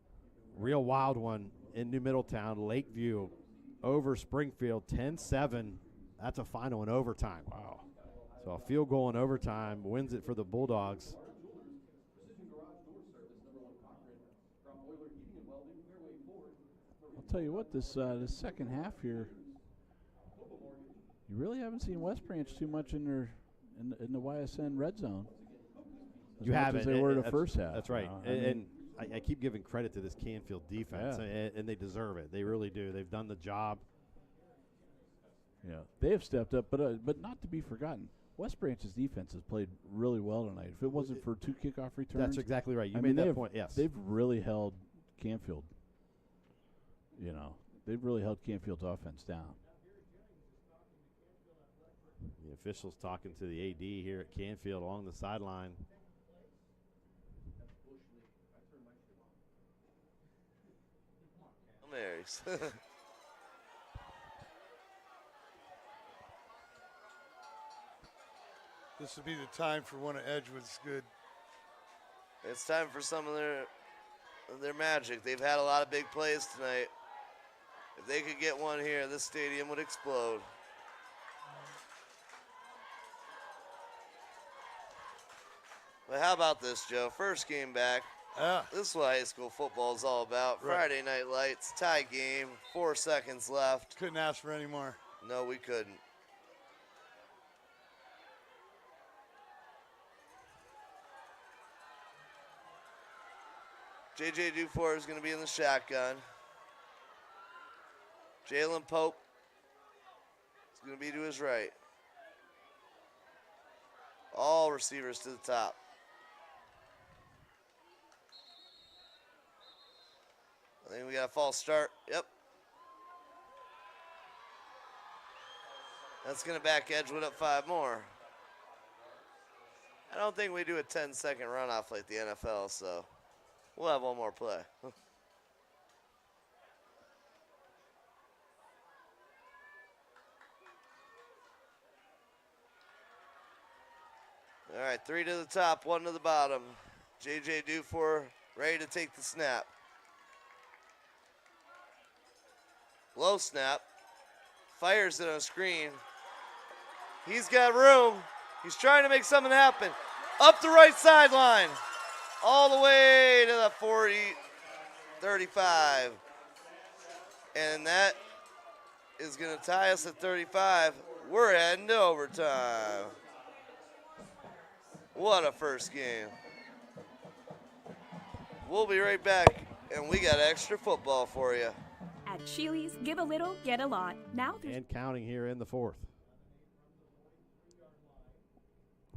real wild one in New Middletown. Lakeview over Springfield, 10-7. That's a final in overtime. Wow. So a field goal in overtime wins it for the Bulldogs. I'll tell you what, this second half here, you really haven't seen West Branch too much in the YSN red zone. You haven't. They were the first half. That's right. And I keep giving credit to this Canfield defense, and they deserve it. They really do. They've done the job. Yeah, they have stepped up, but not to be forgotten. West Branch's defense has played really well tonight. If it wasn't for 2 kickoff returns, that's exactly right. You made that point. Yes, they've really held Canfield. They've really held Canfield's offense down. The officials talking to the AD here at Canfield along the sideline. Marys. This would be the time for one of Edgewood's good. It's time for some of their magic. They've had a lot of big plays tonight. If they could get one here, this stadium would explode. But how about this, Joe? First game back. This is what high school football is all about. Right. Friday night lights, tie game, 4 seconds left. Couldn't ask for any more. No, we couldn't. J.J. Dufour is going to be in the shotgun. Jalen Pope is going to be to his right. All receivers to the top. I think we got a false start. Yep. That's going to back Edgewood up 5 more. I don't think we do a 10-second runoff like the NFL, so we'll have one more play. All right, 3 to the top, 1 to the bottom. J.J. Dufour ready to take the snap. Low snap. Fires it on a screen. He's got room. He's trying to make something happen. Up the right sideline. All the way to the 40, 35. And that is going to tie us at 35. We're heading to overtime. What a first game. We'll be right back, and we got extra football for you. At Sheely's, give a little, get a lot. Now and counting here in the 4th.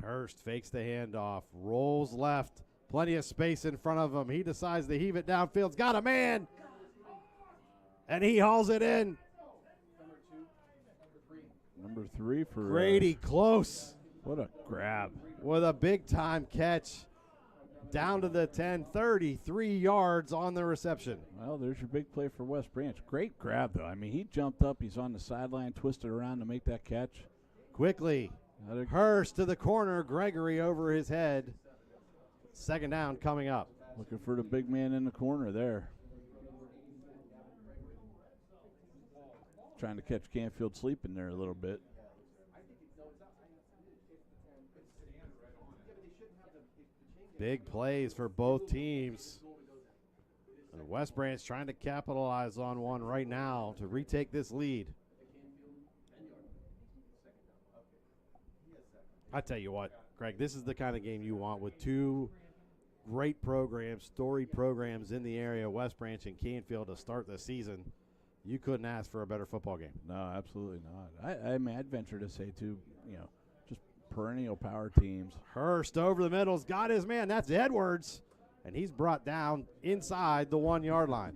Hurst fakes the handoff, rolls left, plenty of space in front of him. He decides to heave it downfield. Got a man, and he hauls it in. Number 3 for Grady Close. What a grab. With a big-time catch. Down to the 10, 33 yards on the reception. Well, there's your big play for West Branch. Great grab, though. I mean, he jumped up. He's on the sideline, twisted around to make that catch. Quickly. Hurst to the corner. Gregory over his head. 2nd down coming up. Looking for the big man in the corner there. Trying to catch Canfield sleeping there a little bit. Big plays for both teams. And West Branch trying to capitalize on one right now to retake this lead. I tell you what, Craig, this is the kind of game you want with two great programs, storied programs in the area, West Branch and Canfield, to start the season. You couldn't ask for a better football game. No, absolutely not. I mean, I'd venture to say, too, just perennial power teams. Hurst over the middle's got his man. That's Edwards. And he's brought down inside the 1 yard line.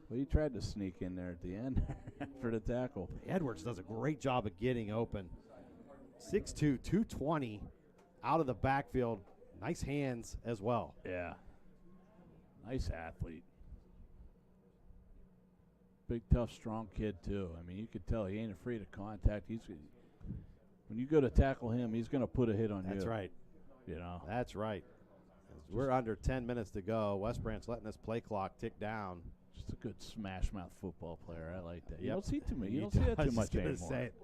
Well, he tried to sneak in there at the end for the tackle. Edwards does a great job of getting open. 6'2", 220 out of the backfield. Nice hands as well. Yeah. Nice athlete. Big, tough, strong kid, too. I mean, you could tell he ain't afraid of contact. When you go to tackle him, he's going to put a hit on you. That's right. That's right. We're under 10 minutes to go. West Branch letting this play clock tick down. Just a good smash mouth football player. I like that. Yep. You don't see too many. You don't see that too much anymore. Say it.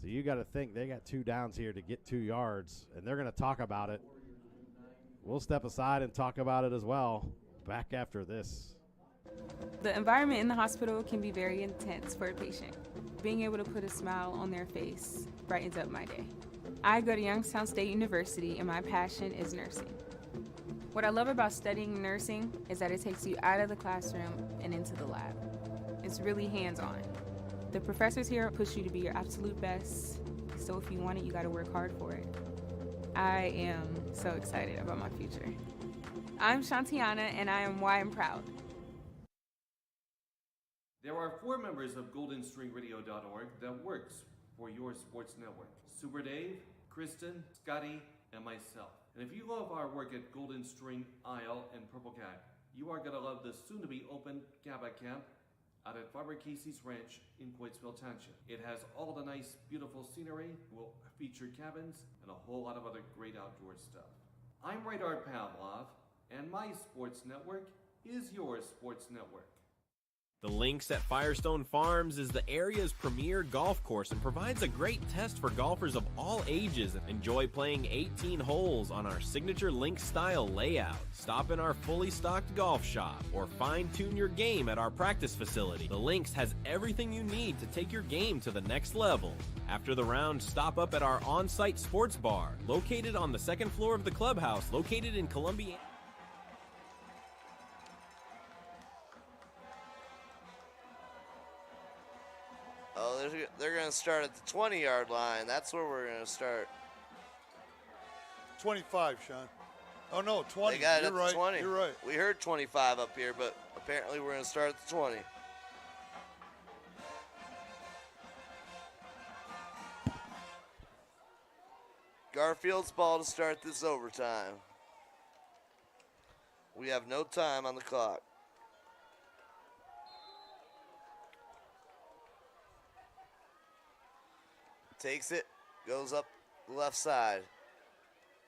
So you got to think they got 2 downs here to get 2 yards, and they're going to talk about it. We'll step aside and talk about it as well. Back after this. The environment in the hospital can be very intense for a patient. Being able to put a smile on their face brightens up my day. I go to Youngstown State University, and my passion is nursing. What I love about studying nursing is that it takes you out of the classroom and into the lab. It's really hands-on. The professors here push you to be your absolute best, so if you want it, you got to work hard for it. I am so excited about my future. I'm Shantiana, and I am why I'm proud. There are 4 members of GoldenStringRadio.org that works for your sports network. Super Dave, Kristen, Scotty, and myself. And if you love our work at Golden String, Isle, and Purple Cat, you are going to love the soon-to-be open Gaba Camp out at Farmer Casey's Ranch in Coatesville Township. It has all the nice, beautiful scenery, will feature cabins, and a whole lot of other great outdoor stuff. I'm Radar Pavlov, and my sports network is your sports network. The Links at Firestone Farms is the area's premier golf course and provides a great test for golfers of all ages. Enjoy playing 18 holes on our signature Link-style layout. Stop in our fully stocked golf shop or fine-tune your game at our practice facility. The Links has everything you need to take your game to the next level. After the round, stop up at our on-site sports bar, located on the 2nd floor of the clubhouse, located in Columbia. Oh, they're going to start at the 20-yard line. That's where we're going to start. 25, Sean. Oh, no, 20. They got it You're at right. the 20. You're right. We heard 25 up here, but apparently we're going to start at the 20. Garfield's ball to start this overtime. We have no time on the clock. Takes it, goes up the left side.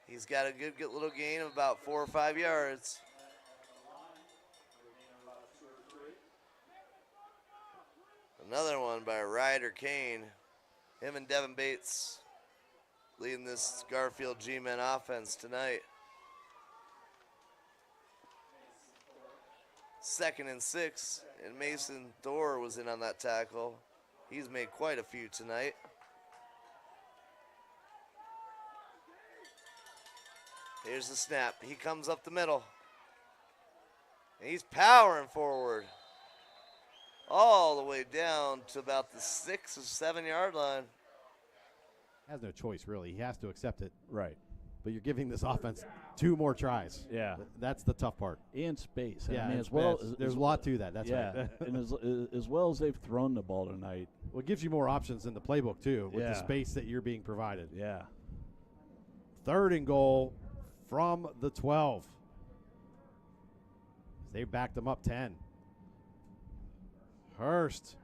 He's got a good little gain of about 4 or 5 yards. Another one by Ryder Kane. Him and Devin Bates leading this Garfield G-Men offense tonight. 2nd and 6, and Mason Thor was in on that tackle. He's made quite a few tonight. Here's the snap. He comes up the middle. And he's powering forward. All the way down to about the 6 or 7 yard line. Has no choice, really. He has to accept it. Right. But you're giving this offense 2 more tries. Yeah. That's the tough part. And space. Yeah, I mean, as well. There's a lot to that. That's right. And as well as they've thrown the ball tonight. Well, it gives you more options in the playbook, too, with the Yeah. space that you're being provided. Yeah. 3rd and goal from the 12. They backed them up 10. Hurst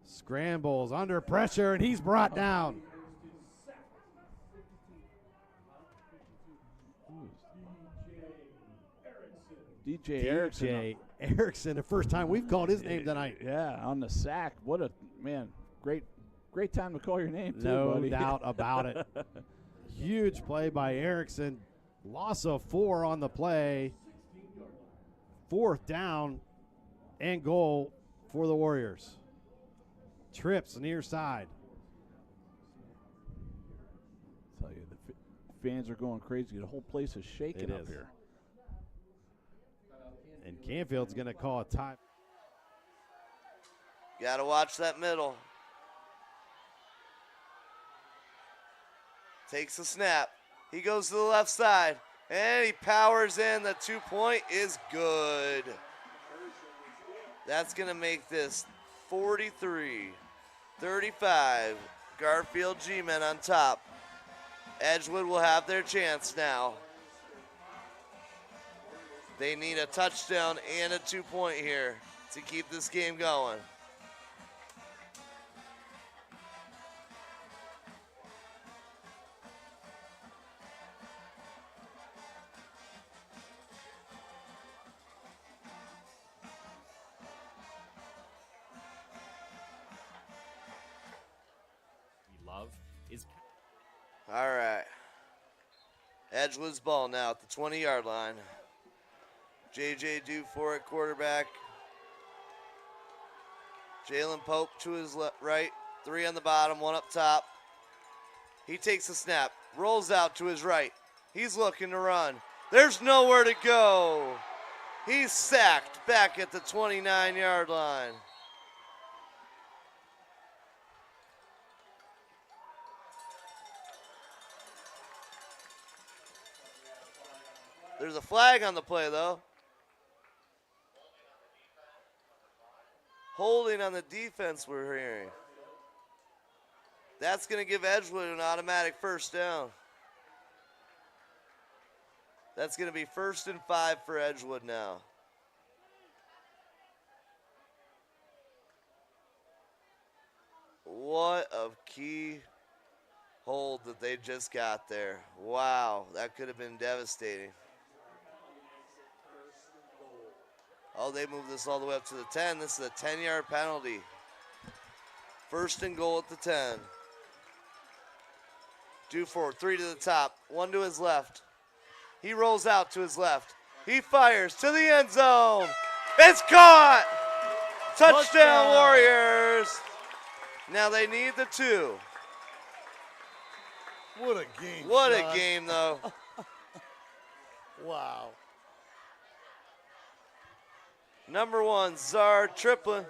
scrambles under pressure, and he's brought down. DJ Erickson, the first time we've called his name tonight. Yeah, on the sack. What a, man, great time to call your name, too, No buddy. doubt about it. Huge play by Erickson. Loss of 4 on the play. 4th down and goal for the Warriors. Trips near side. So fans are going crazy. The whole place is shaking It up is. here. And Canfield's going to call a time. Got to watch that middle. Takes a snap. He goes to the left side, and he powers in. The 2-point is good. That's going to make this 43-35. Garfield G-Men on top. Edgewood will have their chance now. They need a touchdown and a 2-point here to keep this game going. Love is. All right. Edgewood's ball now at the 20-yard line. J.J. Dufour at quarterback. Jalen Pope to his right. 3 on the bottom, 1 up top. He takes a snap, rolls out to his right. He's looking to run. There's nowhere to go. He's sacked back at the 29-yard line. There's a flag on the play, though. Holding on the defense, we're hearing. That's going to give Edgewood an automatic first down. That's going to be 1st and 5 for Edgewood now. What a key hold that they just got there. Wow, that could have been devastating. Oh, they moved this all the way up to the 10. This is a 10-yard penalty. 1st and goal at the 10. Dufour, 3 to the top, 1 to his left. He rolls out to his left. He fires to the end zone. It's caught! Touchdown, Warriors! Now they need the 2. What a game. What Sean. a game, though. Wow. Number 1, Czar Triplin.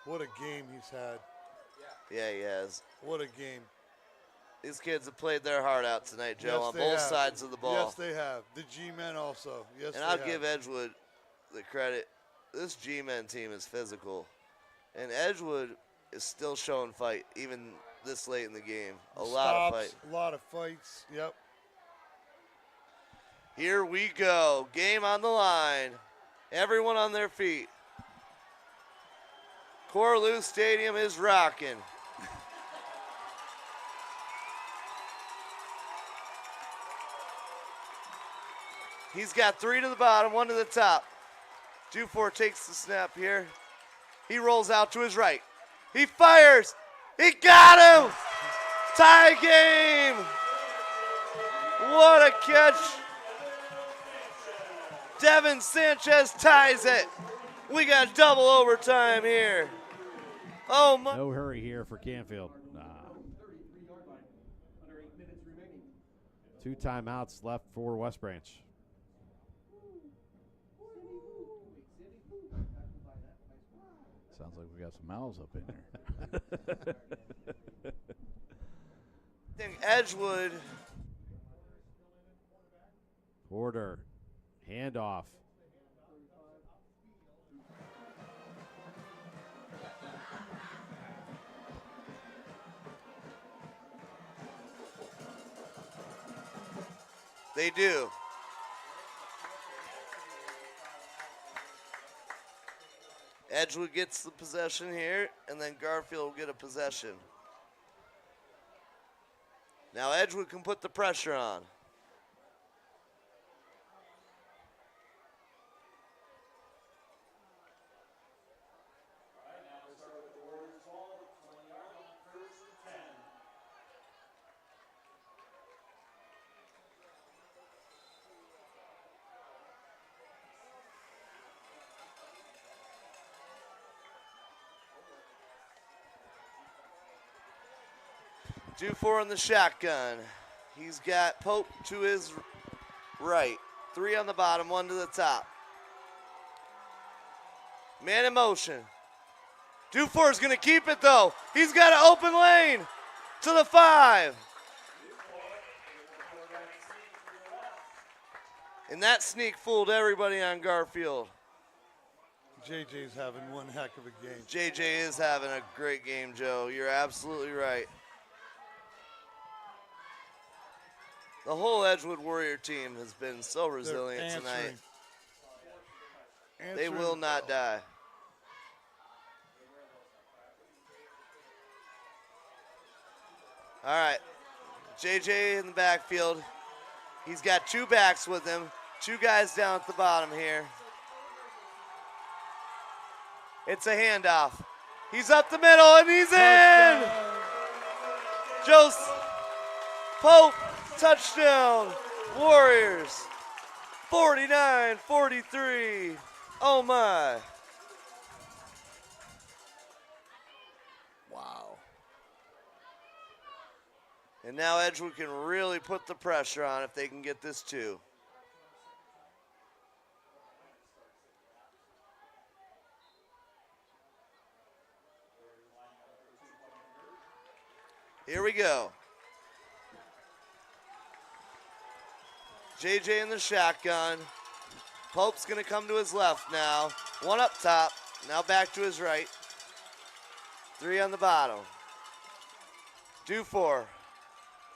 What a game he's had. Yeah, he has. What a game. These kids have played their heart out tonight, Joe, Yes, on they both have. sides of the ball. Yes, they have. The G-men also. Yes, And they I'll have. give Edgewood the credit. This G-men team is physical. And Edgewood is still showing fight, even this late in the game. A lot of fight. A lot of fights. Yep. Here we go. Game on the line. Everyone on their feet. Corlew Stadium is rocking. He's got 3 to the bottom, 1 to the top. Dufour takes the snap here. He rolls out to his right. He fires. He got him. Tie game. What a catch. Devin Sanchez ties it. We got double overtime here. Oh my. No hurry here for Canfield. 2 timeouts left for West Branch. Sounds like we got some mouths up in there. I think Edgewood. Porter, handoff. They do. Edgewood gets the possession here, and then Garfield will get a possession. Now Edgewood can put the pressure on. Dufour in the shotgun. He's got Pope to his right. 3 on the bottom, 1 to the top. Man in motion. Dufour's going to keep it, though. He's got an open lane to the 5. And that sneak fooled everybody on Garfield. JJ's having one heck of a game. JJ is having a great game, Joe. You're absolutely right. The whole Edgewood Warrior team has been so resilient tonight. They will not die. All right. JJ in the backfield. He's got 2 backs with him. 2 guys down at the bottom here. It's a handoff. He's up the middle, and he's in! Joe Pope, touchdown. Warriors, 49-43. Oh, my. Wow. And now Edgewood can really put the pressure on if they can get this 2. Here we go. JJ in the shotgun. Pope's going to come to his left now. 1 up top. Now back to his right. 3 on the bottom. Dufour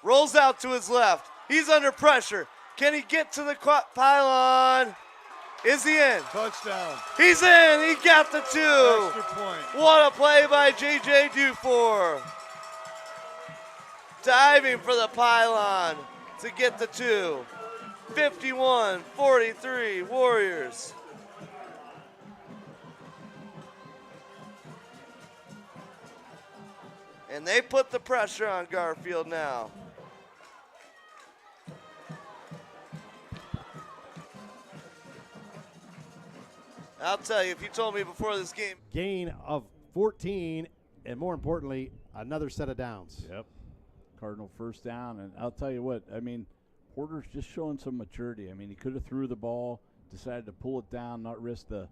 rolls out to his left. He's under pressure. Can he get to the pylon? Is he in? Touchdown. He's in. He got the 2. Extra point. What a play by JJ Dufour. Diving for the pylon to get the 2. 51-43 Warriors. And they put the pressure on Garfield now. I'll tell you, if you told me before this game. Gain of 14, and more importantly, another set of downs. Yep. Cardinal first down, and I'll tell you what, I mean, Porter's just showing some maturity. I mean, he could have threw the ball, decided to pull it down, not risk the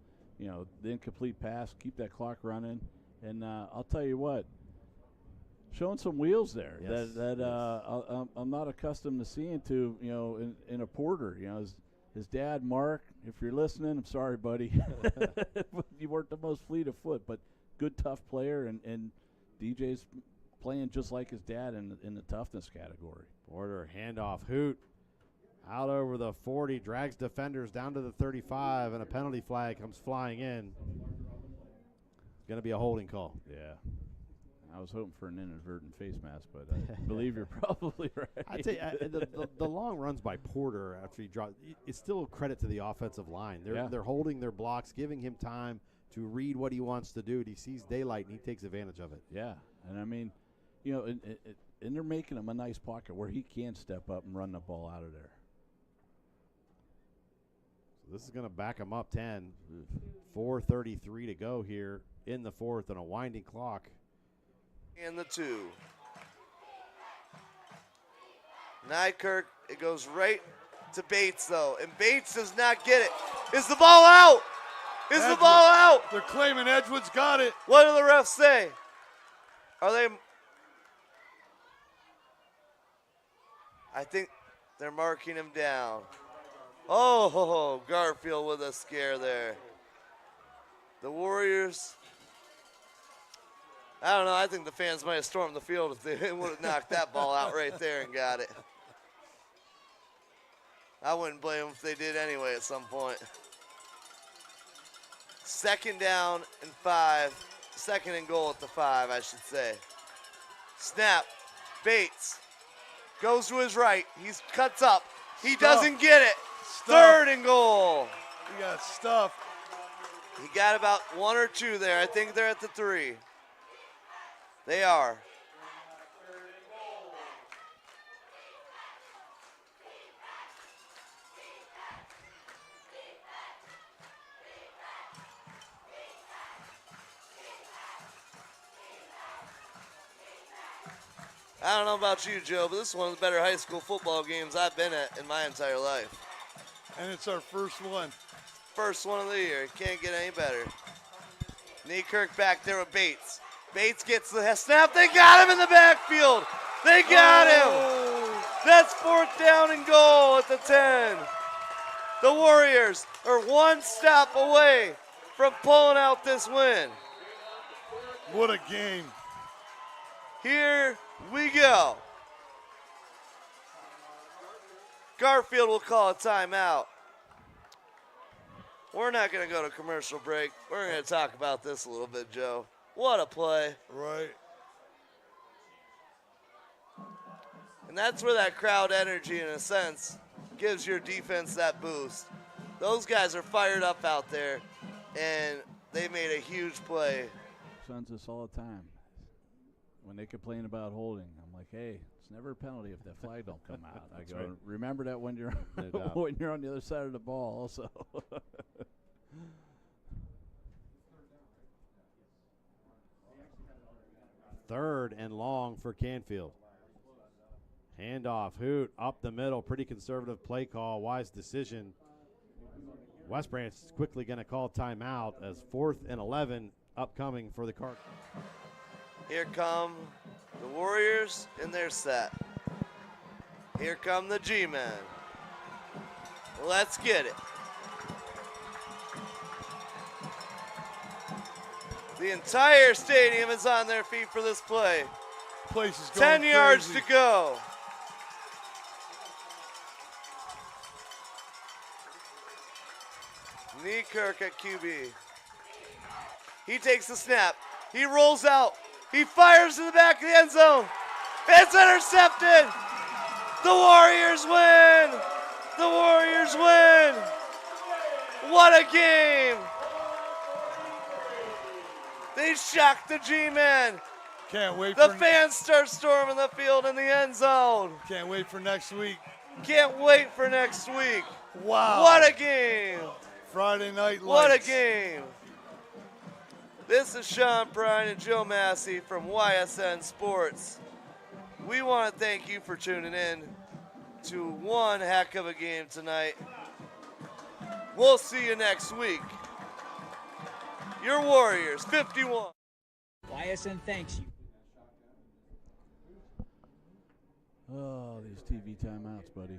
incomplete pass, keep that clock running, and I'll tell you what, showing some wheels there that I'm not accustomed to seeing in a Porter. His dad, Mark, if you're listening, I'm sorry, buddy. You weren't the most fleet of foot, but good, tough player, and DJ's playing just like his dad in the toughness category. Porter, handoff, Hoot, out over the 40, drags defenders down to the 35, and a penalty flag comes flying in. It's going to be a holding call. Yeah. I was hoping for an inadvertent face mask, but I believe you're probably right. I'd say the long runs by Porter after he dropped, it's still a credit to the offensive line. They're holding their blocks, giving him time to read what he wants to do. He sees daylight, and he takes advantage of it. Yeah, and I mean, and they're making him a nice pocket where he can step up and run the ball out of there. So this is going to back him up 10. 4:33 to go here in the 4th, and a winding clock. And the 2. Nykirk, it goes right to Bates, though. And Bates does not get it. Is the ball out? Is the ball out? They're claiming Edgewood's got it. What do the refs say? Are they? I think they're marking him down. Oh, Garfield with a scare there. The Warriors. I don't know. I think the fans might have stormed the field if they would have knocked that ball out right there and got it. I wouldn't blame them if they did anyway at some point. 2nd down and 5. 2nd and goal at the 5, I should say. Snap. Bates goes to his right. He cuts up. He doesn't get it. 3rd and goal. He got stuffed. He got about 1 or 2 there. I think they're at the 3. They are. I don't know about you, Joe, but this is one of the better high school football games I've been at in my entire life. And it's our first one. First one of the year. Can't get any better. Nykirk back there with Bates. Bates gets the snap. They got him in the backfield. They got him. That's 4th down and goal at the 10. The Warriors are one stop away from pulling out this win. What a game. Here we go. Garfield will call a timeout. We're not going to go to commercial break. We're going to talk about this a little bit, Joe. What a play. Right. And that's where that crowd energy, in a sense, gives your defense that boost. Those guys are fired up out there, and they made a huge play. Sons us all the time. When they complain about holding, I'm like, hey, it's never a penalty if that flag don't come out. I go, right. remember that when you're No when you're on the other side of the ball also. Third and long for Canfield. Handoff, Hoot up the middle. Pretty conservative play call. Wise decision. West Branch is quickly going to call timeout as 4th and 11 upcoming for the Cardinals. Here come the Warriors in their set. Here come the G-Men. Let's get it. The entire stadium is on their feet for this play. Place is going 10 yards crazy. to go. Nykirk at QB. He takes the snap. He rolls out. He fires to the back of the end zone. It's intercepted. The Warriors win. The Warriors win. What a game. They shocked the G-Men. Can't wait The for fans start storming the field in the end zone. Can't wait for next week. Can't wait for next week. Wow. What a game. Friday night lights. What a game. This is Sean Prine and Joe Massey from YSN Sports. We want to thank you for tuning in to one heck of a game tonight. We'll see you next week. Your Warriors, 51. YSN thanks you. Oh, these TV timeouts, buddy.